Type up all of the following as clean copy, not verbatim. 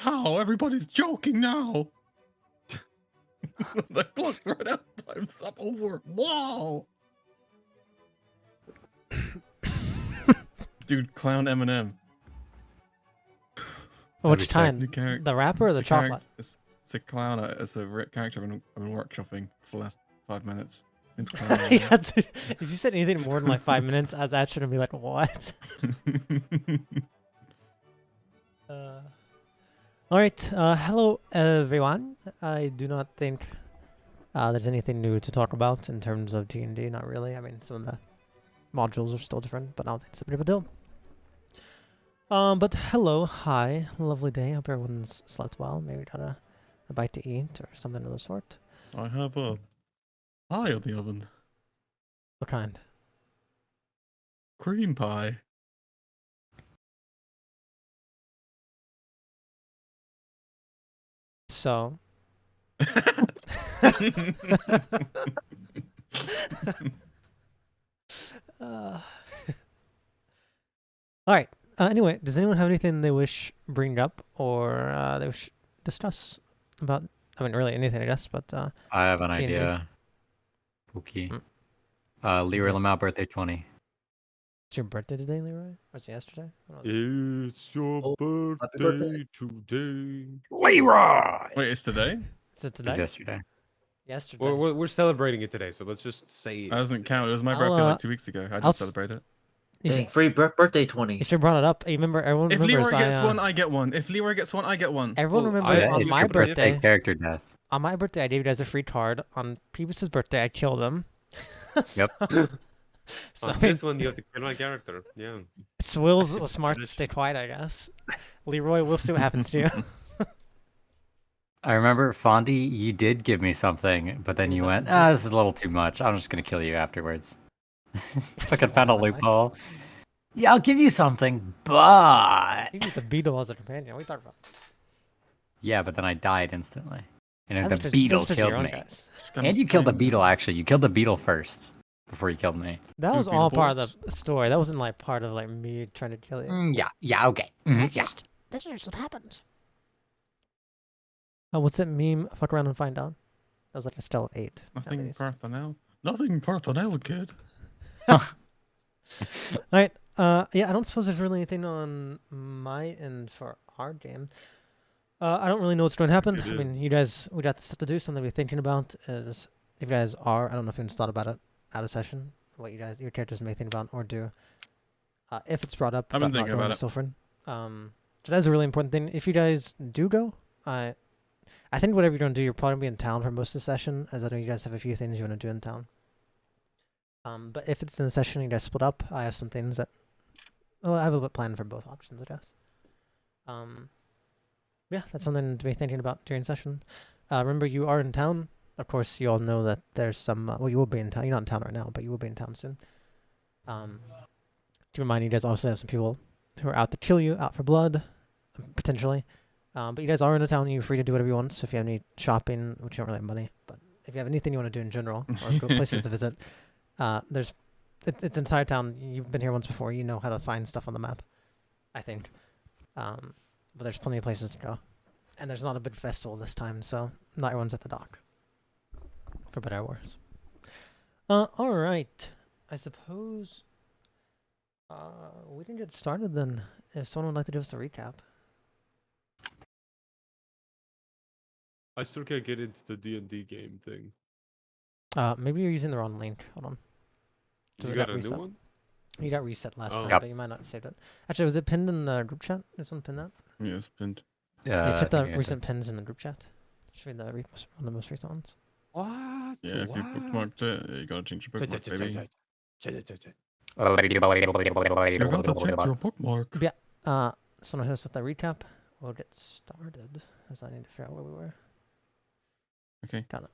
How? Everybody's joking now. The clock's run out. Time's up over. Wow. Dude, clown Eminem. Which kind? The rapper or the chocolate? It's a clown. It's a character I've been workshopping for the last 5 minutes. Yeah, dude, if you said anything more than like 5 minutes, I was actually gonna be like, what? All right. Hello, everyone. I do not think there's anything new to talk about in terms of D&D. Not really. I mean, some of the modules are still different, but I don't think it's a big of a deal. But hello, hi, lovely day. Hope everyone's slept well. Maybe got a bite to eat or something of the sort. I have a pie in the oven. What kind? Cream pie. So. All right. Anyway, does anyone have anything they wish bring up or they wish discuss about? I mean, really anything, I guess. But I have an idea. Okay. Leroy Lamau, birthday 20. It's your birthday today, Leroy? Or was it yesterday? It's your birthday today. Leroy! Wait, it's today? Is it today? It was yesterday. Yesterday. We're celebrating it today, so let's just say it. That doesn't count. It was my birthday like 2 weeks ago. I didn't celebrate it. Dang, free birthday 20. You should have brought it up. You remember, everyone If remembers Leroy gets one, I get one. If Leroy gets one, I get one. Everyone remembers on my birthday. Character death. On my birthday, I gave you guys a free card. On Peebus's birthday, I killed him. Yep. So this one, you have to kill my character. Yeah. Swills was smart to stay quiet, I guess. Leroy, we'll see what happens to you. I remember, Fondy, you did give me something, but then you went, this is a little too much. I'm just going to kill you afterwards. Like I found a loophole. Yeah, I'll give you something, but... You get the beetle as a companion. What are you talking about? Yeah, but then I died instantly. And That was the just- beetle that was just your killed own me. guys. And you killed the beetle, actually. You killed the beetle first, before you killed me. That was all part of the story. That wasn't like part of like me trying to kill you. Yeah, okay. Yeah. That's just what happens. Oh, what's that meme? Fuck around and find out. That was like a scale of 8. Nothing personnel. Nothing personnel, kid. Alright, yeah, I don't suppose there's really anything on my end for our game. I don't really know what's going to happen. I mean, we got stuff to do. Something we're thinking about is, if you guys are, I don't know if anyone's thought about it out of session, what your characters may think about or do. If it's brought up, I've been thinking about it. Silfrin. So that's a really important thing. If you guys do go, I think whatever you're going to do, you're probably going to be in town for most of the session, as I know you guys have a few things you want to do in town. But if it's in the session and you guys split up, I have some things that... Well, I have a little bit planned for both options, I guess. Yeah, that's something to be thinking about during session. Remember, you are in town. Of course, you all know that there's some... well, you will be in town. You're not in town right now, but you will be in town soon. Keep in mind, you guys also have some people who are out to kill you, out for blood, potentially. But you guys are in a town, you're free to do whatever you want. So if you have any shopping, which you don't really have money, but if you have anything you want to do in general, or go places to visit, it's an entire town. You've been here once before. You know how to find stuff on the map, I think. But there's plenty of places to go. And there's not a big festival this time, so not everyone's at the dock. For better or worse. All right. I suppose we can get started then. If someone would like to give us a recap. I still can't get into the D&D game thing. Maybe you're using the wrong link. Hold on. You got a new one? You got reset last time, Yep. but you might not have saved it. Actually, was it pinned in the group chat? Did someone pin that? Yeah, it's pinned. Yeah, check the recent pins in the group chat. Should be one of the most recent ones. What? Yeah, if you bookmarked it, you gotta change your bookmark, baby. You gotta check your bookmark. Yeah. Someone who set the recap. We'll get started, as I need to figure out where we were. Okay. Got it.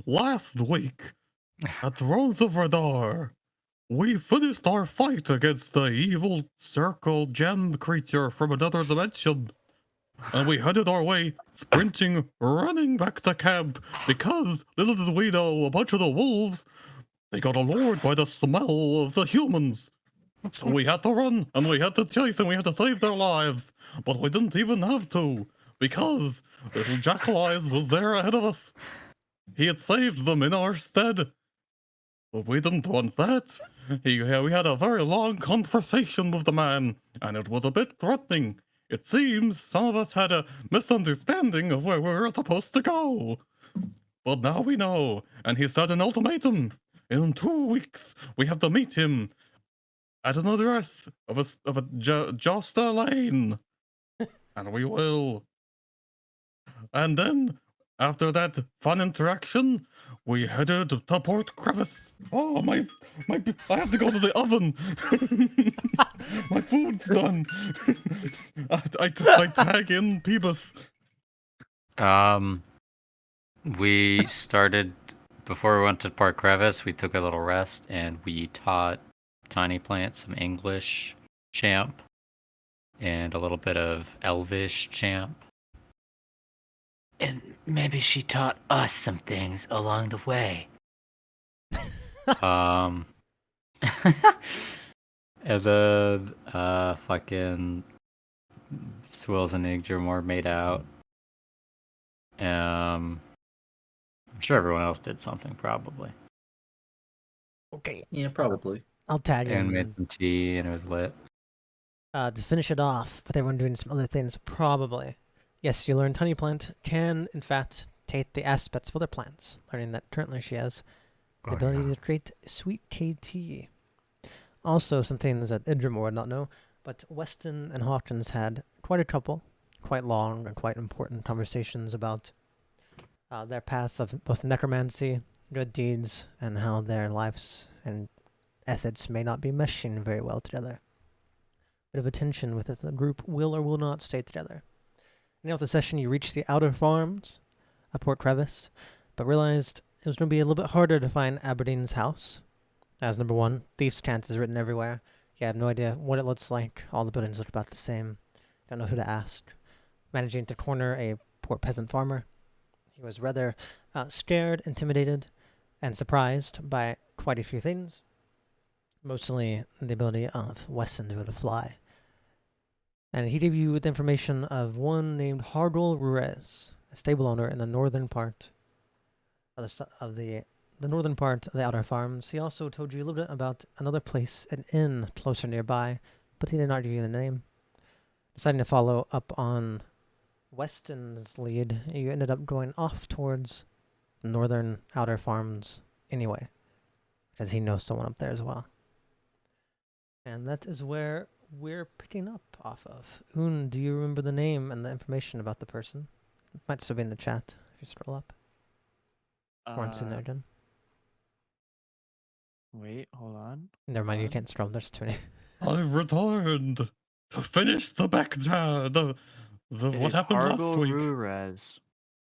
Last week, at Thrones of Rihdar, we finished our fight against the evil circle gem creature from another dimension. And we headed our way, sprinting, running back to camp, because, little did we know, a bunch of the wolves, they got allured by the smell of the humans. So we had to run, and we had to chase, and we had to save their lives. But we didn't even have to, because little Jackal Eyes was there ahead of us. He had saved them in our stead. But we didn't want that. We had a very long conversation with the man, and it was a bit threatening. It seems some of us had a misunderstanding of where we were supposed to go. But now we know, and he set an ultimatum. In 2 weeks, we have to meet him at an address of a Josta Lane. And we will. And then, after that fun interaction, we headed to Port Crevice. Oh, I have to go to the oven. My food's done. I tag in Peebus. We started before we went to Park Crevice. We took a little rest and we taught Tiny Plant some English champ and a little bit of Elvish champ. And maybe she taught us some things along the way. And then fucking Swills and Yggdrasil made out. I'm sure everyone else did something probably. Okay, Yeah, probably. I'll tag And in. made some tea and it was lit. To finish it off, with everyone doing some other things, probably. Yes, you learn Tiny Plant can, in fact, take the aspects of other plants, learning that currently she has the ability to create sweet KT. Also, some things that Idrimore would not know, but Weston and Hawkins had quite a couple, quite long and quite important conversations about their paths of both necromancy, good deeds, and how their lives and ethics may not be meshing very well together. Bit of a tension with if the group will or will not stay together. Now, with the session, you reached the outer farms of Port Crevice, but realized it was going to be a little bit harder to find Aberdeen's house. As number one, Thief's Chance is written everywhere. You have no idea what it looks like. All the buildings look about the same. Don't know who to ask. Managing to corner a poor peasant farmer. He was rather scared, intimidated, and surprised by quite a few things. Mostly the ability of Weston to be able to fly. And he gave you the information of one named Hardwell Ruiz, a stable owner in the northern part of the northern part of the outer farms. He also told you a little bit about another place, an inn closer nearby, but he did not give you the name. Deciding to follow up on Weston's lead, you ended up going off towards the northern outer farms anyway, because he knows someone up there as well. And that is where we're picking up off of. Un, do you remember the name and the information about the person? It might still be in the chat if you scroll up. Or it's in there again. Wait, hold on. Never mind, you can't scroll. There's too many. I've returned to finish the back what happened last week. Rurez.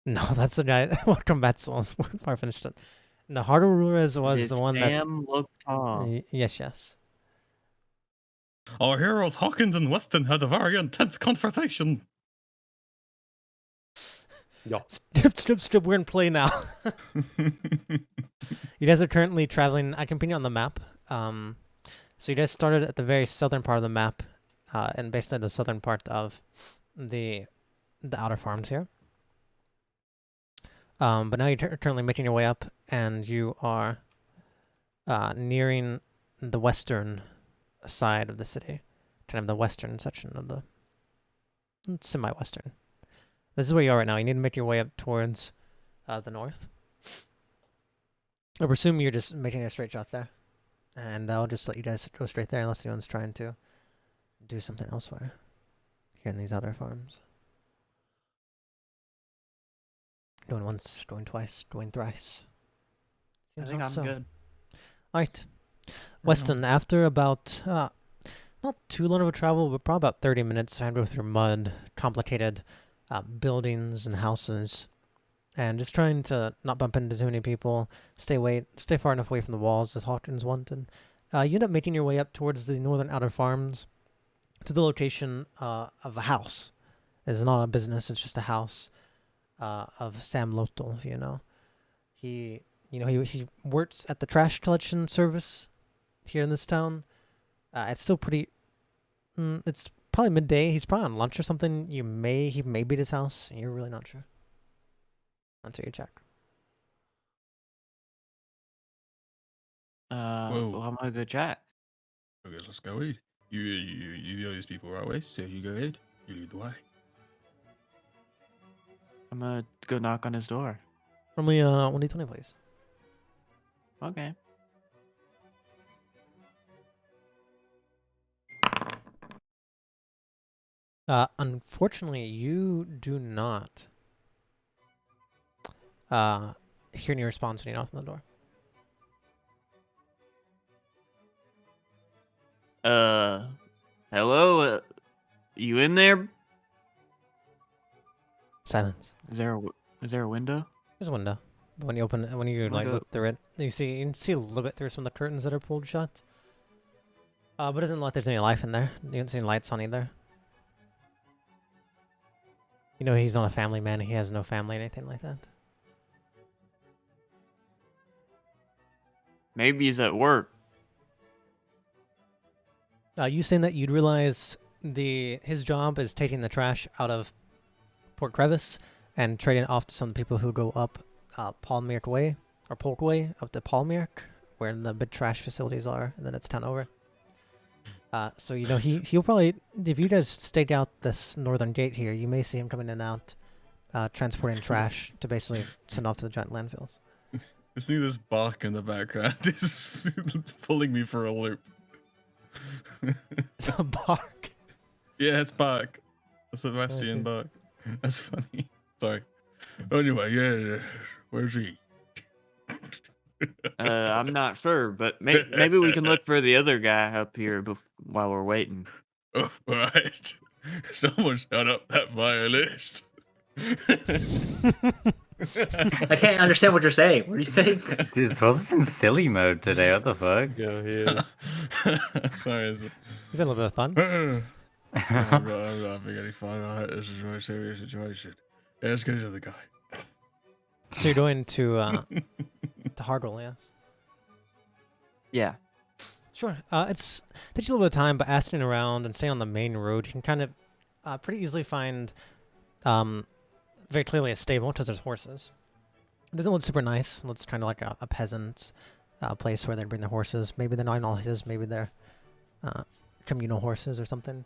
No, that's the guy. Welcome back, Swans. I finished it. No, Hardo Ruiz was the one that. Sam looked tall. Yes. Our heroes Hawkins and Weston had a very intense conversation. Yeah. Skip, we're in play now. You guys are currently traveling. I can pin you on the map. So you guys started at the very southern part of the map, and basically the southern part of the outer farms here. But now you're currently making your way up, and you are nearing the western side of the city, kind of the western section of the semi-western. This is where you are right now. You need to make your way up towards the north. I presume you're just making a straight shot there, and I'll just let you guys go straight there unless anyone's trying to do something elsewhere here in these outer farms. Going once, going twice, going thrice. I Seems think not I'm so. good. Alright. Weston, after about, not too long of a travel, but probably about 30 minutes, I go through mud, complicated buildings and houses, and just trying to not bump into too many people, stay far enough away from the walls as Hawkins wanted. You end up making your way up towards the northern outer farms to the location of a house. It's not a business, it's just a house of Sam Lotel, if you know. He works at the trash collection service here in this town, It's still pretty. It's probably midday. He's probably on lunch or something. He may be at his house. You're really not sure. Until you check. Well, I'm gonna go check. I guess let's go in. You know these people right away, so you go ahead. You lead the way. I'm gonna go knock on his door. Roll me 1d20, please. Okay. Unfortunately, you do not hear any response when you knock on the door. Hello? You in there? Silence. Is there a window? There's a window. But when you open it, when you I'll like go- look through it, you can see a little bit through some of the curtains that are pulled shut. But it doesn't look like there's any life in there. You don't see any lights on either. You know he's not a family man. He has no family, anything like that. Maybe he's at work. You saying that you'd realize his job is taking the trash out of Port Crevice and trading it off to some people who go up Palmyre Way or Polk Way up to Palmyre, where the big trash facilities are, and then it's 10 over. So you know he'll probably, if you guys stake out this northern gate here, you may see him coming in and out, transporting trash to basically send off to the giant landfills. Listening to this bark in the background is pulling me for a loop. It's a bark. Yeah, it's bark. A Sebastian bark. That's funny. Sorry. Anyway, yeah. Where's he? I'm not sure, but maybe we can look for the other guy up here while we're waiting. Oh, right. Someone shut up that violinist. I can't understand what you're saying. What are you saying? Dude, Swell's in silly mode today. What the fuck? Yeah, he is. Sorry. He's had a little bit of fun. I'm not having any fun. This is a very serious situation. Yeah, let's get to the guy. So you're going to Hardwell, yes? Yeah. Sure. It's takes you a little bit of time, but asking around and staying on the main road, you can kind of pretty easily find very clearly a stable because there's horses. It doesn't look super nice. It looks kind of like a peasant place where they bring their horses. Maybe they're not all his. Maybe they're communal horses or something.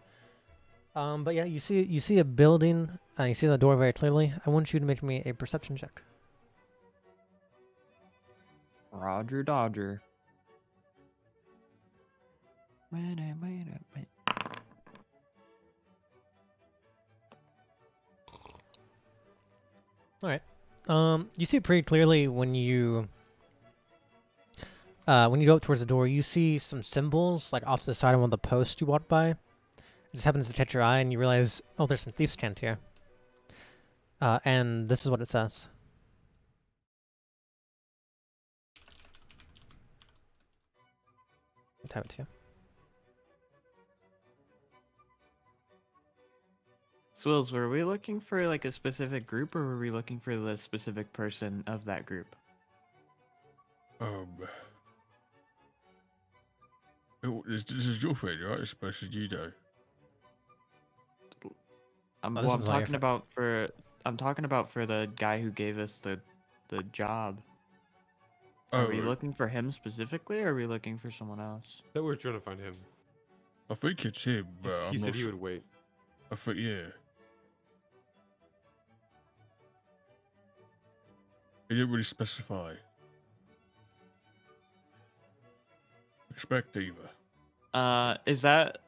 But yeah, you see a building and you see the door very clearly. I want you to make me a perception check. Roger Dodger. Wait. All right. You see it pretty clearly when you go up towards the door. You see some symbols like off to the side of one of the posts you walked by. It just happens to catch your eye, and you realize, oh, there's some thieves' cant here. And this is what it says. I'll type it to you. Swills, were we looking for like a specific group, or were we looking for the specific person of that group? This is your friend, right? It's supposed to you know. I'm this is all your talking about for the guy who gave us the job. Are we looking for him specifically, or are we looking for someone else? That we're trying to find him. I think it's him. But He I'm said not he sure. would wait. I think, yeah. He didn't really specify. Expect either. Is that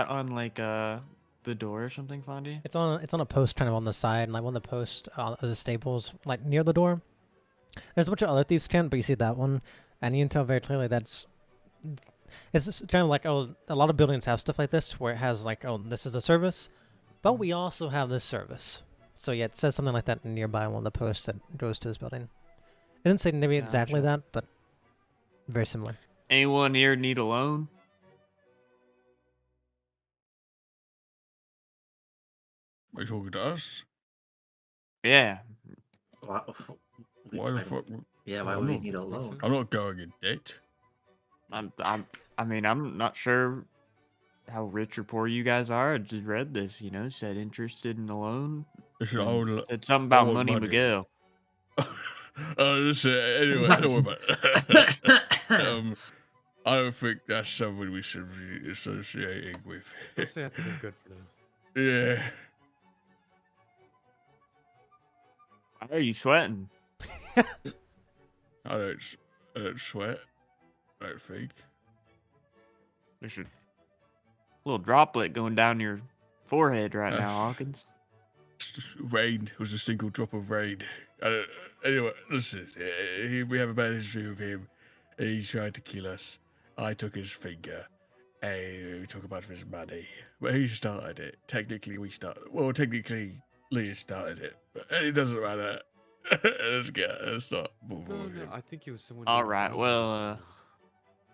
on like the door or something, Fondy? It's on a post kind of on the side, and like one of the posts is the stables like near the door. There's a bunch of other thieves' cant, but you see that one, and you can tell very clearly it's just kind of like, oh, a lot of buildings have stuff like this where it has like, oh, this is a service, but we also have this service. So yeah, it says something like that nearby on one of the posts that goes to this building. It didn't say maybe exactly Gotcha. that, but very similar. Anyone here need a loan? Are you talking to us? Yeah. Wow. Why the fuck? Yeah, why I'm would we not- need a loan? I'm not going in debt. I'm I mean, I'm not sure how rich or poor you guys are. I just read this, said interested in the loan. Listen, And I said something about want money, money. Miguel. Listen, anyway, don't worry about it. I don't think that's something we should be associating with. Honestly, I think I'm good for now. Yeah. Why are you sweating? I don't sweat. I don't think. There's a little droplet going down your forehead right now, Hawkins. It's just rain. It was a single drop of rain. Anyway, listen. We have a bad history with him. He tried to kill us. I took his finger. And we took a bunch of his money. But he started it. Technically, we started. Well, technically, Leah started it. But it doesn't matter. Let's start moving No, with him. I think he was someone. All named right, Dom or well, something.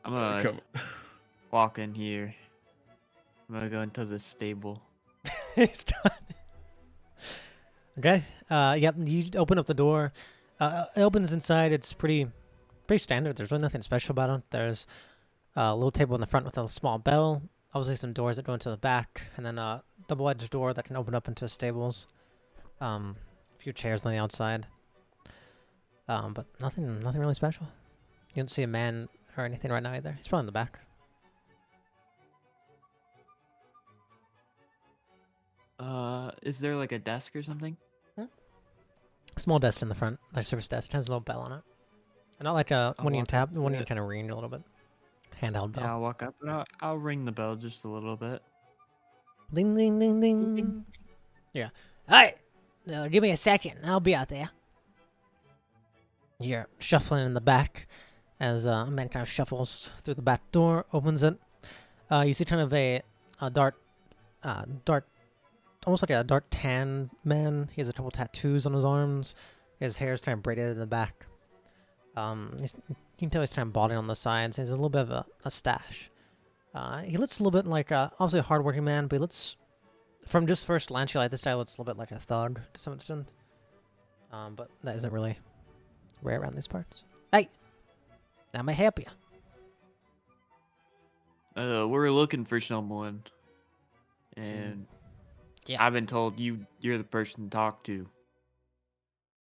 I'm gonna Come on. walk in here. I'm gonna go into the stable. He's done. Okay. Yep. You open up the door. It opens inside. It's pretty standard. There's really nothing special about it. There's a little table in the front with a small bell. Obviously, some doors that go into the back, and then a double-edged door that can open up into stables. A few chairs on the outside. But nothing really special. You don't see a man or anything right now either. He's probably in the back. Is there like a desk or something? Small desk in the front, like service desk. It has a little bell on it. And not like a I'll one you walk tap, up to one you it. kind of ring a little bit. Handheld bell. Yeah, I'll walk up and I'll ring the bell just a little bit. Ding, ding, ding, ding. Yeah. Hey, give me a second. I'll be out there. You're shuffling in the back as a man kind of shuffles through the back door, opens it. You see kind of a dark, almost like a dark tan man. He has a couple tattoos on his arms. His hair is kind of braided in the back. You can tell he's kind of balding on the sides. He has a little bit of a stash. He looks a little bit like, obviously a hardworking man, but he looks, from just first glance, you like this guy looks a little bit like a thug to some extent. But that isn't really rare around these parts. Hey, how may I help you? We're looking for someone, and Yeah. I've been told you're the person to talk to.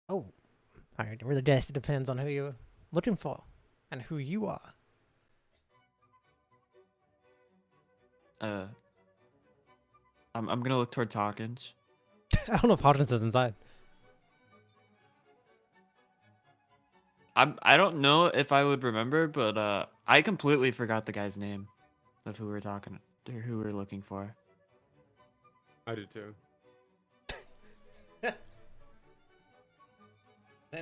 Oh, all right. It really just depends on who you're looking for and who you are. I'm gonna look towards Hawkins. I don't know if Hawkins is inside. I don't know if I would remember, but I completely forgot the guy's name of who we were looking for. I did too.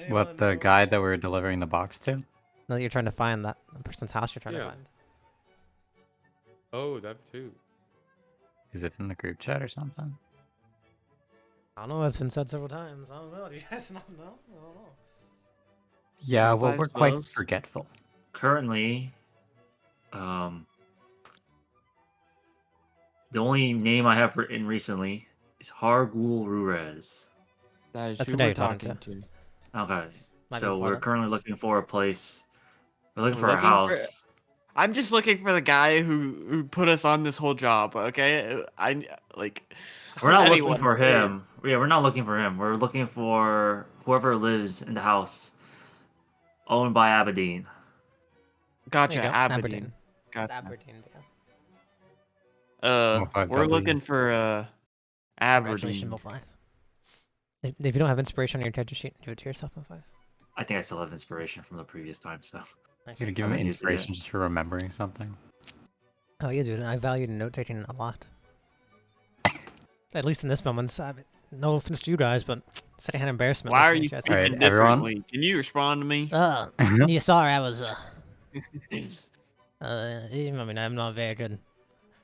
What, the guy that we're delivering the box to? No, you're trying to find that the person's house. You're trying to Yeah. find. Oh, that too. Is it in the group chat or something? I don't know. That's been said several times. I don't know. Do you guys not know? I don't know. Yeah, well, Five we're quite spells. forgetful. Currently, the only name I have written recently is Hargul Rurez. That is That's who the guy we're you're talking talking to. Okay, Might be so before we're that. currently looking for a place. We're looking We're for a looking for- house. I'm just looking for the guy who put us on this whole job. Okay, We're not anyone, looking for really. him. Yeah, we're not looking for him. We're looking for whoever lives in the house owned by Aberdeen. Gotcha, There you go. Aberdeen. It's Gotcha. Aberdeen. Yeah. We're 5W. looking for Congratulations, Aberdeen. Mo5. If you don't have inspiration on your character sheet, give it to yourself, Mo5. I think I still have inspiration from the previous time, so Nice. You're gonna give I'm him gonna use it, yeah. inspiration just for remembering something? Oh, yeah, dude. I value note taking a lot. At least in this moment. No offense to you guys, but secondhand embarrassment. Why are listening you to you guys. Alright, thinking everyone? differently? Can you respond to me? You sorry, I was. I mean, I'm not very good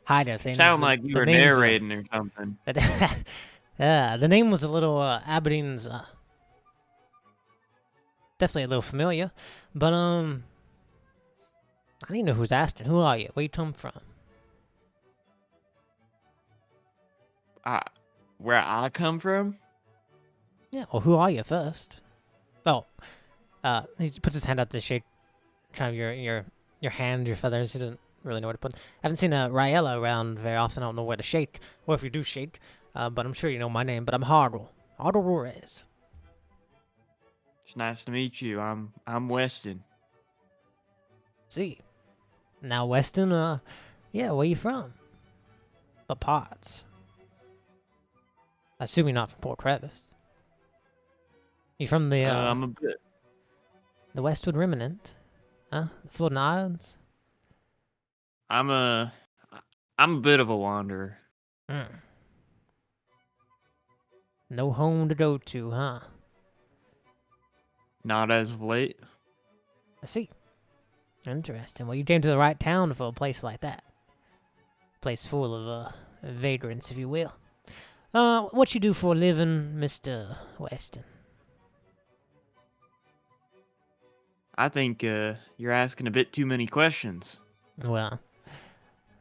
hider of things. Sound like you The were name's, narrating or something. yeah, the name was a little Aberdeen's. Definitely a little familiar, but I need to know who's asking. Who are you? Where you come from? Where I come from? Yeah. Well, who are you first? Oh, he puts his hand out to shake, kind of your hand, your feathers. He doesn't really know where to put. I haven't seen a Raella around very often. I don't know where to shake, or if you do shake. But I'm sure you know my name. But I'm Hargle. Hargle Ruiz. It's nice to meet you. I'm Weston. See. Now, Weston, yeah, where you from? What parts? I assume you're not from Port Crevice. You from the, I'm a bit. the Westwood Remnant? Huh? The Floating Islands? I'm a bit of a wanderer. Hmm. No home to go to, huh? Not as of late. I see. Interesting. Well, you came to the right town for a place like that. Place full of, vagrants, if you will. What you do for a living, Mr. Weston? I think you're asking a bit too many questions. Well,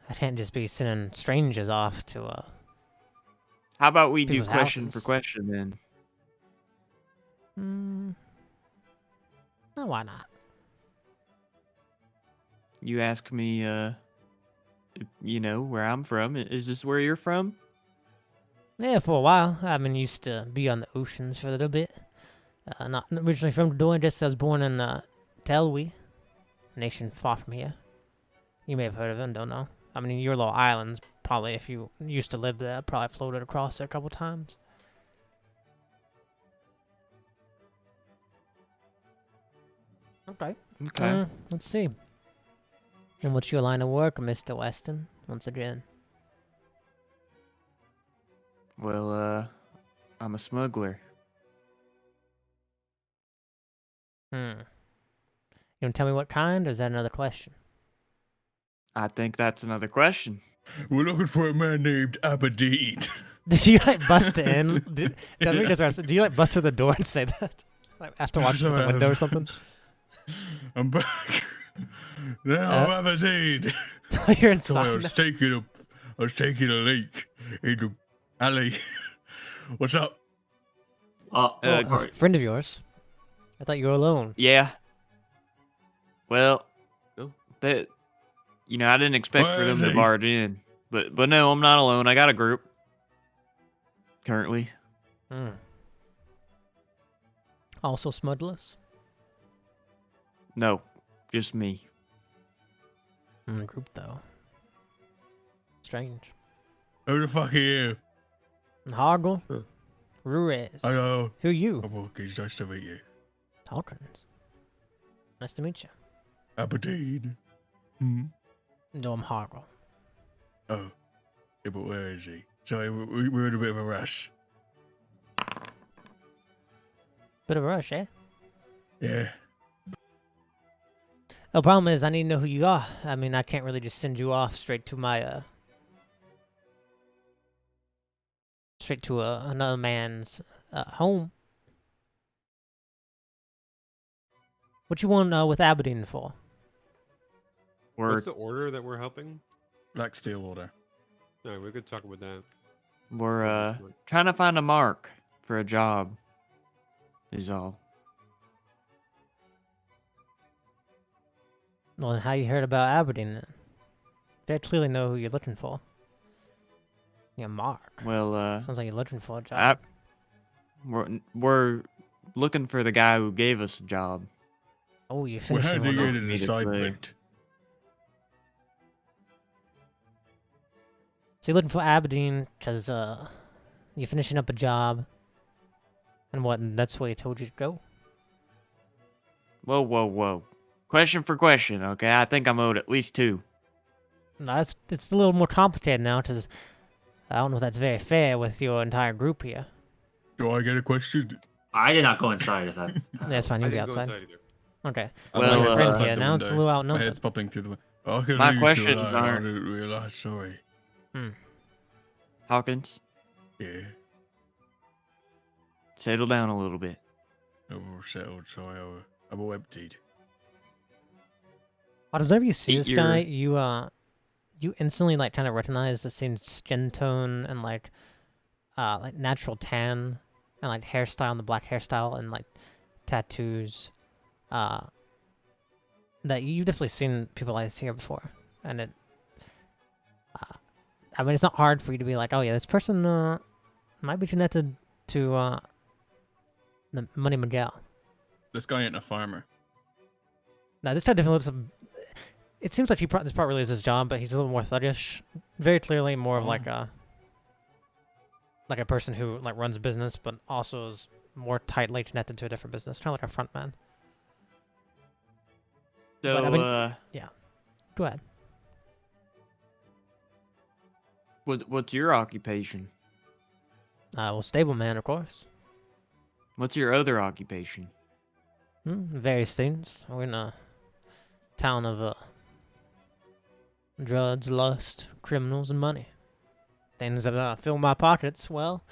I can't just be sending strangers off to, How about we do people's question for houses. question then? No, why not? You ask me, where I'm from. Is this where you're from? Yeah, for a while. I mean, used to be on the oceans for a little bit. Not originally from Dordogne, just I was born in, Telwi, nation far from here. You may have heard of it, don't know. I mean, your little islands, probably, if you used to live there, probably floated across there a couple times. Okay. Okay. Let's see. And what's your line of work, Mr. Weston, once again? Well, I'm a smuggler. You gonna tell me what kind, or is that another question? I think that's another question. We're looking for a man named Aberdeen. Did you, like, bust in? Do you, like, bust through the door and say that? Like, after watching through the Sorry, window or something? I'm back. Now Aberdeen. You're So I inside. was taking a leak in the alley. What's up? Oh, a friend of yours. I thought you were alone. Yeah. Well, No. that I didn't expect Where for them is to he? barge in, but no, I'm not alone. I got a group currently. Also smugglers? No, just me. Group, though. Strange. Who the fuck are you? Hargle? Huh. Ruiz. Hello. Who are you? I'm okay. Nice to meet you. Hawkins. Nice to meet you. Aberdeen. No, I'm Hargle. Oh. Yeah, but where is he? Sorry, we're in a bit of a rush. Bit of a rush, eh? Yeah. The problem is I need to know who you are. I mean, I can't really just send you off straight to my, another man's, home. What you want, with Aberdeen for? What's the order that we're helping? Black Steel Order. No, we could talk about that. We're trying to find a mark for a job. Is all. Well, and how you heard about Aberdeen then? They clearly know who you're looking for. Yeah, Mark. Well, Sounds like you're looking for a job. we're looking for the guy who gave us a job. Oh, you're We're finishing handing one in up. an Me to play. assignment. So you're looking for Aberdeen because you're finishing up a job. And what? And that's where he told you to go? Whoa. Question for question, okay? I think I'm owed at least 2. No, it's a little more complicated now because I don't know if that's very fair with your entire group here. Do I get a question? I did not go inside of that. That's fine. You I can be didn't go outside. inside either. Okay. My Well, head's friends outside here the now. It's a window. little My outnumbered. head's popping through the window. I can My leave questions you alone. I aren't- didn't realize. Sorry. Hawkins, Yeah. settle down a little bit. I'm all settled. Sorry. I'm all emptied. Whenever you see Eat this your- guy, you instantly like kind of recognize the same skin tone and like natural tan and like hairstyle and the black hairstyle and like tattoos. That you've definitely seen people like this here before. and it. I mean, it's not hard for you to be like, oh yeah, this person might be connected to the Money Miguel. This guy ain't a farmer. Now this guy definitely looks. It seems like this part really is his job, but he's a little more thuggish. Very clearly, more of like a person who like runs a business, but also is more tightly connected to a different business, kind of like a front man. So, But, I mean, yeah. Go ahead. what's your occupation? Well, stable man, of course. What's your other occupation? Various things. We're in a town of drugs, lust, criminals, and money. Things that fill my pockets, well,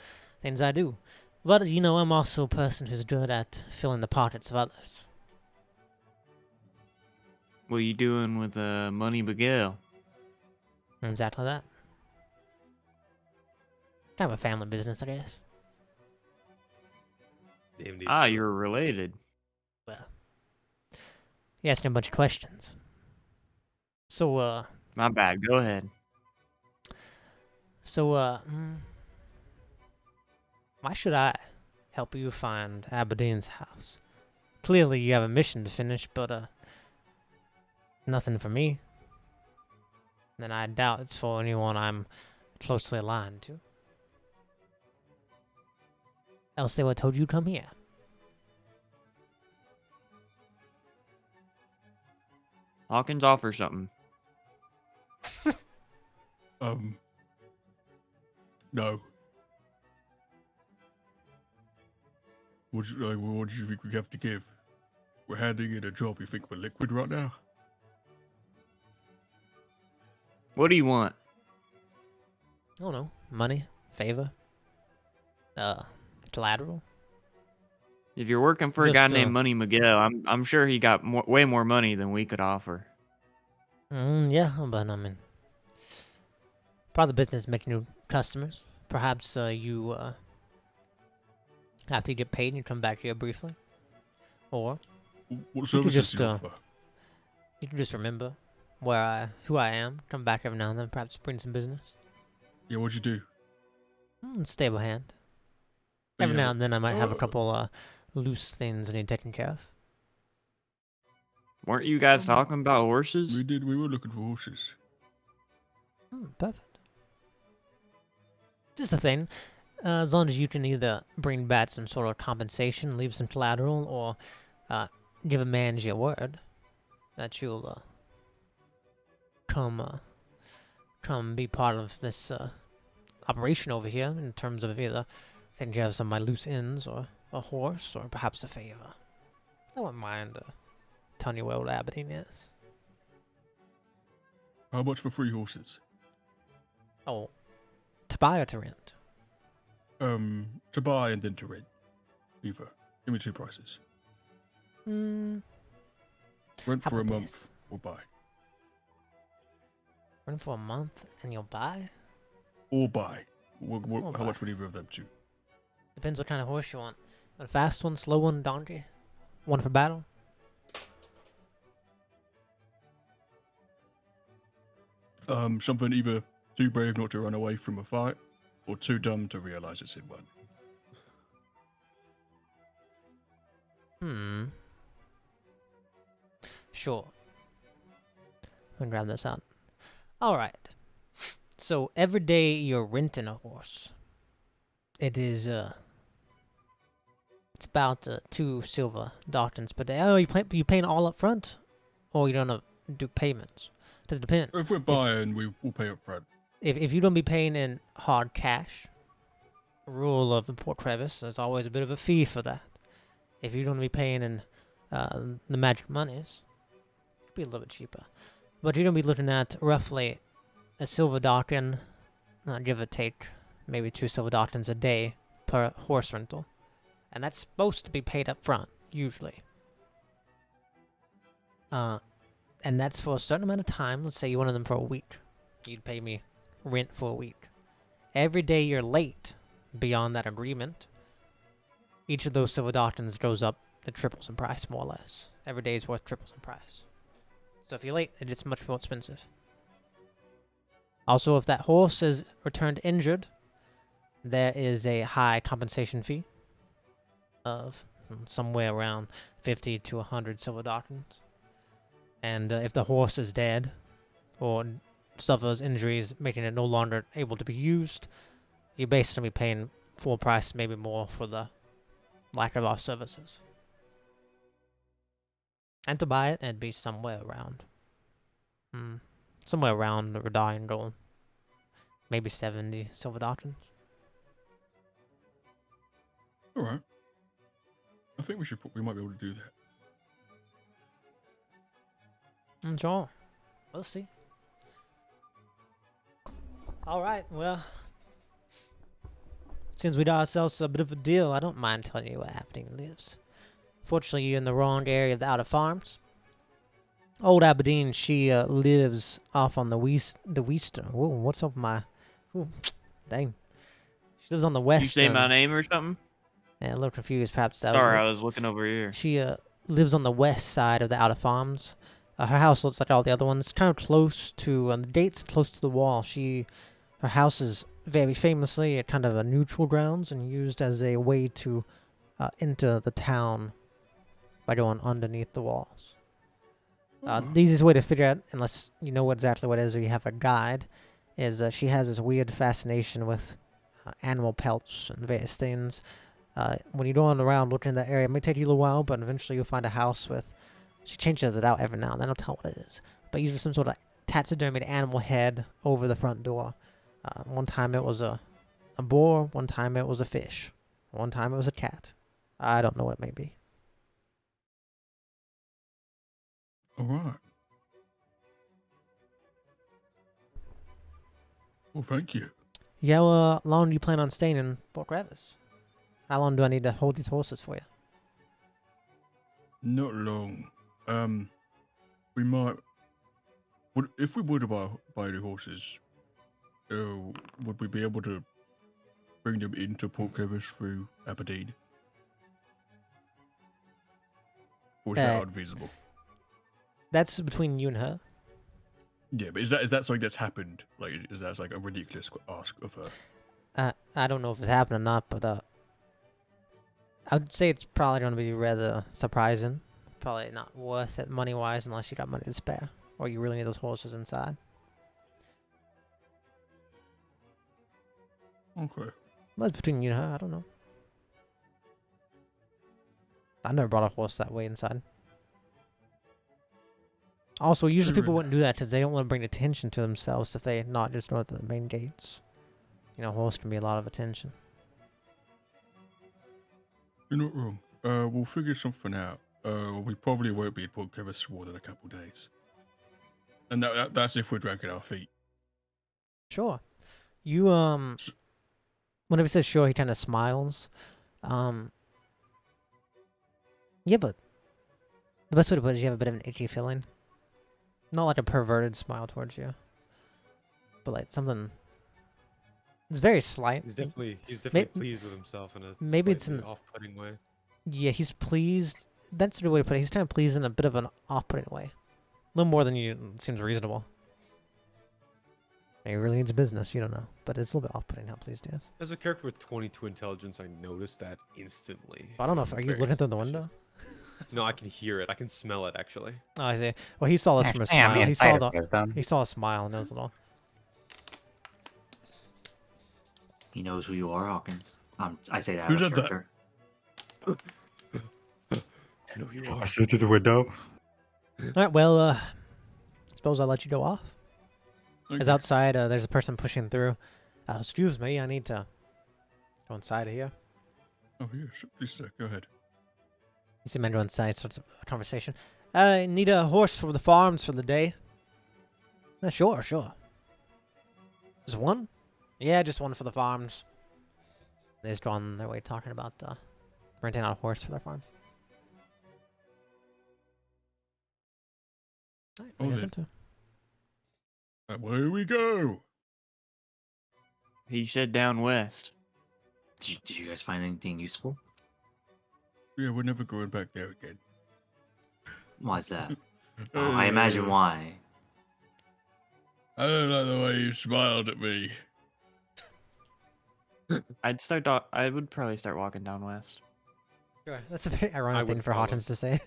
things I do. But, you know, I'm also a person who's good at filling the pockets of others. What are you doing with Money Miguel? Exactly that. Kind of a family business, I guess. Damn, dude. Ah, you're related. Well, you asked me a bunch of questions. So, My bad. Go ahead. why should I help you find Aberdeen's house? Clearly you have a mission to finish, but, nothing for me. Then I doubt it's for anyone I'm closely aligned to. Else they would have told you to come here. Hawkins offer something. No. What do you think we have to give? We're handing in a job. You think we're liquid right now? What do you want? I don't know. Money? Favor? Collateral? If you're working for a guy Just, named Money Miguel, I'm sure he got way more money than we could offer. Yeah, but I mean, part of the business making new customers. Perhaps you after you get paid, you come back here briefly, or What you could services just do you offer? you can just remember who I am. Come back every now and then, perhaps bring some business. Yeah, what'd you do? Stable hand. Every Yeah, now and then, I might have a uh, couple loose things I need taken care of. Weren't you guys talking about horses? We were looking for horses. Perfect. Just a thing. As long as you can either bring back some sort of compensation, leave some collateral, or give a man your word that you'll come be part of this operation over here in terms of either taking care of some of my loose ends, or a horse, or perhaps a favor. I wouldn't mind telling you where old Aberdeen is. How much for 3 horses? Oh, to buy or to rent? To buy and then to rent. Either. Give me 2 prices. Rent How for a about month this? or buy. Rent for a month and you'll buy? Or buy. Or How buy. much would either of them do? Depends what kind of horse you want. A fast one, slow one, donkey? One for battle? Something either too brave not to run away from a fight, or too dumb to realize it's in one. Sure. Let me grab this out. Alright. So every day you're renting a horse. It is it's about 2 silver dockings per day. Oh, you paying all up front? Or you don't do payments? Just depends. If we're buying, we'll pay up front. If you don't be paying in hard cash, rule of the Port Crevice, there's always a bit of a fee for that. If you're going to be paying in the magic monies, it'll be a little bit cheaper. But you're going to be looking at roughly a silver docking, give or take, maybe 2 silver dockings a day per horse rental. And that's supposed to be paid up front, usually. And that's for a certain amount of time. Let's say you wanted them for a week. You'd pay me rent for a week. Every day you're late beyond that agreement, each of those silver dockings goes up, it triples in price, more or less. Every day is worth triples in price. So if you're late, it gets much more expensive. Also, if that horse is returned injured, there is a high compensation fee of somewhere around 50 to 100 silver drachms. And if the horse is dead or suffers injuries making it no longer able to be used, you're basically paying full price, maybe more, for the lack of our services. And to buy it, it'd be somewhere around the Rihdar and gold. Maybe 70 silver drachms. All right. I think we might be able to do that. Sure. We'll see. Alright, well. Since we got ourselves a bit of a deal, I don't mind telling you where Aberdeen lives. Fortunately, you're in the wrong area of the Outer Farms. Old Aberdeen, she lives off on the western. Whoa, what's up my... Ooh, dang. She lives on the Did western... you say my name or something? Yeah, a little confused, perhaps. Sorry, I was looking over here. She lives on the west side of the Outer Farms. Her house looks like all the other ones. Kind of close to... the gate's close to the wall. Her house is very famously kind of a neutral grounds and used as a way to enter the town by going underneath the walls. The easiest way to figure out, unless you know exactly what it is or you have a guide, is she has this weird fascination with animal pelts and various things. When you're going around looking in that area, it may take you a little while, but eventually you'll find a house with... She changes it out every now and then. I'll tell what it is. But usually some sort of taxidermied animal head over the front door. One time it was a boar. One time it was a fish. One time it was a cat. I don't know what it may be. All right. Well, thank you. Yeah, well, how long do you plan on staying in Port Crevice? How long do I need to hold these horses for you? Not long. We might... if we were to buy the horses, would we be able to bring them into Port Crevice through Aberdeen? Or is that unfeasible? That's between you and her. Yeah, but is that something that's happened? Like, is that like a ridiculous ask of her? I don't know if it's happened or not, but I would say it's probably going to be rather surprising. Probably not worth it money-wise unless you got money to spare. Or you really need those horses inside. Okay. Well, it's between you and her. I don't know. I never brought a horse that way inside. Also, usually people wouldn't do that because they don't want to bring attention to themselves if they not just north of the main gates. You know, horse can be a lot of attention. You're not wrong. We'll figure something out. We probably won't be at Port Crevice for more than a couple days. And that's if we're dragging our feet. Sure. You, whenever he says sure, he kind of smiles. Yeah, but the best way to put it is you have a bit of an itchy feeling. Not like a perverted smile towards you. But like something... It's very slight. He's definitely pleased with himself in a maybe it's slightly an off-putting way. Yeah, he's pleased. That's the way to put it. He's kind of pleased in a bit of an off-putting way. A little more than you seems reasonable. Maybe he really needs business. You don't know, but it's a little bit off-putting how pleased he is. As a character with 22 intelligence, I noticed that instantly. I don't know if are you Very looking through the suspicious. window? No, I can hear it. I can smell it actually. Oh, I see. Well, he saw this from a Actually, I'm smile. the He saw insider the wisdom. he saw a smile and it was a little. He knows who you are, Hawkins. I say that Who out of did that? character. I know you are. saw through the window. All right. Well, suppose I'll let you go off. As Okay. outside, there's a person pushing through. Excuse me, I need to go inside here. Oh, yeah, sure. Please, sir. Go ahead. You see men go inside, starts a conversation. I need a horse for the farms for the day. Sure. Just one? Yeah, just one for the farms. They just go on their way talking about renting out a horse for their farm. Alright, Oh, bring us then. into. Away we go. He said down west. Did you guys find anything useful? Yeah, we're never going back there again. Why's that? I imagine why. I don't like the way you smiled at me. I would probably start walking down west. Sure. That's a very ironic would thing for follow. Hawkins to say.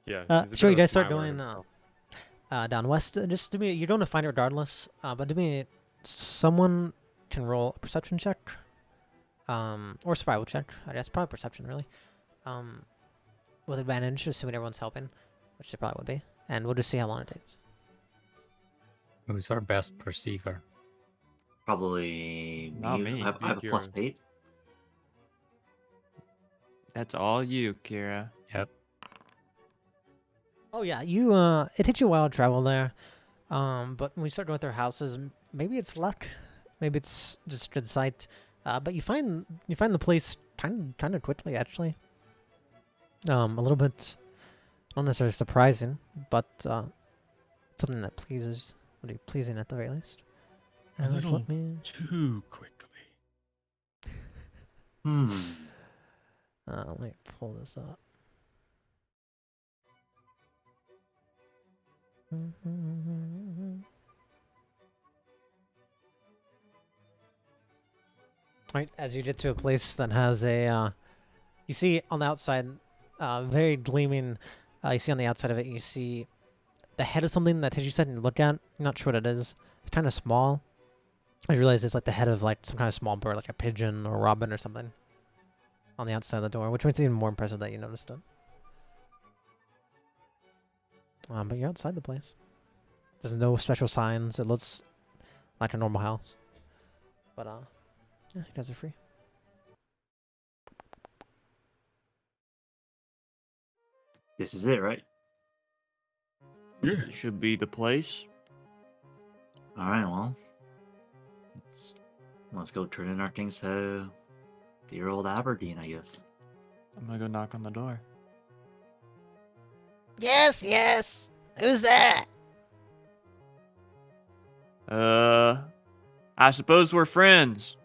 Yeah. he's a Sure, bit you of a guys start smiler going himself. down west. Just do me. You're going to find it regardless. But do me. Someone can roll a perception check. Or survival check. I guess probably perception really. With advantage, assuming everyone's helping, which they probably would be. And we'll just see how long it takes. Who's our best perceiver? Probably Not me. me. I have a plus Kieran. 8. That's all you, Kira. Yep. Oh yeah, you it takes you a while to travel there. But when we start going through houses, maybe it's luck, maybe it's just good sight. But you find the place kind of quickly actually. A little bit not necessarily surprising, but something that would be pleasing at the very least. A And let's little let me too quickly. let me pull this up. Right, as you get to a place that has a, you see on the outside, very gleaming. You see on the outside of it, you see the head of something that you said and look at. I'm not sure what it is. It's kind of small. I realize it's like the head of like some kind of small bird, like a pigeon or robin or something, on the outside of the door, which makes it even more impressive that you noticed it. But you're outside the place. There's no special signs. It looks like a normal house. But yeah, you guys are free. This is it, right? Yeah. It should be the place. All right, well, let's go turn in our things to dear old Aberdeen, I guess. I'm gonna go knock on the door. Yes, yes. Who's there? I suppose we're friends.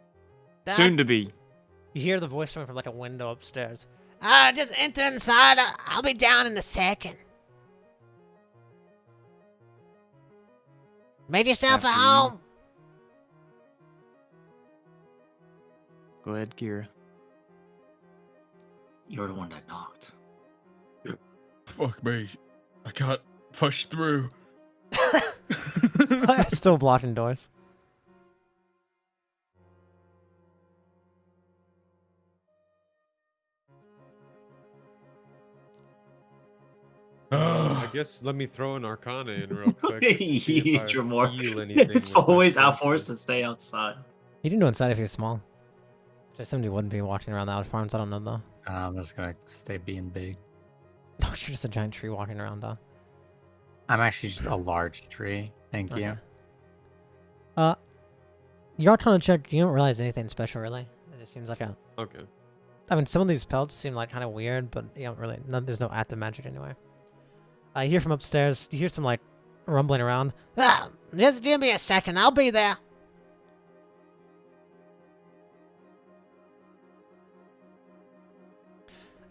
Soon to be. You hear the voice coming from like a window upstairs. Just enter inside. I'll be down in a second. Make yourself at After you. home. Go ahead, Kira. You're the one that knocked. Fuck me. I can't push through. Still blocking doors. I guess let me throw an Arcana in real quick. just to see if I You're more. feel anything It's with my always out senses. for us to stay outside. You didn't know inside if you're small. Just somebody wouldn't be walking around the outer farms. I don't know though. I'm just gonna stay being big. Oh, you're just a giant tree walking around, huh? I'm actually just a large tree. Thank you. Okay. Your Arcana check, you don't realize anything special really. It just seems like a. Okay. I mean, some of these pelts seem like kind of weird, but you don't really. There's no active magic anywhere. You hear from upstairs. You hear some like rumbling around. Just give me a second. I'll be there.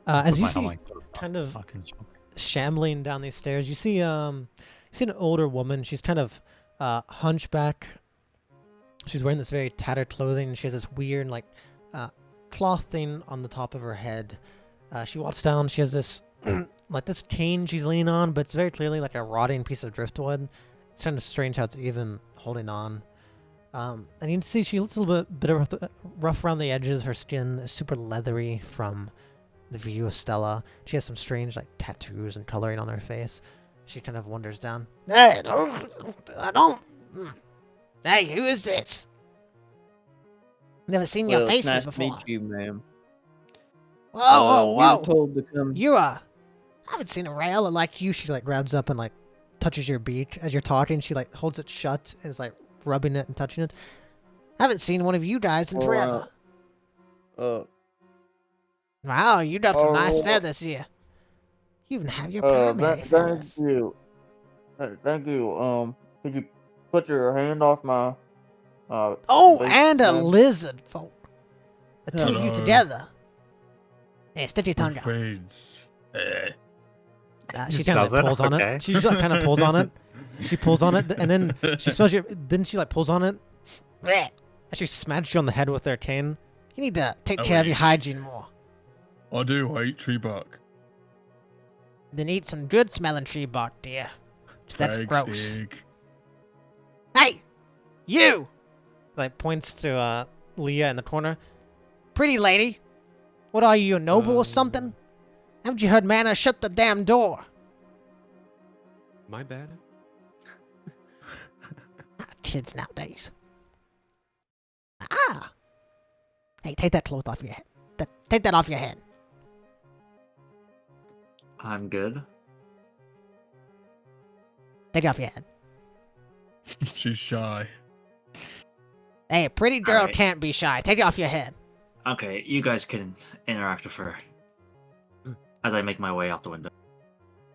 As you see, kind of shambling down these stairs, you see an older woman. She's kind of hunchback. She's wearing this very tattered clothing. She has this weird like cloth thing on the top of her head. She walks down. She has this like this cane she's leaning on, but it's very clearly like a rotting piece of driftwood. It's kind of strange how it's even holding on. And you can see she looks a little bit rough around the edges. Her skin is super leathery from the view of Stella. She has some strange like tattoos and coloring on her face. She kind of wanders down. Hey, I don't. Hey, who is this? Never seen your Well, faces it's nice before. to meet you, ma'am. Whoa, We whoa, were told to come. You I haven't seen a rail like you. She like grabs up and like touches your beak as you're talking. She like holds it shut and is like rubbing it and touching it. I haven't seen one of you guys in Well, forever. Wow, you got some nice feathers here. You even have your primary feathers. Thank you. Thank you. Could you put your hand off my? Oh, face, and a ma'am? lizard folk. The two of you Hello. together. Hey, stick your tongue out. Friends. She kind of Does it? pulls on Okay. it. She just like kind of pulls on it. She pulls on it, and then she smells you. Then she like pulls on it. And she smacks you on the head with her cane. You need to take care of your hygiene more. I do hate tree bark. Then eat some good smelling tree bark, dear. That's Thanks, gross. Egg. Hey, you! Like points to Leah in the corner. Pretty lady, what are you, a noble or something? Haven't you heard manna? Shut the damn door. My bad. Kids nowadays. Ah! Hey, take that cloth off your head. Take that off your head. I'm good. Take it off your head. She's shy. Hey, a pretty girl Alright. can't be shy. Take it off your head. Okay, you guys can interact with her as I make my way out the window.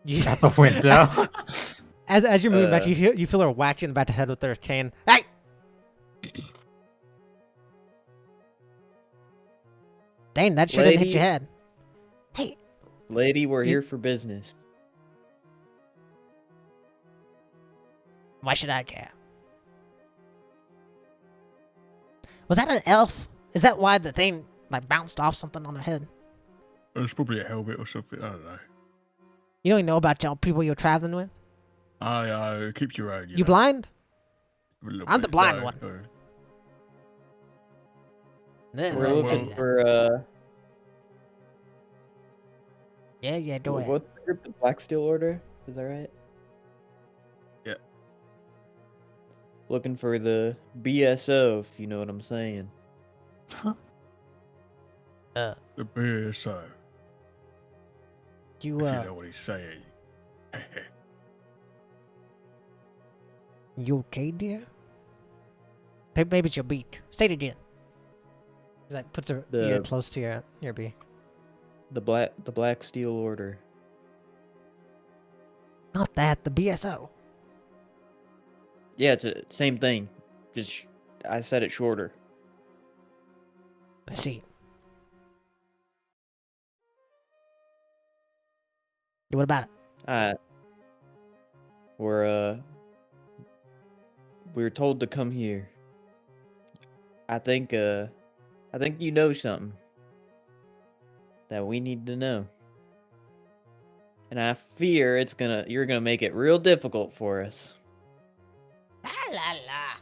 You, Out the window. as you're moving back, you feel her whack you in the back of the head with her cane. Hey! Dang, that shouldn't hit Lady. your head. Hey, Lady, we're You- here for business. why should I care? Was that an elf? Is that why the thing like bounced off something on her head? It's probably a helmet or something. I don't know. You don't even know about y'all people you're traveling with? I keep your own. You know, blind? a little I'm the bit. blind No, one. no. Yeah, We're well, looking well. for yeah, do it. what's the group? The Black Steel Order? Is that right? Yeah. Looking for the BSO, if you know what I'm saying. The BSO. You If you know what he's saying. you okay, dear? Maybe it's your beak. Say it again. That puts her ear The- close to your beak. The Black Steel Order. Not that, the BSO. Yeah, it's the same thing. Just I said it shorter. I see. What about it? We were told to come here. I think you know something that we need to know. And I fear you're gonna make it real difficult for us. La la la.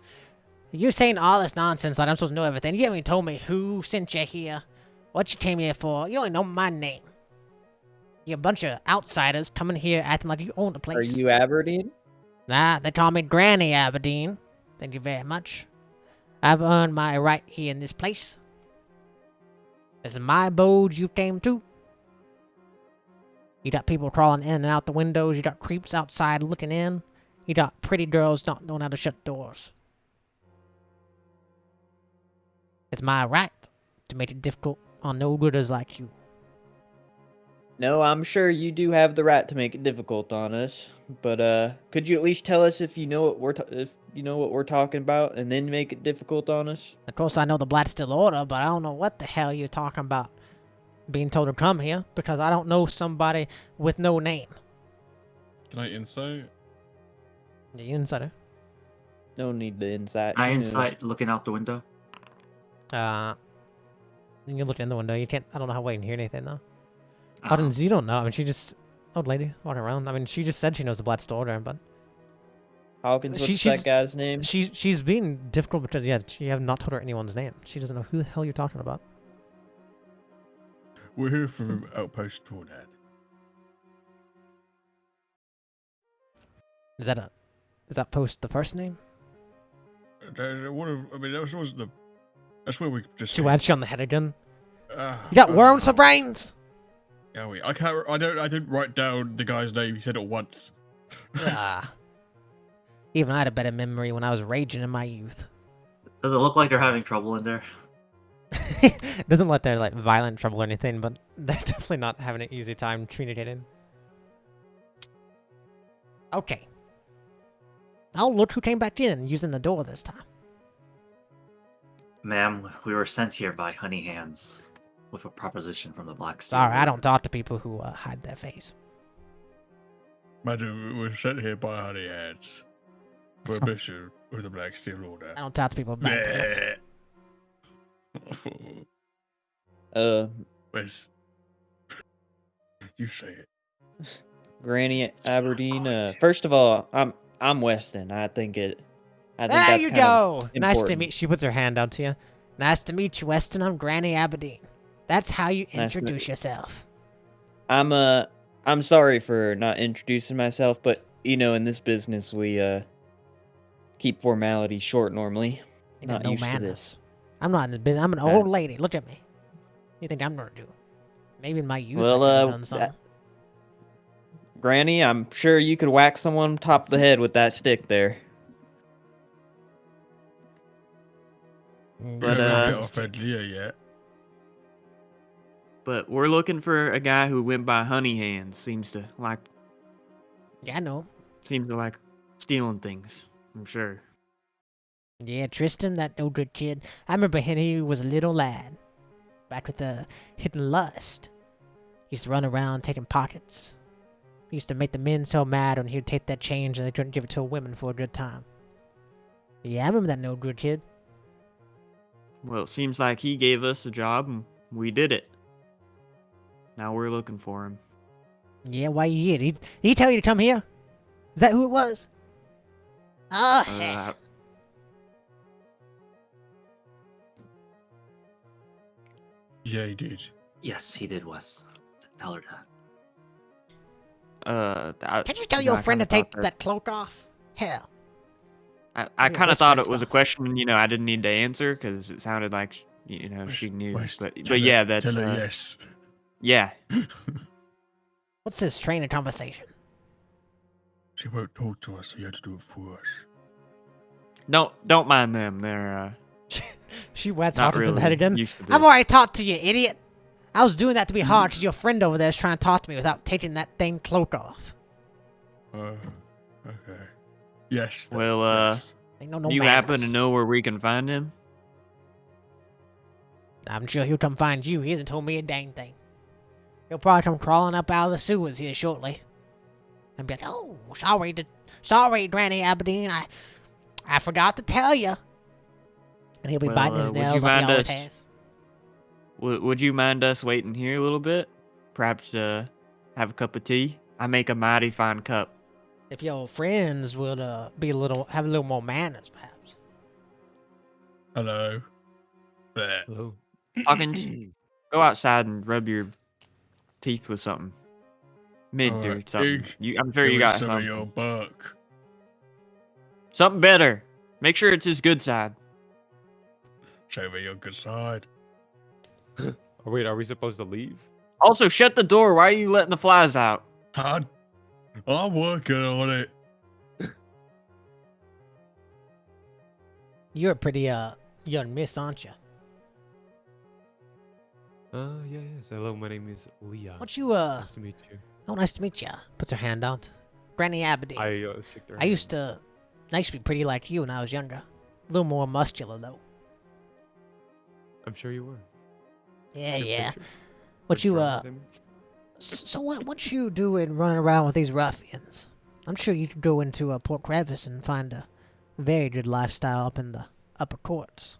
You're saying all this nonsense like I'm supposed to know everything. You haven't even told me who sent you here, what you came here for. You don't even know my name. You're a bunch of outsiders coming here acting like you own the place. Are you Aberdeen? Nah, they call me Granny Aberdeen. Thank you very much. I've earned my right here in this place. This is my abode you came to. You got people crawling in and out the windows. You got creeps outside looking in. You got pretty girls not knowing how to shut doors. It's my right to make it difficult on no-gooders like you. No, I'm sure you do have the right to make it difficult on us. But could you at least tell us if you know what we're talking about, and then make it difficult on us? Of course, I know the Black Steel Order, but I don't know what the hell you're talking about being told to come here, because I don't know somebody with no name. Can I insight? The insider. No need to insight. I she knows. insight looking out the window. You look in the window. You can't. I don't know how well you can hear anything though. Oh, Hawkins, you don't know. I mean, she just old lady walking around. I mean, she just said she knows the Black Steel Order, but Hawkins, what's she's- that guy's name? she's being difficult because she have not told her anyone's name. She doesn't know who the hell you're talking about. We're here from Outpost Tornad. Is that post the first name? That was the. That's where we just. She whacked you on the head again. Ah, You got worms oh. for brains. Yeah, I can't. I didn't write down the guy's name. He said it once. Ah. Even I had a better memory when I was raging in my youth. Does it look like they're having trouble in there? Doesn't let their like violent trouble or anything, but they're definitely not having an easy time communicating. Okay. Oh, look who came back in using the door this time. Ma'am, we were sent here by Honey Hands with a proposition from the Black Steel Sorry, I Order. don't talk to people who hide their face. Madam, we're sent here by honey hats. We're a mission with the Black Steel Order. I don't talk to people with bad breath. Wes, you say it. Granny Aberdeen. First of all, I'm Weston. I think There that's you kind go. of Nice to important. meet. She puts her hand out to you. Nice to meet you, Weston. I'm Granny Aberdeen. That's how you Nice to meet introduce you. yourself. I'm sorry for not introducing myself, but in this business we keep formalities short normally. You got Not no used to manners. this. I'm not in the business. I'm an old lady. Look at me. What do you think I'm gonna do? Maybe in my youth I Well, could have done something. Granny, I'm sure you could whack someone top of the head with that stick there. Mm, But, it's not You're a bit being stick. offended yet. But we're looking for a guy who went by Honey Hands. Seems to like Yeah, I know. stealing things. I'm sure. Yeah, Tristan, that no good kid. I remember when he was a little lad. Back with the hidden lust. He used to run around taking pockets. He used to make the men so mad when he would take that change and they couldn't give it to a woman for a good time. Yeah, I remember that no good kid. Well, it seems like he gave us a job and we did it. Now we're looking for him. Yeah, why you here? Did he tell you to come here? Is that who it was? Oh, heck. Uh, Yeah, he did. Yes, he did, Wes. Tell her that. Can't you tell your friend to take that cloak off? Hell. I Maybe kind of thought it whispering was a stuff. question, I didn't need to answer because it sounded like, she knew. But yeah, that's, Tell her yes. yeah. What's this train of conversation? She won't talk to us, so you have to do it for us. Don't mind them. They're, She wets not harder than really him. used to I've this. already talked to you, idiot. I was doing that to be hard because your friend over there is trying to talk to me without taking that dang cloak off. Okay. Yes. then, Well, yes. Ain't no you manners. happen to know where we can find him? I'm sure he'll come find you. He hasn't told me a dang thing. He'll probably come crawling up out of the sewers here shortly. And be like, oh, sorry, Granny Aberdeen. I forgot to tell you. And he'll be Well, biting his would you nails like he mind always us- has. Would you mind us waiting here a little bit? Perhaps have a cup of tea? I make a mighty fine cup. If your friends would have a little more manners, perhaps. Hello. Bleh. Hello. Hawkins, go outside and rub your teeth with something. Mid or Alright, something. Ig, I'm sure Give you me got some something. of your buck. Something better. Make sure it's his good side. Show me your good side. Oh, wait, are we supposed to leave? Also, shut the door. Why are you letting the flies out? I'm working on it. You're a pretty young miss, aren't you? Yeah. So hello, my name is Leon. What you Nice to meet you. Oh, nice to meet you. Puts her hand out. Granny Aberdeen. I shook their I used to be pretty like you when I was younger. A little more muscular though. I'm sure you were. Yeah, Good yeah. picture. What Good you drawings, I mean. So what you doing running around with these ruffians? I'm sure you could go into Port Crevice and find a very good lifestyle up in the upper courts.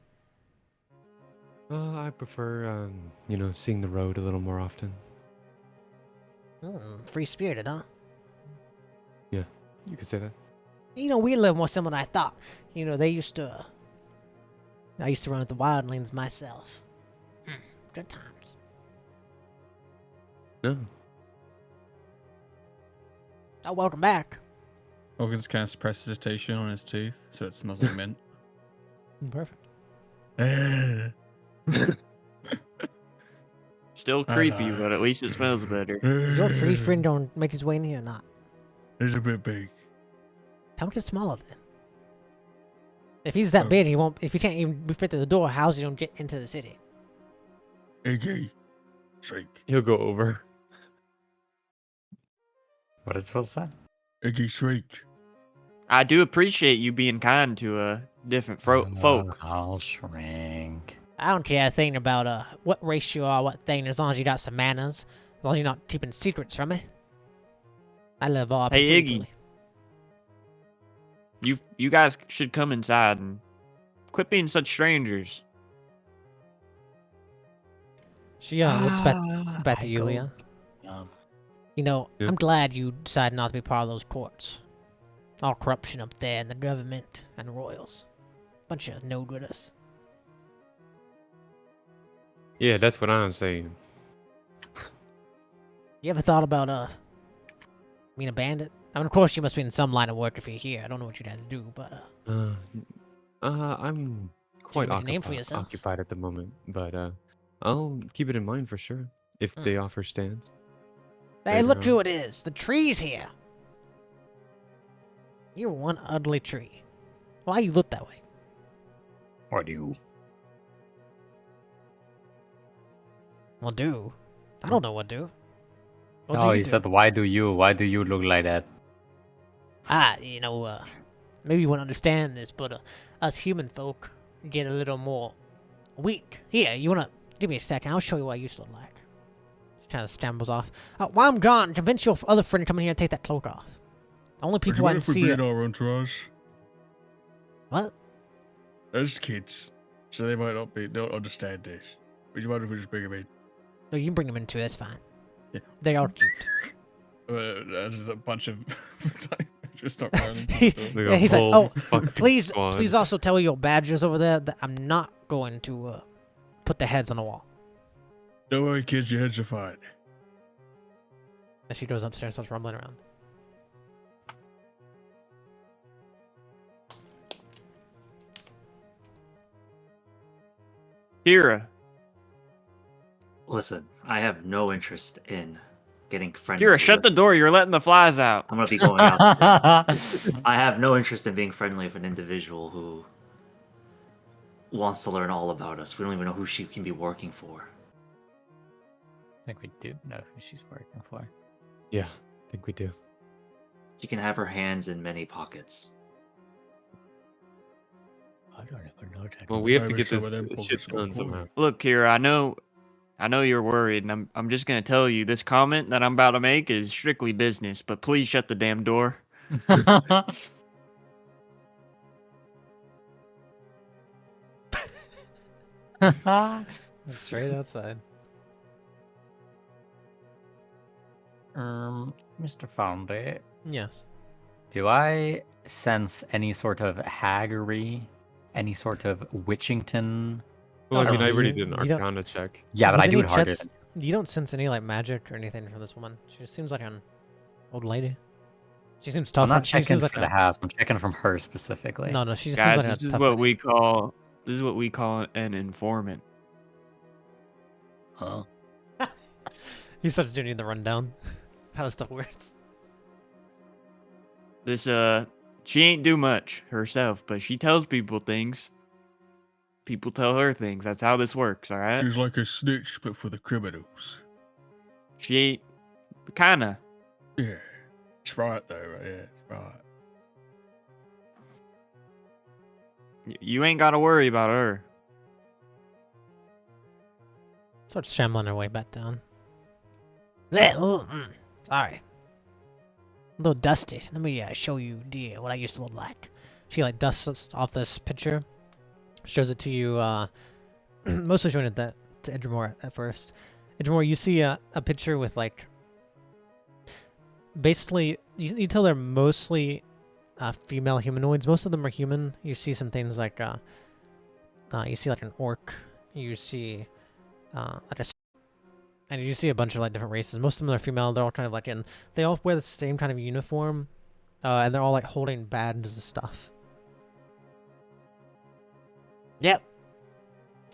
I prefer, seeing the road a little more often. Free spirited, huh? Yeah, you could say that. We a little more similar than I thought. I used to run with the wildlings myself. Good times. No. Oh, welcome back. Hawkins casts prestidigitation on his tooth, so it smells like mint. Perfect. Still creepy, but at least it smells better. Does your tree friend don't make his way in here or not? It's a bit big. Tell him to get smaller then. If he's that big, he won't. If he can't even fit through the door, how's he gonna get into the city? Iggy. Shriek. He'll go over. What is supposed to say? Iggy shriek. I do appreciate you being kind to different folk. I'll shrink. I don't care a thing about what race you are, what thing, as long as you got some manners, as long as you're not keeping secrets from me. I love all Hey, people Iggy. equally. You guys should come inside and quit being such strangers. She looks back to I you, go- Leah. Um, You know, Yeah. I'm glad you decided not to be part of those courts. All corruption up there in the government and the royals. Bunch of no-gooders. Yeah, that's what I'm saying. You ever thought about being a bandit? I mean, of course, you must be in some line of work if you're here. I don't know what you guys do, but I'm quite make a name for occupied, yourself. occupied at the moment, but I'll keep it in mind for sure if they offer stands. hey, later look who on. it is. The tree's here. You're one ugly tree. Why you look that way? What do you? Well, do. I don't know what do. What Oh, do he do? said, "Why do you? Why do you look like that?" You know, maybe you wouldn't understand this, but us human folk get a little more weak. Here, you wanna give me a second? I'll show you what I used to look like. She kind of stumbles off. While I'm gone, convince your other friend to come in here and take that cloak off. The only Would you people I mind can if we see. beat our entourage? What? There's kids, so they might not don't understand this. Would you mind if we just bring them in? No, you can bring them in too. That's fine. Yeah. They are cute. There's just a bunch of just start running. Yeah, he's like, oh, fucking please, squad. please also tell your badgers over there that I'm not going to put their heads on the wall. Don't worry, kids, your heads are fine. And she goes upstairs and starts rumbling around. Kira. Listen, I have no interest in getting friendly. Kira, shut the with- door. You're letting the flies out. I'm gonna be going out soon. I have no interest in being friendly with an individual who wants to learn all about us. We don't even know who she can be working for. I think we do know who she's working for. Yeah, I think we do. She can have her hands in many pockets. I don't even know that. Well, we have to Maybe get some this of them shit pockets go done cool. somehow. Look, Kira, I know you're worried, and I'm just gonna tell you this comment that I'm about to make is strictly business, but please shut the damn door. That's straight outside. Mr. Foundry, Yes. do I sense any sort of haggery, any sort of Witchington? Well, I mean, No, I already you- did an you don't- Arcana check. Yeah, but With I do any it harder. checks, you don't sense any like magic or anything from this woman. She just seems like an old lady. She seems tough. I'm not She checking seems for like the house. I'm checking from her specifically. No, she just Guys, seems like this a is tough what lady. we call an informant. Huh? He starts doing the rundown. How stuff works. This she ain't do much herself, but she tells people things. People tell her things. That's how this works, all right? She's like a snitch, but for the criminals. She ain't kinda. Yeah, it's right though. Yeah, it's right. You ain't gotta worry about her. Starts shambling her way back down. Sorry. A little dusty. Let me show you, dear, what I used to look like. She like dusts off this picture, shows it to you. Mostly showing it to Edgemore at first. Edgemore, you see a picture with like. Basically, you tell they're mostly female humanoids. Most of them are human. You see some things like you see like an orc. You see like a. And you see a bunch of like different races. Most of them are female. They're all kind of like they all wear the same kind of uniform, and they're all like holding badges and stuff. Yep.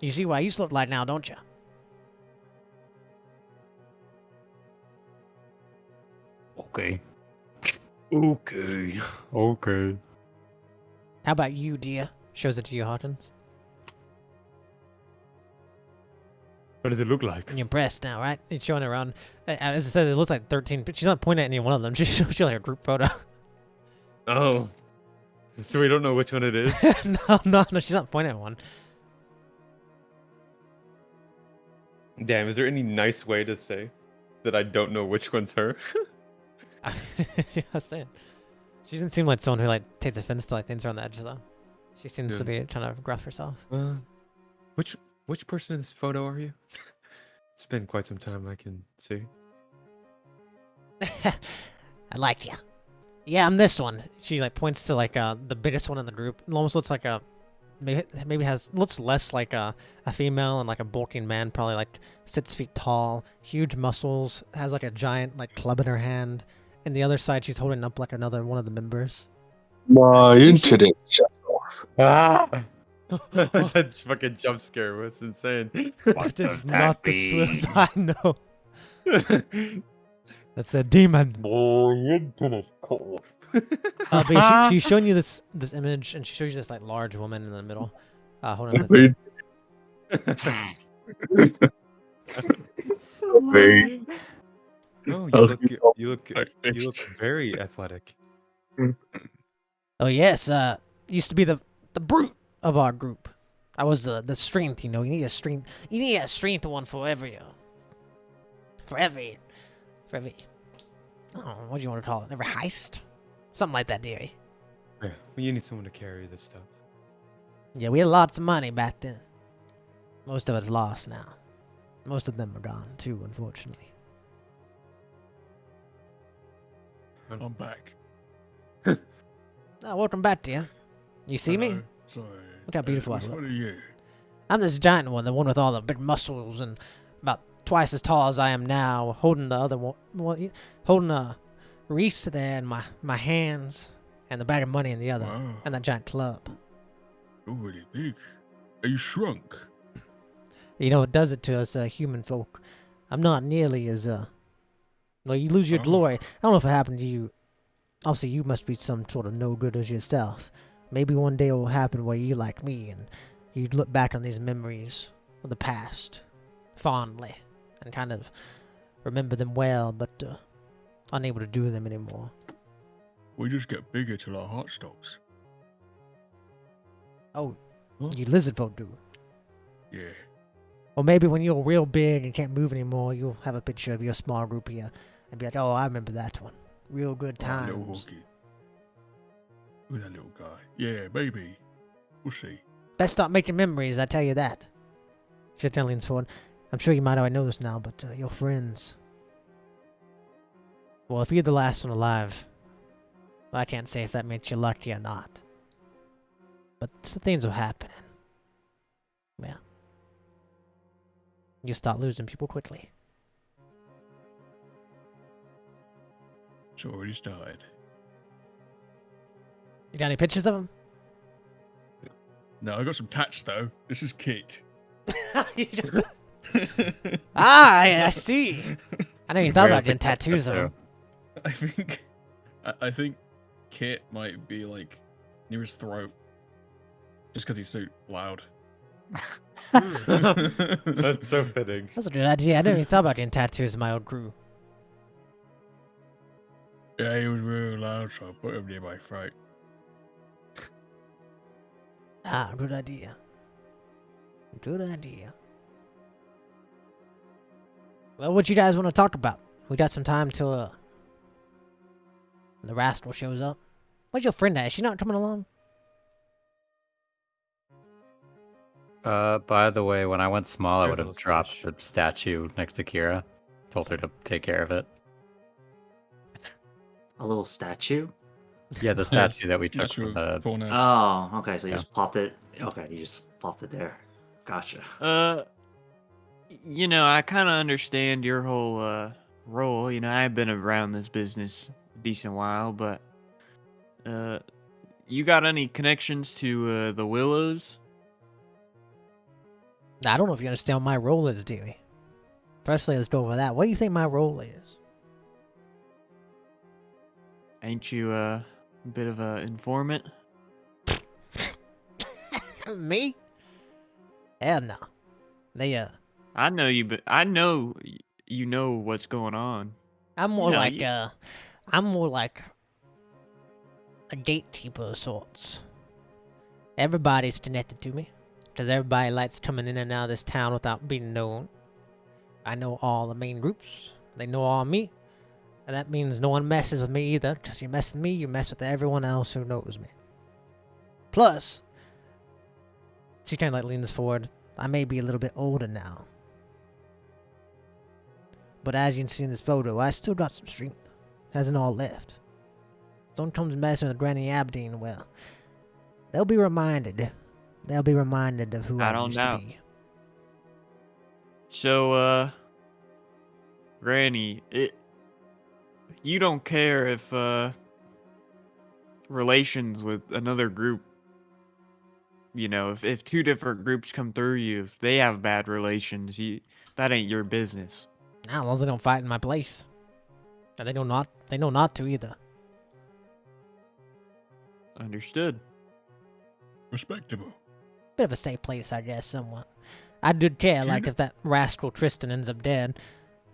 You see what I used to look like now, don't you? Okay. Okay. Okay. How about you, dear? Shows it to you, Hawkins. What does it look like? You're impressed now, right? It's showing it around. As I said, it looks like 13, but she's not pointing at any one of them. She shows you like a group photo. Oh. So we don't know which one it is? no, she's not pointing at one. Damn, is there any nice way to say that I don't know which one's her? Yeah, I see it. She doesn't seem like someone who like takes offense to like things around the edges though. She seems to Yeah. be trying to gruff herself. Which person in this photo are you? It's been quite some time, I can see. I like you. Yeah, I'm this one. She like points to like the biggest one in the group. It almost looks like a maybe looks less like a female and like a bulking man, probably like 6 feet tall, huge muscles, has like a giant like club in her hand. And the other side, she's holding up like another one of the members. My internet shut off. Ah! That fucking jump scare was insane. This is not the suicide. No, that's a demon. My internet cut off. But she's showing you this image, and she shows you this like large woman in the middle, holding up a Very. Oh, you look very athletic. Oh yes, used to be the brute of our group. I was the strength, you know. You need a strength. You need a strength one for every. Oh, what do you want to call it? Every heist, something like that, dearie. Yeah, well, you need someone to carry this stuff. Yeah, we had lots of money back then. Most of it's lost now. Most of them are gone too, unfortunately. I'm back. Oh, welcome back, dear. You see me? Hello. Sorry. Look how beautiful I Which look. one are you? I'm this giant one, the one with all the big muscles and about twice as tall as I am now, holding the other one, holding a Reese there in my hands, and the bag of money in the other, Wow. and that giant club. You're really big. Are you shrunk? You know, it does it to us human folk. I'm not nearly as, well, you lose your Oh. glory. I don't know if it happened to you. Obviously, you must be some sort of no good as yourself. Maybe one day it will happen where you like me, and you look back on these memories of the past fondly, and kind of remember them well, but unable to do them anymore. We just get bigger till our heart stops. Oh, Huh? you lizard folk do. Yeah. Or maybe when you're real big and can't move anymore, you'll have a picture of your small group here and be like, oh, I remember that one. Real good Oh, little times. hooky. Look at that little guy. Yeah, maybe. We'll see. Best stop making memories, I tell you that. Shit leans forward. I'm sure you might already know this now, but your friends. Well, if you're the last one alive, I can't say if that makes you lucky or not. But some things are happening. Yeah. You start losing people quickly. It's already started. You got any pictures of them? No, I got some tats though. This is Kit. I see. I never even thought Where's about the getting tattoos of them. I think Kit might be like near his throat. Just because he's so loud. That's so fitting. That's a good idea. I never even thought about getting tattoos of my old crew. Yeah, he was real loud, so I put him near my throat. Ah, good idea. Good idea. Well, what you guys want to talk about? We got some time till the rascal shows up. Where's your friend at? Is she not coming along? By the way, when I went small, I There's would a have little dropped the statue next to Kira. Told her to take care of it. A little statue? Yeah, the statue that we took That's from your the... forehead. Oh, okay. So you Yeah. just plopped it. Okay, you just plopped it there. Gotcha. I kind of understand your whole role. I've been around this business a decent while, but you got any connections to the Willows? I don't know if you understand what my role is, Dewey. Firstly, let's go over that. What do you think my role is? Ain't you a bit of a informant? Me? Hell no. They, I know you, but I know you know what's going on. I'm more No, like, you- I'm more like a gatekeeper of sorts. Everybody's connected to me, because everybody likes coming in and out of this town without being known. I know all the main groups. They know all me. And that means no one messes with me either. Because you mess with me, you mess with everyone else who knows me. Plus, she kind of like leans forward. I may be a little bit older now. But as you can see in this photo, I still got some strength. Hasn't all left. Someone comes messing with Granny Aberdeen, well, they'll be reminded. They'll be reminded of who I I don't used know. to be. So, Granny, you don't care if, relations with another group, you know, if two different groups come through you, if they have bad relations, that ain't your business. Now, as long as they don't fight in my place. And they know not to either. Understood. Respectable. Bit of a safe place, I guess, somewhat. I did care, You like, kn- if that rascal Tristan ends up dead,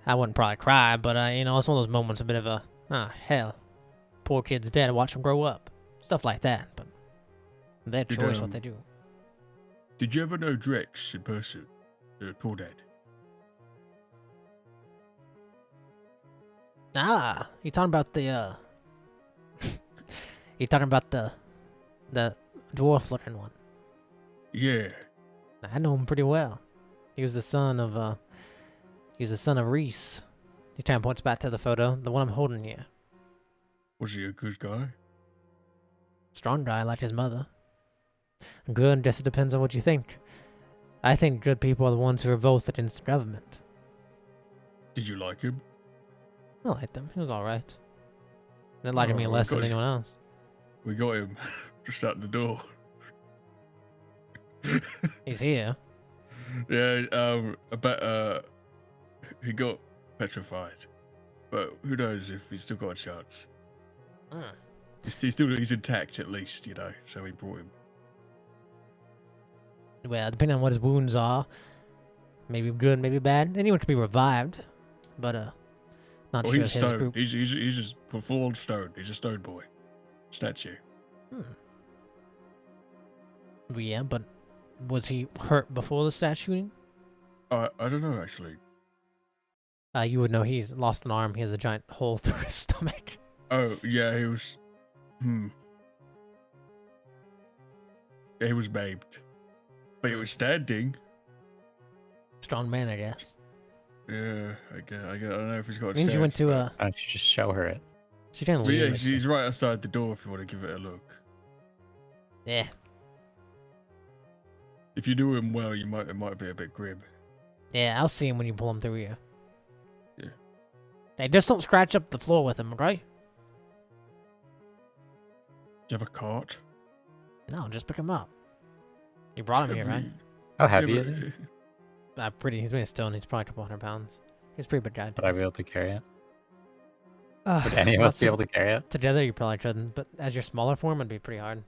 I wouldn't probably cry, but, you know, it's one of those moments, a bit of a, hell, poor kid's dead, watch him grow up. Stuff like that, but their Did, choice what they do. Did you ever know Drex in person? Poor dad. Ah, you talking about the, you talking about the dwarf-looking one. Yeah. I know him pretty well. He was the son of Reese. He kind of points back to the photo, the one I'm holding here. Was he a good guy? Strong guy like his mother. Good, just it depends on what you think. I think good people are the ones who revolt against the government. Did you like him? I liked him. He was alright. Didn't like me less than because anyone else. We got him just out the door. He's here. Yeah, I bet he got petrified. But who knows if he's still got a chance. He's intact at least, you know, so we brought him. Well, depending on what his wounds are, maybe good, maybe bad. Anyone can be revived, but not Well, sure he's if his stoned. group. He's just full on stoned. He's a stone boy. Statue. Well, yeah, but was he hurt before the statue shooting? I don't know actually. You would know he's lost an arm. He has a giant hole through his stomach. Oh yeah, he was. Yeah, he was maimed, but he was standing. Strong man, I guess. Yeah, I don't know if he's got a Means chance. you went to Why don't you just show her it? She trying to But yeah, leave. he's right outside the door if you want to give it a look. Yeah. If you do him well, it might be a bit grim. Yeah, I'll see him when you pull him through here. Yeah. Hey, just don't scratch up the floor with him, okay? Do you have a cart? No, just pick him up. You brought him here, right? How heavy is he? Pretty. He's made of stone. He's probably a couple 100 pounds. He's a pretty big guy. Would I be able to carry it? Would any of not us be able to carry it? Together, you probably couldn't, but as your smaller form, it'd be pretty hard.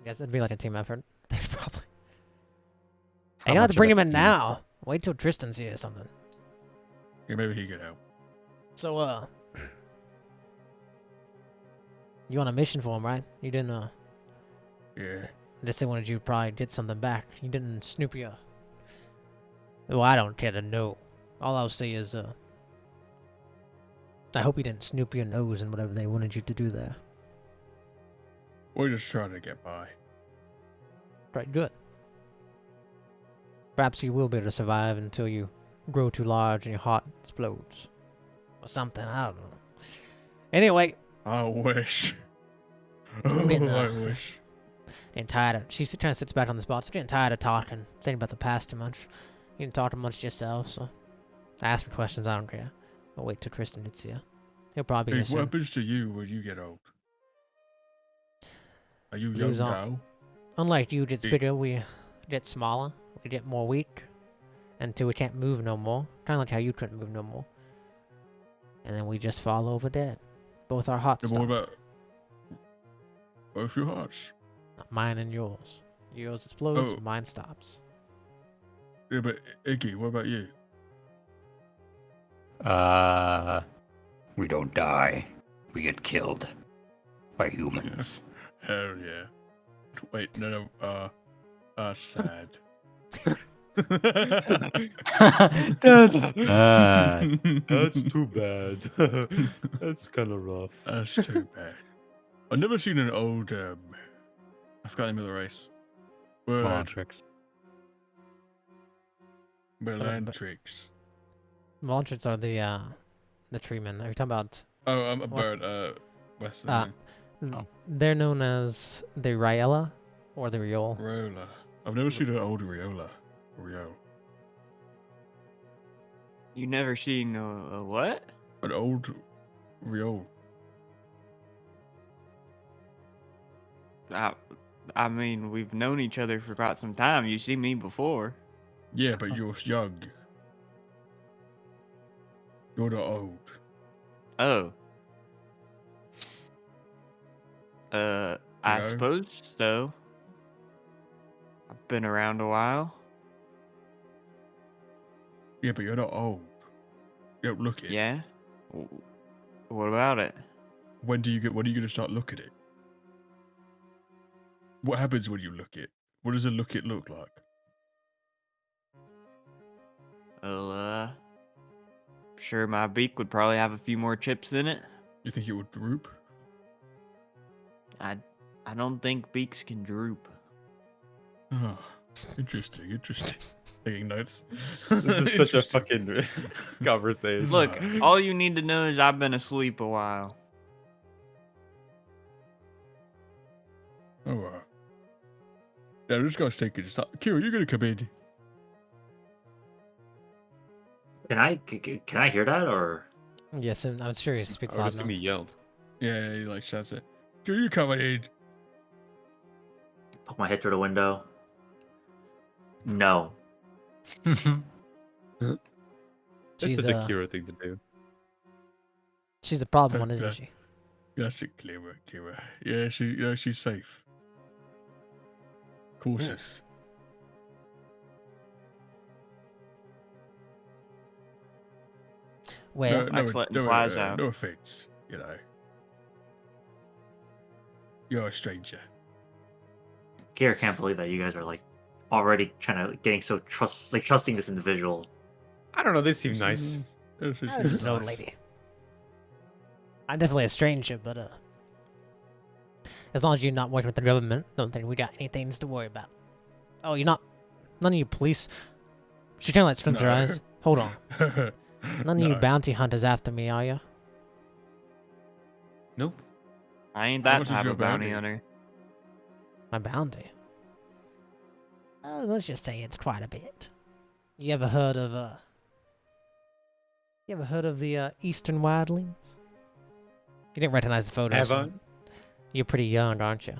I guess it'd be like a team effort. They'd probably. Hey, you don't have to bring him in now. Wait till Tristan's here or something. Yeah, maybe he could help. So, you on a mission for him, right? You didn't, Yeah. Just they wanted you to probably get something back. You didn't snoop your... Well, I don't care to know. All I'll say is, I hope you didn't snoop your nose in whatever they wanted you to do there. We're just trying to get by. Right, good. Perhaps you will be able to survive until you grow too large and your heart explodes. Or something, I don't know. Anyway. I wish. I'm getting, I wish. Getting tired of... She kind of sits back on the spot. So getting tired of talking. Thinking about the past too much. You can talk amongst yourself, so... Ask me questions, I don't care. I'll wait till Tristan gets here. He'll probably be Hey, here what soon. happens to you when you get old? Are you young Lose all- now? Unlike you, gets Yeah. bigger, we get smaller. We get more weak. Until we can't move no more. Kind of like how you couldn't move no more. And then we just fall over dead. Both our hearts Yeah, but what stop. about both your hearts? Mine and yours. Yours explodes, Oh. mine stops. Yeah, but Iggy, what about you? We don't die. We get killed by humans. Hell yeah. Wait, no, that's sad. That's sad. That's too bad. That's kind of rough. That's too bad. I've never seen an old I forgot the name of the race. Word. Malantrix. Melantrix. Moltres are the treemen. Are you talking about? Oh, I'm a What's- bird. Western. Oh. They're known as the Riella or the Riol. Riola. I've never seen an old Riola. Riol. You never seen a what? An old Riol. I mean, we've known each other for quite some time. You see me before. Yeah, but you're young. You're not old. Oh. I No? suppose so. I've been around a while. Yeah, but you're not old. You don't look it. Yeah. What about it? When are you gonna start looking it? What happens when you look it? What does a look it look like? Well, sure my beak would probably have a few more chips in it. You think it would droop? I don't think beaks can droop. Oh, interesting. Taking notes. This is such a Interesting. fucking conversation. Look, all you need to know is I've been asleep a while. Oh, yeah, I'm just gonna take it. Kira, you're gonna come in. Can I hear that or? Yes, and I'm sure he speaks I would loud assume enough. he yelled. Yeah, he like shouts it. Kira, you coming in? Poke my head through the window. No. That's She's such a Kira thing to do. she's a problem one, isn't she? That's it, Kira. Yeah, she's safe. Cautious. Well, Max letting flies out. No offense, you know. You're a stranger. Kira can't believe that you guys are like already getting so trusting this individual. I don't know. They seem nice. I'm just an old lady. I'm definitely a stranger, but as long as you're not working with the government, don't think we got any things to worry about. Oh, you're not. None of you police. She kind of like squints her eyes. Hold on. None of you No. bounty hunters after me, are you? Nope. I ain't How that much is type your of bounty bounty? hunter. My bounty. Let's just say it's quite a bit. You ever heard of the Eastern Wildlings? You didn't recognize the photos. Have I? so You're pretty young, aren't you?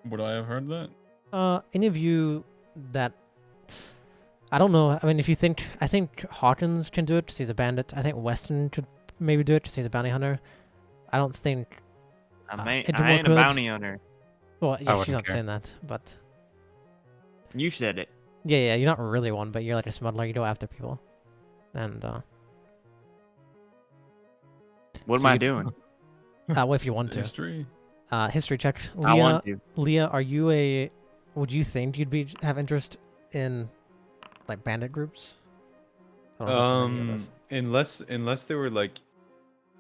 Would I have heard that? Any of you that I don't know. I mean, I think Hawkins can do it because he's a bandit. I think Weston could maybe do it because he's a bounty hunter. I don't think. I ain't Edgemore a could. bounty hunter. Well, yeah, she's wouldn't not care. saying that, but You said it. yeah, you're not really one, but you're like a smuggler. You go after people, and What So am I you- doing? well, if you want to, History? history check. I want to. Leah, are you a? Would you think you'd have interest in like bandit groups? I don't know if that's something you would have. Unless they were like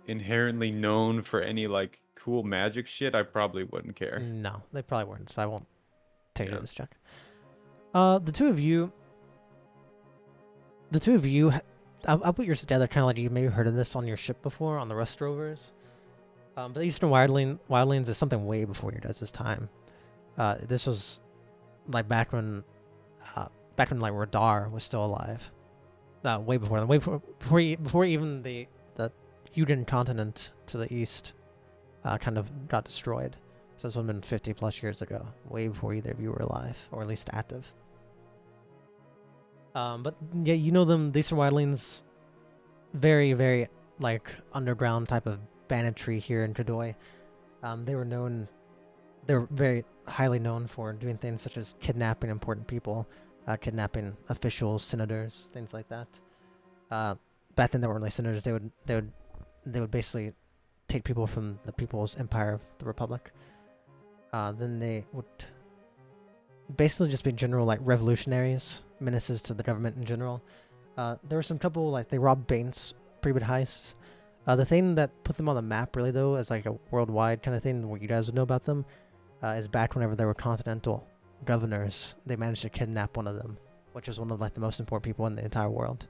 inherently known for any like cool magic shit, I probably wouldn't care. No, they probably weren't, so I won't take Yeah. this check. The two of you, I'll put yours together, kind of like you maybe heard of this on your ship before, on the Rust Rovers. But Eastern Wildlings is something way before your guys' time. This was like back when like Rihdar was still alive. Way before then, before even the Uden continent to the east kind of got destroyed. So this would have been 50 plus years ago, way before either of you were alive, or at least active. But yeah, you know them, the Eastern Wildlings, very, very like underground type of banditry here in Kadoy. They were very highly known for doing things such as kidnapping important people, kidnapping officials, senators, things like that. Back then, they weren't really senators. They would basically take people from the People's Empire of the Republic. Then they would basically just be general like revolutionaries, menaces to the government in general. There were some couple like they robbed banks, pretty big heists. The thing that put them on the map really though, as like a worldwide kind of thing, where you guys would know about them, is back whenever they were continental governors. They managed to kidnap one of them, which was one of like the most important people in the entire world.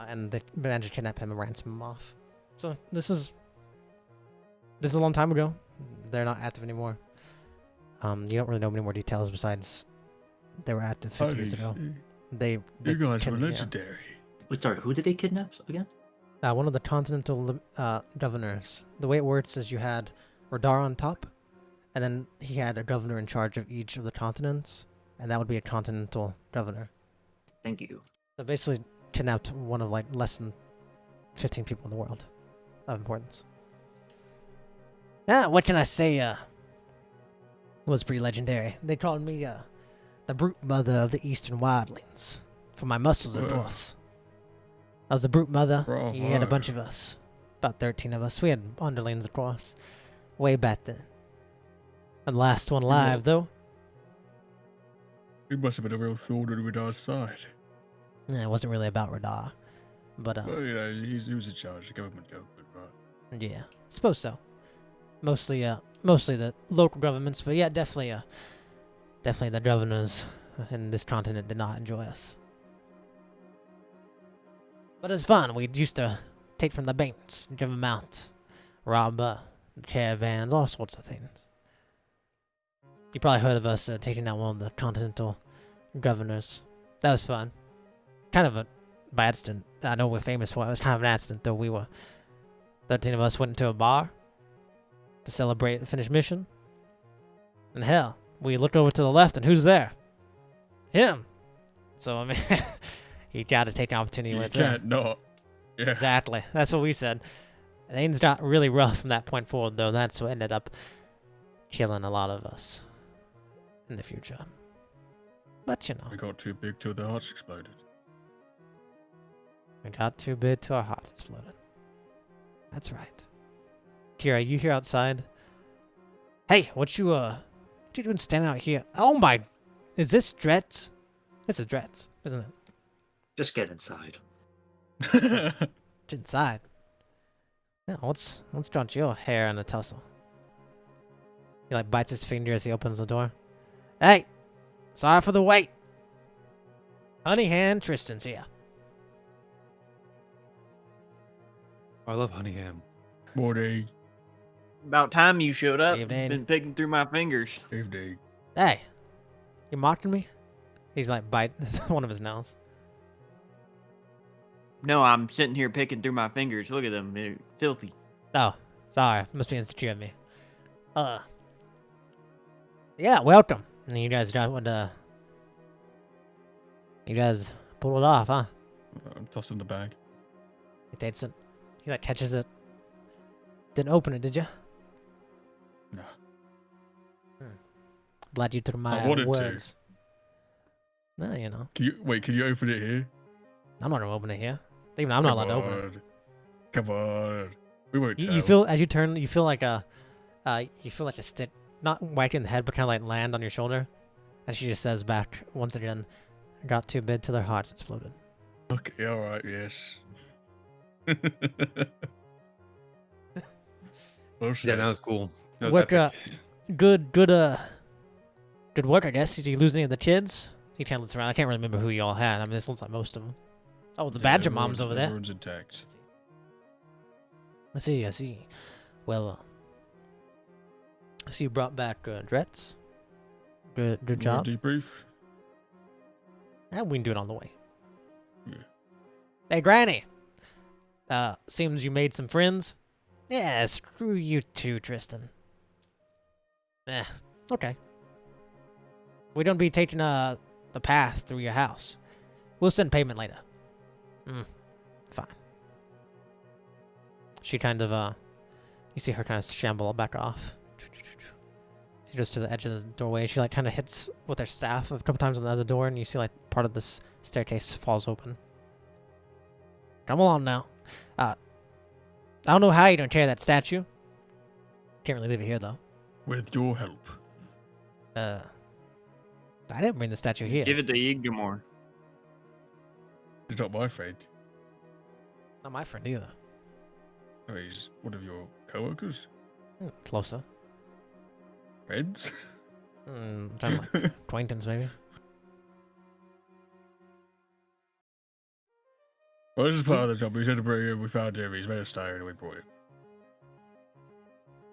And they managed to kidnap him and ransom him off. So this is a long time ago. They're not active anymore. You don't really know many more details besides they were active 50 years ago. They You guys were kidna- yeah. legendary. Wait, sorry, who did they kidnap again? One of the continental governors. The way it works is you had Rihdar on top, and then he had a governor in charge of each of the continents, and that would be a continental governor. Thank you. So basically kidnapped one of like less than 15 people in the world of importance. What can I say? Was pretty legendary. They called me the brute mother of the eastern wildlings. For my muscles, of course. I was the brute mother. Bravo. You had a bunch of us. About 13 of us. We had underlings, of course. Way back then. And the last one alive, though. He must have been a real thorn in Riddar's side. It wasn't really about Rihdar. But, Well, you know, he was in charge of government, right? yeah. Suppose so. Mostly the local governments, but yeah, definitely the governors in this continent did not enjoy us. But it's fun. We used to take from the banks, give them out, rob caravans, all sorts of things. You probably heard of us taking out one of the continental governors. That was fun. Kind of a by accident. I know we're famous for it. It was kind of an accident, though. 13 of us went into a bar to celebrate the finished mission. And hell, we looked over to the left, and who's there? Him. So, I mean, you gotta take the opportunity when You it's there. can't not. Yeah. Exactly. That's what we said. Things got really rough from that point forward, though. That's what ended up killing a lot of us in the future. But, you know, We got too big till the hearts exploded. we got too big till our hearts exploded. That's right. Kira, you here outside? Hey, what you doing standing out here? Oh my, is this Dretz? This is Dretz, isn't it? Just get inside. Get inside. Yeah, what's got your hair in a tussle? He like bites his finger as he opens the door. Hey, sorry for the wait. Honey Hand Tristan's here. I love honey ham. Morning. About time you showed up. Evening. Been picking through my fingers. Evening. Hey, you mocking me? He's like biting one of his nails. No, I'm sitting here picking through my fingers. Look at them. They're filthy. Oh, sorry. Must be insecure of me. Yeah, welcome. And you guys got what, you guys pulled it off, huh? I'm tossing the bag. He takes it. He like catches it. Didn't open it, did you? No. Glad you took my wanted to. words. No, you know. Can you open it here? I'm not gonna open it here. Even I'm not allowed to open it. Come on. We won't You tell. feel as you turn, you feel like a stick, not whacking the head, but kind of like land on your shoulder. And she just says back once again, "Got too big till their hearts exploded." Okay, alright, yes. Well Yeah, said. that was cool. That was Work, epic. good work, I guess. Did you lose any of the kids? He kind of looks around. I can't really remember who you all had. I mean, this looks like most of them. Oh, the Badger Mom's over there. Everyone's intact. I see. Well, I see you brought back Dretz. Good More job. Debrief. And we can do it on the way. Yeah. Hey, Granny. Seems you made some friends. Yeah, screw you too, Tristan. Okay. We don't be taking the path through your house. We'll send payment later. Fine. She kind of, you see her kind of shamble back off. She goes to the edge of the doorway. She like kind of hits with her staff a couple times on the other door, and you see like part of this staircase falls open. Come along now. I don't know how you don't carry that statue. Can't really leave it here though. With your help. I didn't bring the statue here. Give it to Igmore. He's not my friend. Not my friend either. Oh, he's one of your coworkers? Closer. Friends? Kind of like acquaintance, maybe. Well, this is part of the job. We had to bring him. We found him. He's made of stone and we brought him.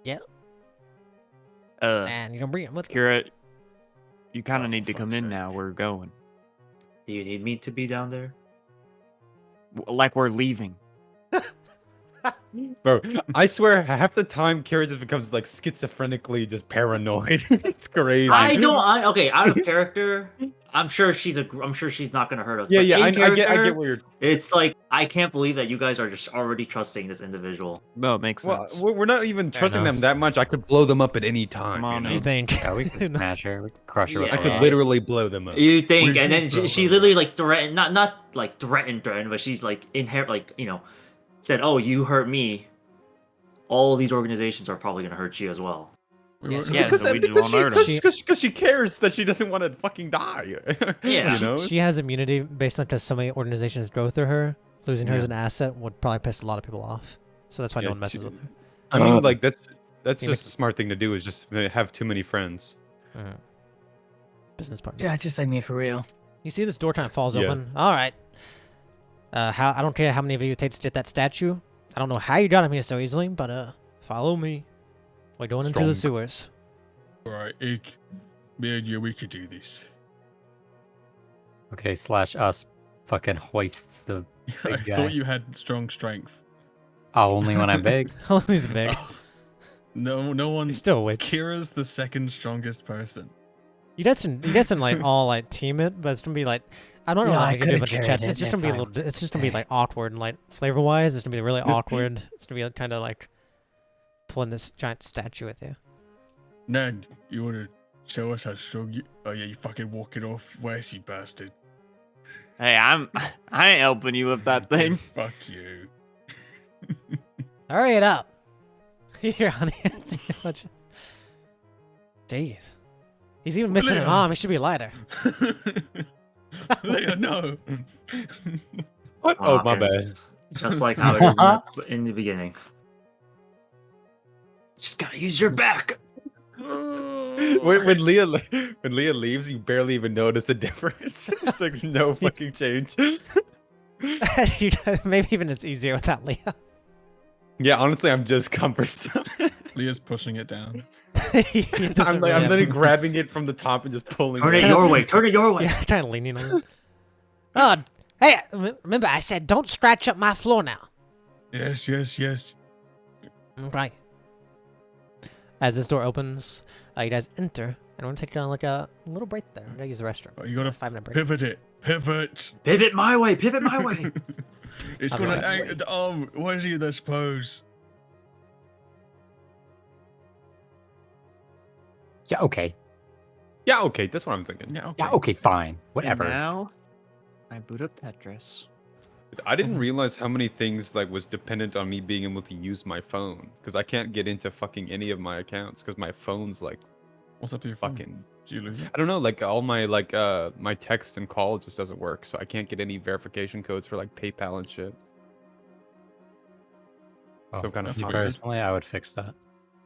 Yeah. Uh, And you don't bring him with us. Kira, you kind Oh, of for need to come fuck's in sake. now. We're going. Do you need me to be down there? Like we're leaving. Bro, I swear half the time Kira just becomes like schizophrenically just paranoid. It's crazy. Okay, out of character. I'm sure she's not gonna hurt us. Yeah, but yeah, in I get character, where you're. It's like I can't believe that you guys are just already trusting this individual. No, it makes Well, sense. we're not even Fair trusting enough. them that much. I could blow them up at any time. Come on, you know? You think? Yeah, we can smash her. We can crush her with Yeah. I the could rock. literally blow them up. You think, We and do then blow she them literally like threatened, not like threatened, but she's like said, "Oh, you hurt me. All these organizations are probably gonna hurt you as well." Yes, won't- yeah, because so we just won't hurt him. because she cares that she doesn't want to fucking die. Yeah. you know. She has immunity based on because so many organizations go through her. Losing her as Yeah. an asset would probably piss a lot of people off. So that's why Yeah, no one messes she- with her. I mean, like that's You just a smart thing to do. Is just have too many friends. Business partners. Yeah, just like me for real. You see this door kind of falls Yeah. open. All right. I don't care how many of you it takes to get that statue. I don't know how you got him here so easily, but follow me. We're going into the Strong. sewers. Alright, Ike. Me and you, we could do this. Okay, slash us fucking hoists the I big guy. thought you had strong strength. Only when I'm big. Oh, he's big. No one. He's still a witch. Kira's the second strongest person. You guys can like all like team it, but it's gonna be like I don't know Yeah, how I you can do a could've bunch of carried chats. it It's just gonna be a if I little. was It's just gonna be big. like awkward and like flavor wise. It's gonna be really awkward. It's gonna be kind of like pulling this giant statue with you. Nan, you wanna show us how strong you? Oh yeah, you fucking walking off. Where's you bastard? Hey, I ain't helping you with that thing. Fuck you. Hurry it up. Here, honey. It's too much. Jeez. He's even missing an Leah. arm. He should be lighter. Leah, no. What? Oh, my it's bad. Just like how it is in the beginning. Just gotta use your back. When Leah leaves, you barely even notice a difference. It's like no fucking change. Maybe even it's easier without Leah. Yeah, honestly, I'm just cumbersome. Leah's pushing it down. He doesn't I'm really have- literally grabbing it from the top and just pulling Turn it it. your way. Turn it your way. Yeah, kind of leaning on it. Oh, hey, remember I said don't scratch up my floor now. Yes, yes, yes. Okay. As this door opens, you guys enter, and I want to take like a little break there. I gotta use the restroom. Oh, you gotta 5-minute break. pivot it. Pivot. Pivot my way. Pivot my way. It's I'll got be an right angle. The arm. Why is he in this pose? Yeah, okay. Yeah, okay, that's what I'm thinking. Yeah. Okay. Yeah, okay, fine. And Whatever. now, I boot up Tetris. I didn't realize how many things like was dependent on me being able to use my phone because I can't get into fucking any of my accounts because my phone's like What's up to your phone? fucking. Did you lose it? I don't know, like all my my text and call just doesn't work, so I can't get any verification codes for like PayPal and shit. Oh, So kinda me fucked. personally, I would fix that.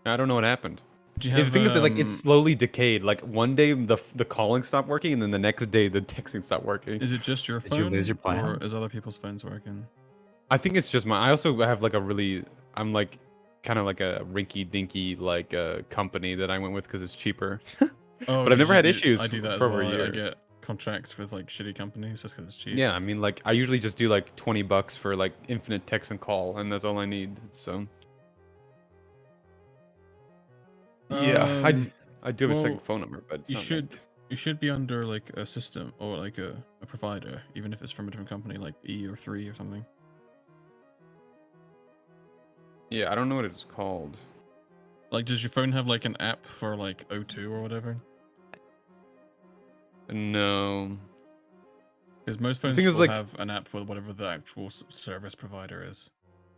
I don't know what happened. Do you Yeah, have, the thing is that like it's slowly decayed. Like one day the calling stopped working, and then the next day the texting stopped working. Is it just your Did phone? you lose your plan? Or is other people's phones working? I think it's just my. I also have like a really. I'm like kind of like a rinky dinky like company that I went with because it's cheaper. Oh, But I've never 'cause had you do- issues I do that for as over a well. I year. get contracts with like shitty companies just because it's cheap. Yeah, I mean like I usually just do like $20 for like infinite text and call, and that's all I need. So yeah, I do have a second well, phone number, but it's You not should linked. you should be under like a system or like a provider, even if it's from a different company, like E or 3 or something. Yeah, I don't know what it's called. Like, does your phone have like an app for like O2 or whatever? No. Because most phones thing is, will like- have an app for whatever the actual service provider is.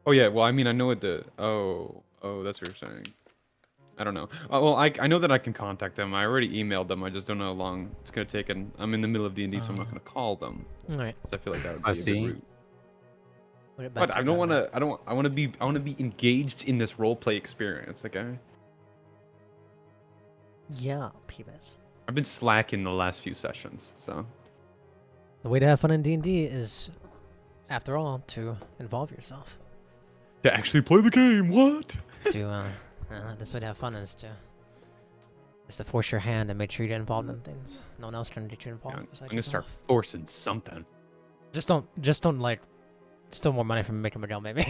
Oh yeah, well I mean I know what the that's what you're saying. I don't know. Well, I know that I can contact them. I already emailed them. I just don't know how long it's gonna take, and I'm in the middle of D&D, so I'm not gonna call them. All right. So I feel like that would I be a bit see. rude. Put it back But to I your don't gun, want man. to. I want to be engaged in this role play experience. Okay. Yeah, Peebus. I've been slacking the last few sessions, so. The way to have fun in D&D is, after all, to involve yourself. To actually play the game. What? This way to have fun is to force your hand and make sure you get involved in things. No one else trying to get you involved. I'm besides gonna start yourself. forcing something. Just don't like steal more money from Maker Model, maybe.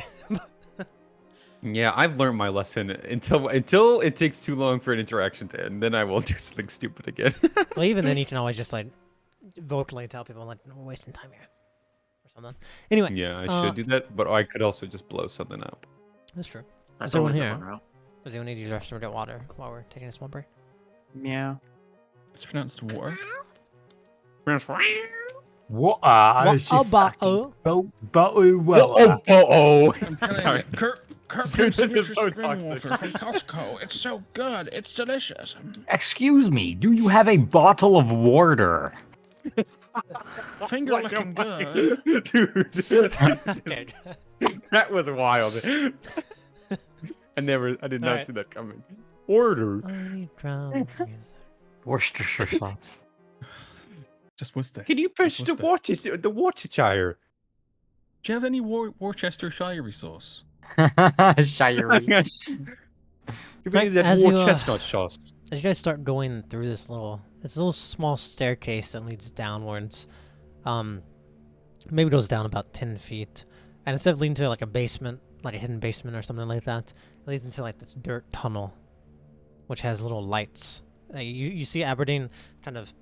Yeah, I've learned my lesson until it takes too long for an interaction to end. Then I will do something stupid again. Well, even then, you can always just like vocally tell people like we're wasting time here or something. Anyway, Yeah, I should do that, but I could also just blow something up. that's true. That's Is everyone always the here? fun route. Does anyone need to use the restroom or get water while we're taking a small break? Yeah. It's pronounced war. What? Oh, I'm telling sorry. you, Kurt Dude, brings this is citrus so spring toxic. water from Costco. It's so good. It's delicious. Excuse me, do you have a bottle of water? Finger looking good. Dude, that was wild. I did not Alright. see that coming. Order. Worcestershire sauce. Just Worcester. Can you push the Worcester. Worcestershire? Do you have any Worcestershire sauce? Shire. You bring that as war you, chestnut sauce. As you guys start going through this little small staircase that leads downwards, maybe it goes down about 10 feet, and instead of leading to like a basement, like a hidden basement or something like that, it leads into like this dirt tunnel, which has little lights. You see Aberdeen kind of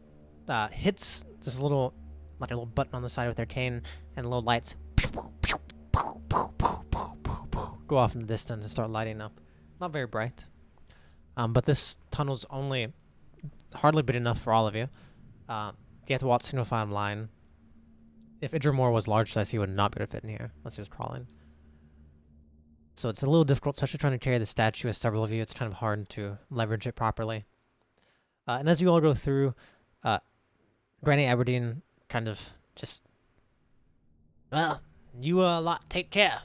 hits this little, like a little button on the side with their cane, and little lights go off in the distance and start lighting up. Not very bright. But this tunnel's only hardly big enough for all of you. You have to walk single file line. If Idramore was large size, he would not be able to fit in here unless he was crawling. So it's a little difficult, especially trying to carry the statue as several of you. It's kind of hard to leverage it properly. And as you all go through, Granny Aberdeen kind of just, well, you lot take care.